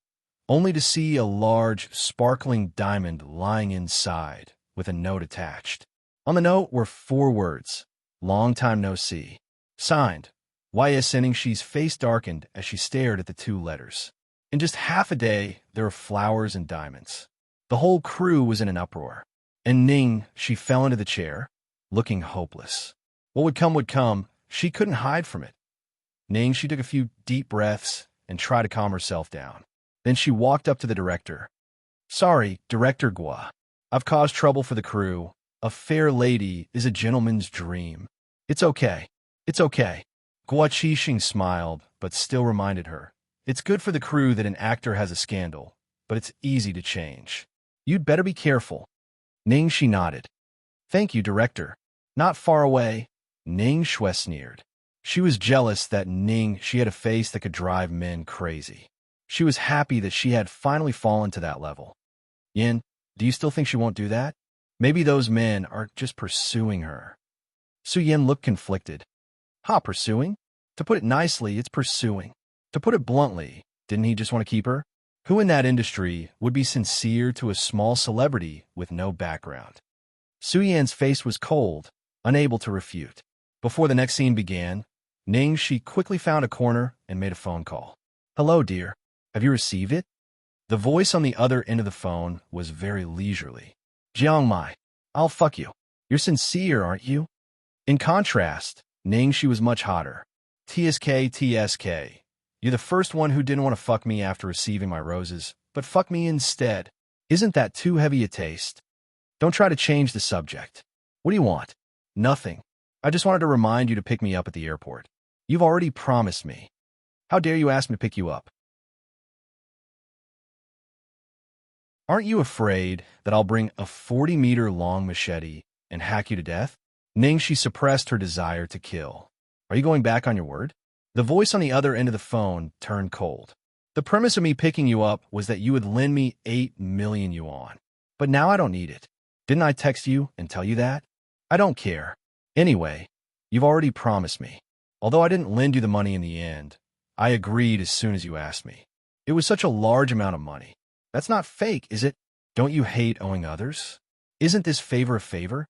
[SPEAKER 1] only to see a large, sparkling diamond lying inside with a note attached. On the note were 4 words, long time no see. Signed, Y.S. Ningxi's face darkened as she stared at the 2 letters. In just half a day, there were flowers and diamonds. The whole crew was in an uproar. And she fell into the chair, looking hopeless. What would come, she couldn't hide from it. She took a few deep breaths and tried to calm herself down. Then she walked up to the director. Sorry, Director Gua. I've caused trouble for the crew. A fair lady is a gentleman's dream. It's okay. It's okay. Gua Qixing smiled, but still reminded her. It's good for the crew that an actor has a scandal, but it's easy to change. You'd better be careful. She nodded. Thank you, Director. Not far away, Shui sneered. She was jealous that she had a face that could drive men crazy. She was happy that she had finally fallen to that level. Yin, do you still think she won't do that? Maybe those men are just pursuing her. Su Yin looked conflicted. Pursuing? To put it nicely, it's pursuing. To put it bluntly, didn't he just want to keep her? Who in that industry would be sincere to a small celebrity with no background? Su Yan's face was cold, unable to refute. Before the next scene began, she quickly found a corner and made a phone call. Hello, dear. Have you received it? The voice on the other end of the phone was very leisurely. Jiangmai, I'll fuck you. You're sincere, aren't you? In contrast, she was much hotter. TSK. You're the first one who didn't want to fuck me after receiving my roses, but fuck me instead. Isn't that too heavy a taste? Don't try to change the subject. What do you want? Nothing. I just wanted to remind you to pick me up at the airport. You've already promised me. How dare you ask me to pick you up? Aren't you afraid that I'll bring a 40-meter-long machete and hack you to death? Xianxia suppressed her desire to kill. Are you going back on your word? The voice on the other end of the phone turned cold. The premise of me picking you up was that you would lend me 8 million yuan. But now I don't need it. Didn't I text you and tell you that? I don't care. Anyway, you've already promised me. Although I didn't lend you the money in the end, I agreed as soon as you asked me. It was such a large amount of money. That's not fake, is it? Don't you hate owing others? Isn't this favor a favor?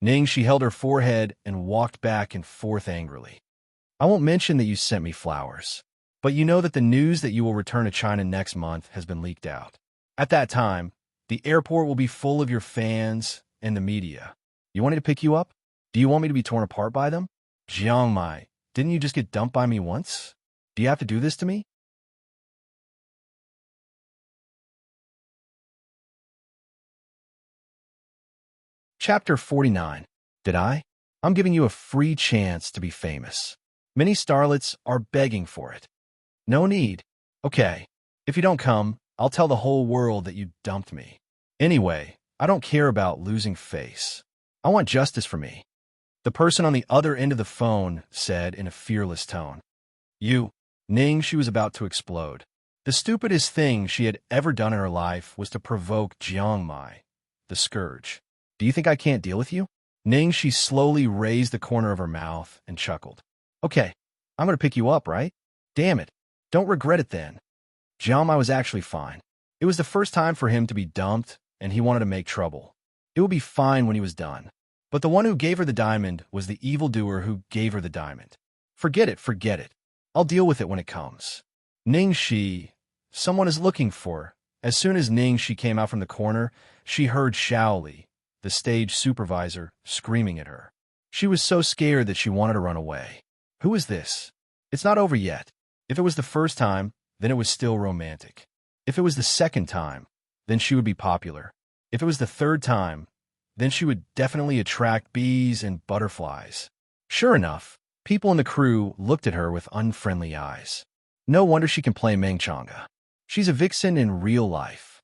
[SPEAKER 1] Xianxia held her forehead and walked back and forth angrily. I won't mention that you sent me flowers, but you know that the news that you will return to China next month has been leaked out. At that time, the airport will be full of your fans and the media. You want me to pick you up? Do you want me to be torn apart by them? Xianxia, didn't you just get dumped by me once? Do you have to do this to me? Chapter 49. Did I? I'm giving you a free chance to be famous. Many starlets are begging for it. No need. Okay, if you don't come, I'll tell the whole world that you dumped me. Anyway, I don't care about losing face. I want justice for me. The person on the other end of the phone said in a fearless tone. Xianxia was about to explode. The stupidest thing she had ever done in her life was to provoke Xianxia, the scourge. Do you think I can't deal with you? Xianxia slowly raised the corner of her mouth and chuckled. Okay, I'm going to pick you up, right? Damn it. Don't regret it then. Xianxia was actually fine. It was the first time for him to be dumped, and he wanted to make trouble. It would be fine when he was done. But the one who gave her the diamond was the evildoer who gave her the diamond. Forget it, forget it. I'll deal with it when it comes. Xianxia, someone is looking for her. As soon as Xianxia came out from the corner, she heard Shaoli, the stage supervisor, screaming at her. She was so scared that she wanted to run away. Who is this? It's not over yet. If it was the first time, then it was still romantic. If it was the second time, then she would be popular. If it was the third time, then she would definitely attract bees and butterflies. Sure enough, people in the crew looked at her with unfriendly eyes. No wonder she can play Mengchanga. She's a vixen in real life.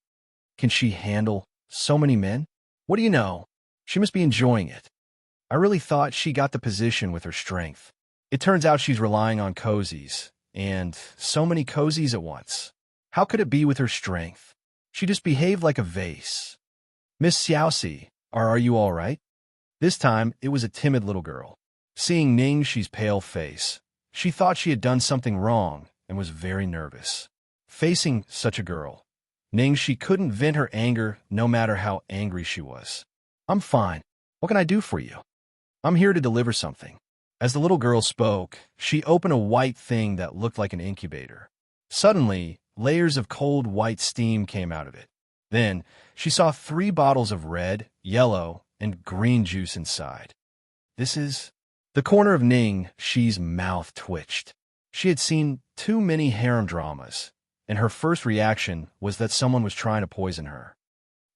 [SPEAKER 1] Can she handle so many men? What do you know? She must be enjoying it. I really thought she got the position with her strength. It turns out she's relying on cozies, and so many cozies at once. How could it be with her strength? She just behaved like a vase. Miss Xiaoxi, are you all right? This time, it was a timid little girl. Seeing Xianxia's pale face, she thought she had done something wrong and was very nervous. Facing such a girl, Xianxia couldn't vent her anger no matter how angry she was. I'm fine. What can I do for you? I'm here to deliver something. As the little girl spoke, she opened a white thing that looked like an incubator. Suddenly, layers of cold white steam came out of it. Then, she saw 3 bottles of red, yellow, and green juice inside. This is... The corner of Xiaoxi's mouth twitched. She had seen too many harem dramas, and her first reaction was that someone was trying to poison her.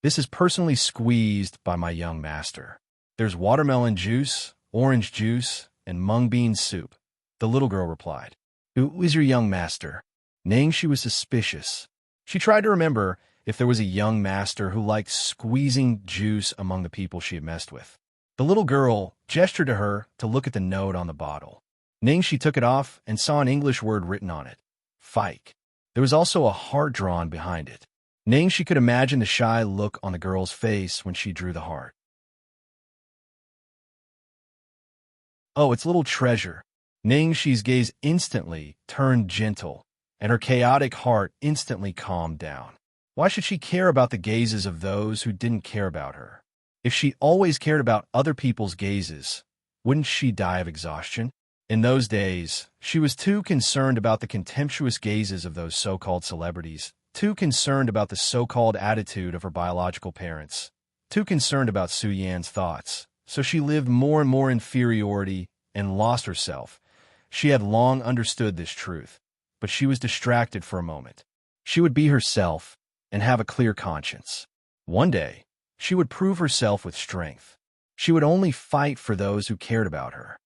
[SPEAKER 1] This is personally squeezed by my young master. There's watermelon juice, orange juice, and mung bean soup, the little girl replied. Who is your young master? Xianxia was suspicious. She tried to remember if there was a young master who liked squeezing juice among the people she had messed with. The little girl gestured to her to look at the note on the bottle. Xianxia took it off and saw an English word written on it. Fike. There was also a heart drawn behind it. Xianxia could imagine the shy look on the girl's face when she drew the heart. Oh, it's a little treasure. Xianxia's gaze instantly turned gentle, and her chaotic heart instantly calmed down. Why should she care about the gazes of those who didn't care about her? If she always cared about other people's gazes, wouldn't she die of exhaustion? In those days, she was too concerned about the contemptuous gazes of those so-called celebrities, too concerned about the so-called attitude of her biological parents, too concerned about Su Yan's thoughts. So she lived more and more inferiority and lost herself. She had long understood this truth, but she was distracted for a moment. She would be herself and have a clear conscience. One day, she would prove herself with strength. She would only fight for those who cared about her.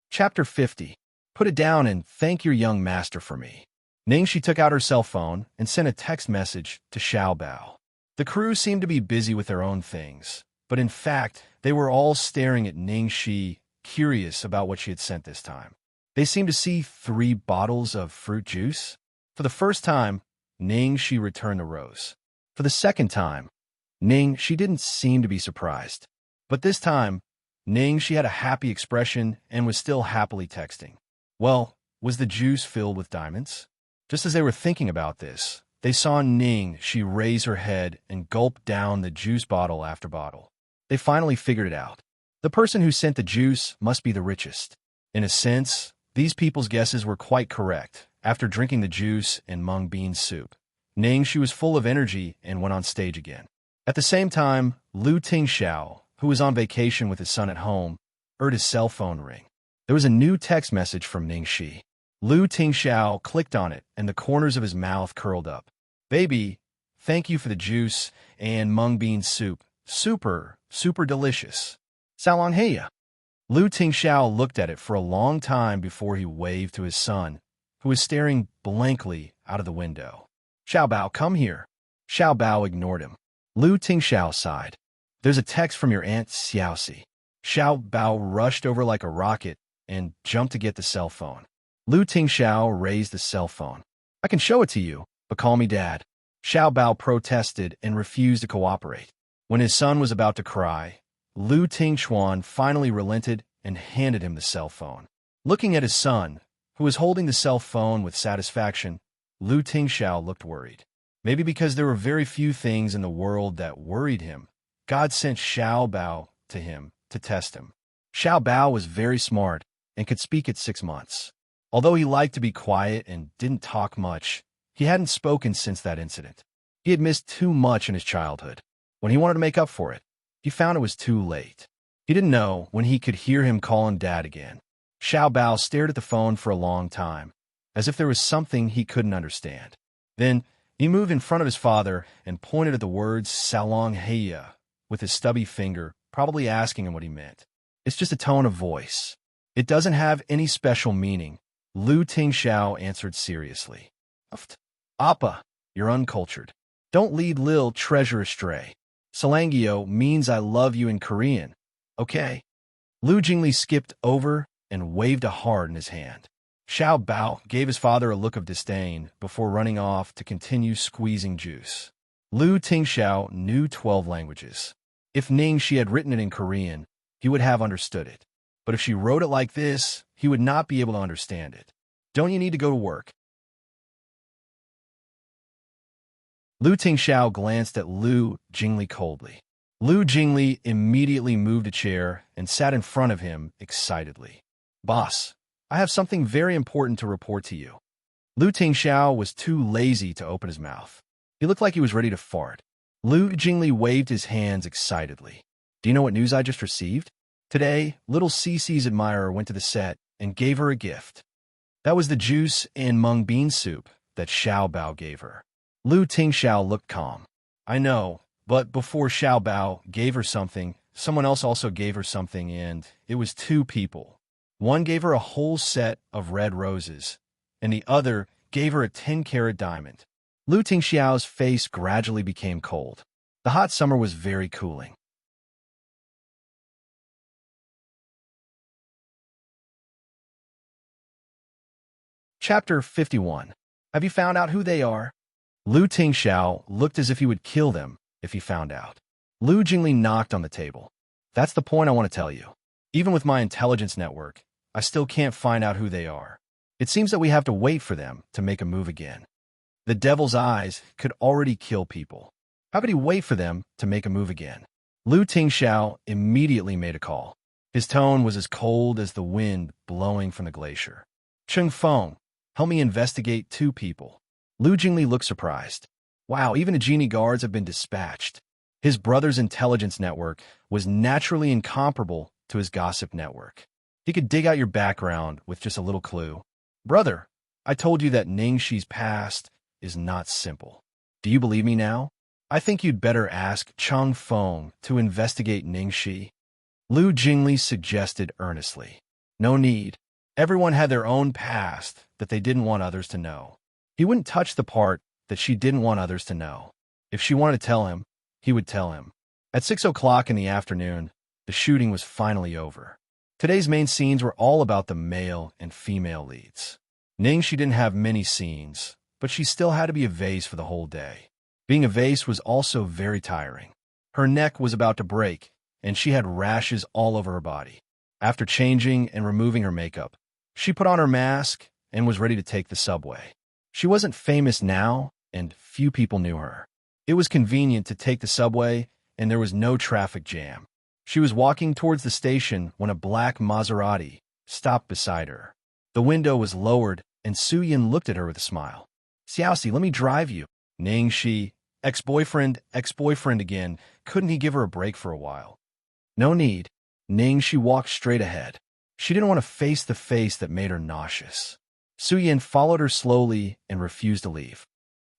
[SPEAKER 1] Chapter 50. Put it down and thank your young master for me. Ningxi took out her cell phone and sent a text message to Xiao Bao. The crew seemed to be busy with their own things, but in fact, they were all staring at Ningxi, curious about what she had sent this time. They seemed to see 3 bottles of fruit juice. For the first time, Ningxi returned the rose. For the second time, Ningxi didn't seem to be surprised. But this time, Ningxi had a happy expression and was still happily texting. Well, was the juice filled with diamonds? Just as they were thinking about this, they saw Ningxi raise her head and gulp down the juice bottle after bottle. They finally figured it out. The person who sent the juice must be the richest. In a sense, these people's guesses were quite correct. After drinking the juice and mung bean soup, Ningxi was full of energy and went on stage again. At the same time, Lu Tingxiao, who was on vacation with his son at home, heard his cell phone ring. There was a new text message from Ningxi. Lu Tingxiao clicked on it, and the corners of his mouth curled up. Baby, thank you for the juice and mung bean soup. Super delicious. Xianxia. Lu Tingxiao looked at it for a long time before he waved to his son, who was staring blankly out of the window. Xiao Bao, come here. Xiao Bao ignored him. Lu Tingxiao sighed. There's a text from your Aunt Xiaoxi. Xiao Bao rushed over like a rocket and jumped to get the cell phone. Lu Tingxiao raised the cell phone. I can show it to you, but call me Dad. Xiao Bao protested and refused to cooperate. When his son was about to cry, Lu Tingxuan finally relented and handed him the cell phone. Looking at his son, who was holding the cell phone with satisfaction, Lu Tingxiao looked worried. Maybe because there were very few things in the world that worried him, God sent Xiao Bao to him to test him. Xiao Bao was very smart and could speak at 6 months. Although he liked to be quiet and didn't talk much, he hadn't spoken since that incident. He had missed too much in his childhood. When he wanted to make up for it, he found it was too late. He didn't know when he could hear him call him Dad again. Xiao Bao stared at the phone for a long time, as if there was something he couldn't understand. Then he moved in front of his father and pointed at the words Xianxia with his stubby finger, probably asking him what he meant. It's just a tone of voice. It doesn't have any special meaning, Lu Tingxiao answered seriously. Appa, you're uncultured. Don't lead Lil Treasure astray. Salangio means I love you in Korean. Okay. Lu Jingli skipped over and waved a heart in his hand. Xiao Bao gave his father a look of disdain before running off to continue squeezing juice. Lu Tingxiao knew 12 languages. If Ningxi had written it in Korean, he would have understood it. But if she wrote it like this, he would not be able to understand it. Don't you need to go to work? Lu Tingxiao glanced at Lu Jingli coldly. Lu Jingli immediately moved a chair and sat in front of him excitedly. Boss, I have something very important to report to you. Lu Tingxiao was too lazy to open his mouth. He looked like he was ready to fart. Lu Jingli waved his hands excitedly. Do you know what news I just received? Today, little Cece's admirer went to the set and gave her a gift. That was the juice and mung bean soup that Xiao Bao gave her. Lu Tingxiao looked calm. I know, but before Xiao Bao gave her something, someone else also gave her something, and it was 2 people. One gave her a whole set of red roses, and the other gave her a 10-carat diamond. Lu Tingxiao's face gradually became cold. The hot summer was very cooling. Chapter 51. Have you found out who they are? Lu Tingxiao looked as if he would kill them if he found out. Lu Jingli knocked on the table. That's the point I want to tell you. Even with my intelligence network, I still can't find out who they are. It seems that we have to wait for them to make a move again. The devil's eyes could already kill people. How could he wait for them to make a move again? Lu Tingxiao immediately made a call. His tone was as cold as the wind blowing from the glacier. Chung Feng, help me investigate 2 people. Lu Jingli looked surprised. Wow, even the genie guards have been dispatched. His brother's intelligence network was naturally incomparable to his gossip network. He could dig out your background with just a little clue. Brother, I told you that Ningxi's past is not simple. Do you believe me now? I think you'd better ask Chang Feng to investigate Ningxi. Lu Jingli suggested earnestly. No need. Everyone had their own past that they didn't want others to know. He wouldn't touch the part that she didn't want others to know. If she wanted to tell him, he would tell him. At 6 o'clock in the afternoon, the shooting was finally over. Today's main scenes were all about the male and female leads. Ningxi didn't have many scenes, but she still had to be a vase for the whole day. Being a vase was also very tiring. Her neck was about to break, and she had rashes all over her body. After changing and removing her makeup, she put on her mask and was ready to take the subway. She wasn't famous now, and few people knew her. It was convenient to take the subway, and there was no traffic jam. She was walking towards the station when a black Maserati stopped beside her. The window was lowered, and Su Yin looked at her with a smile. "Xiaoxi, let me drive you." Ningxi, ex-boyfriend again, couldn't he give her a break for a while? No need. Ningxi walked straight ahead. She didn't want to face the face that made her nauseous. Su Yin followed her slowly and refused to leave.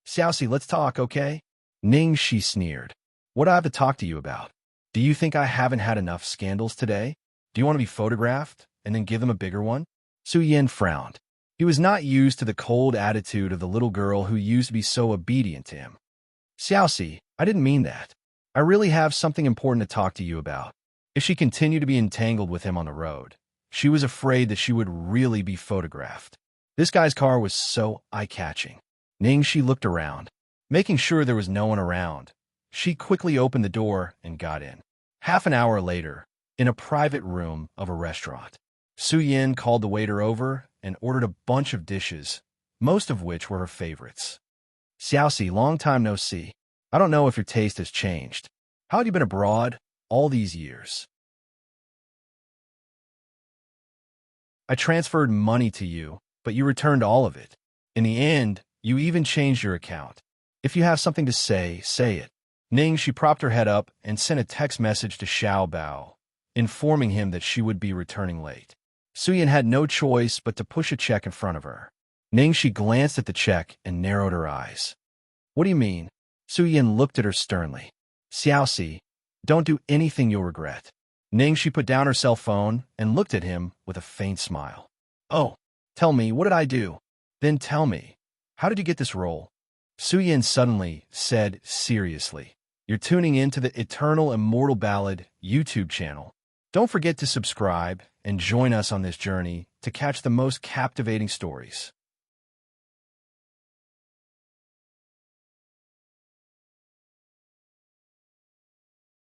[SPEAKER 1] "Xiaoxi, let's talk, okay?" Ningxi sneered. "What do I have to talk to you about? Do you think I haven't had enough scandals today? Do you want to be photographed and then give them a bigger one?" Su Yin frowned. He was not used to the cold attitude of the little girl who used to be so obedient to him. "Xiaoxi, I didn't mean that. I really have something important to talk to you about." If she continued to be entangled with him on the road, she was afraid that she would really be photographed. This guy's car was so eye-catching. Ningxi looked around. Making sure there was no one around, she quickly opened the door and got in. Half an hour later, in a private room of a restaurant, Su Yin called the waiter over and ordered a bunch of dishes, most of which were her favorites. "Xiaoxi, long time no see. I don't know if your taste has changed. How had you been abroad all these years?" "I transferred money to you, but you returned all of it. In the end, you even changed your account. If you have something to say, say it." She propped her head up and sent a text message to Xiao Bao, informing him that she would be returning late. Su Yin had no choice but to push a check in front of her. She glanced at the check and narrowed her eyes. "What do you mean?" Su Yin looked at her sternly. "Xiaoxi, don't do anything you'll regret." She put down her cell phone and looked at him with a faint smile. "Oh, tell me, what did I do?" "Then tell me, how did you get this role?" Su Yin suddenly said seriously, "You're tuning in to the Eternal Immortal Ballad YouTube channel. Don't forget to subscribe and join us on this journey to catch the most captivating stories.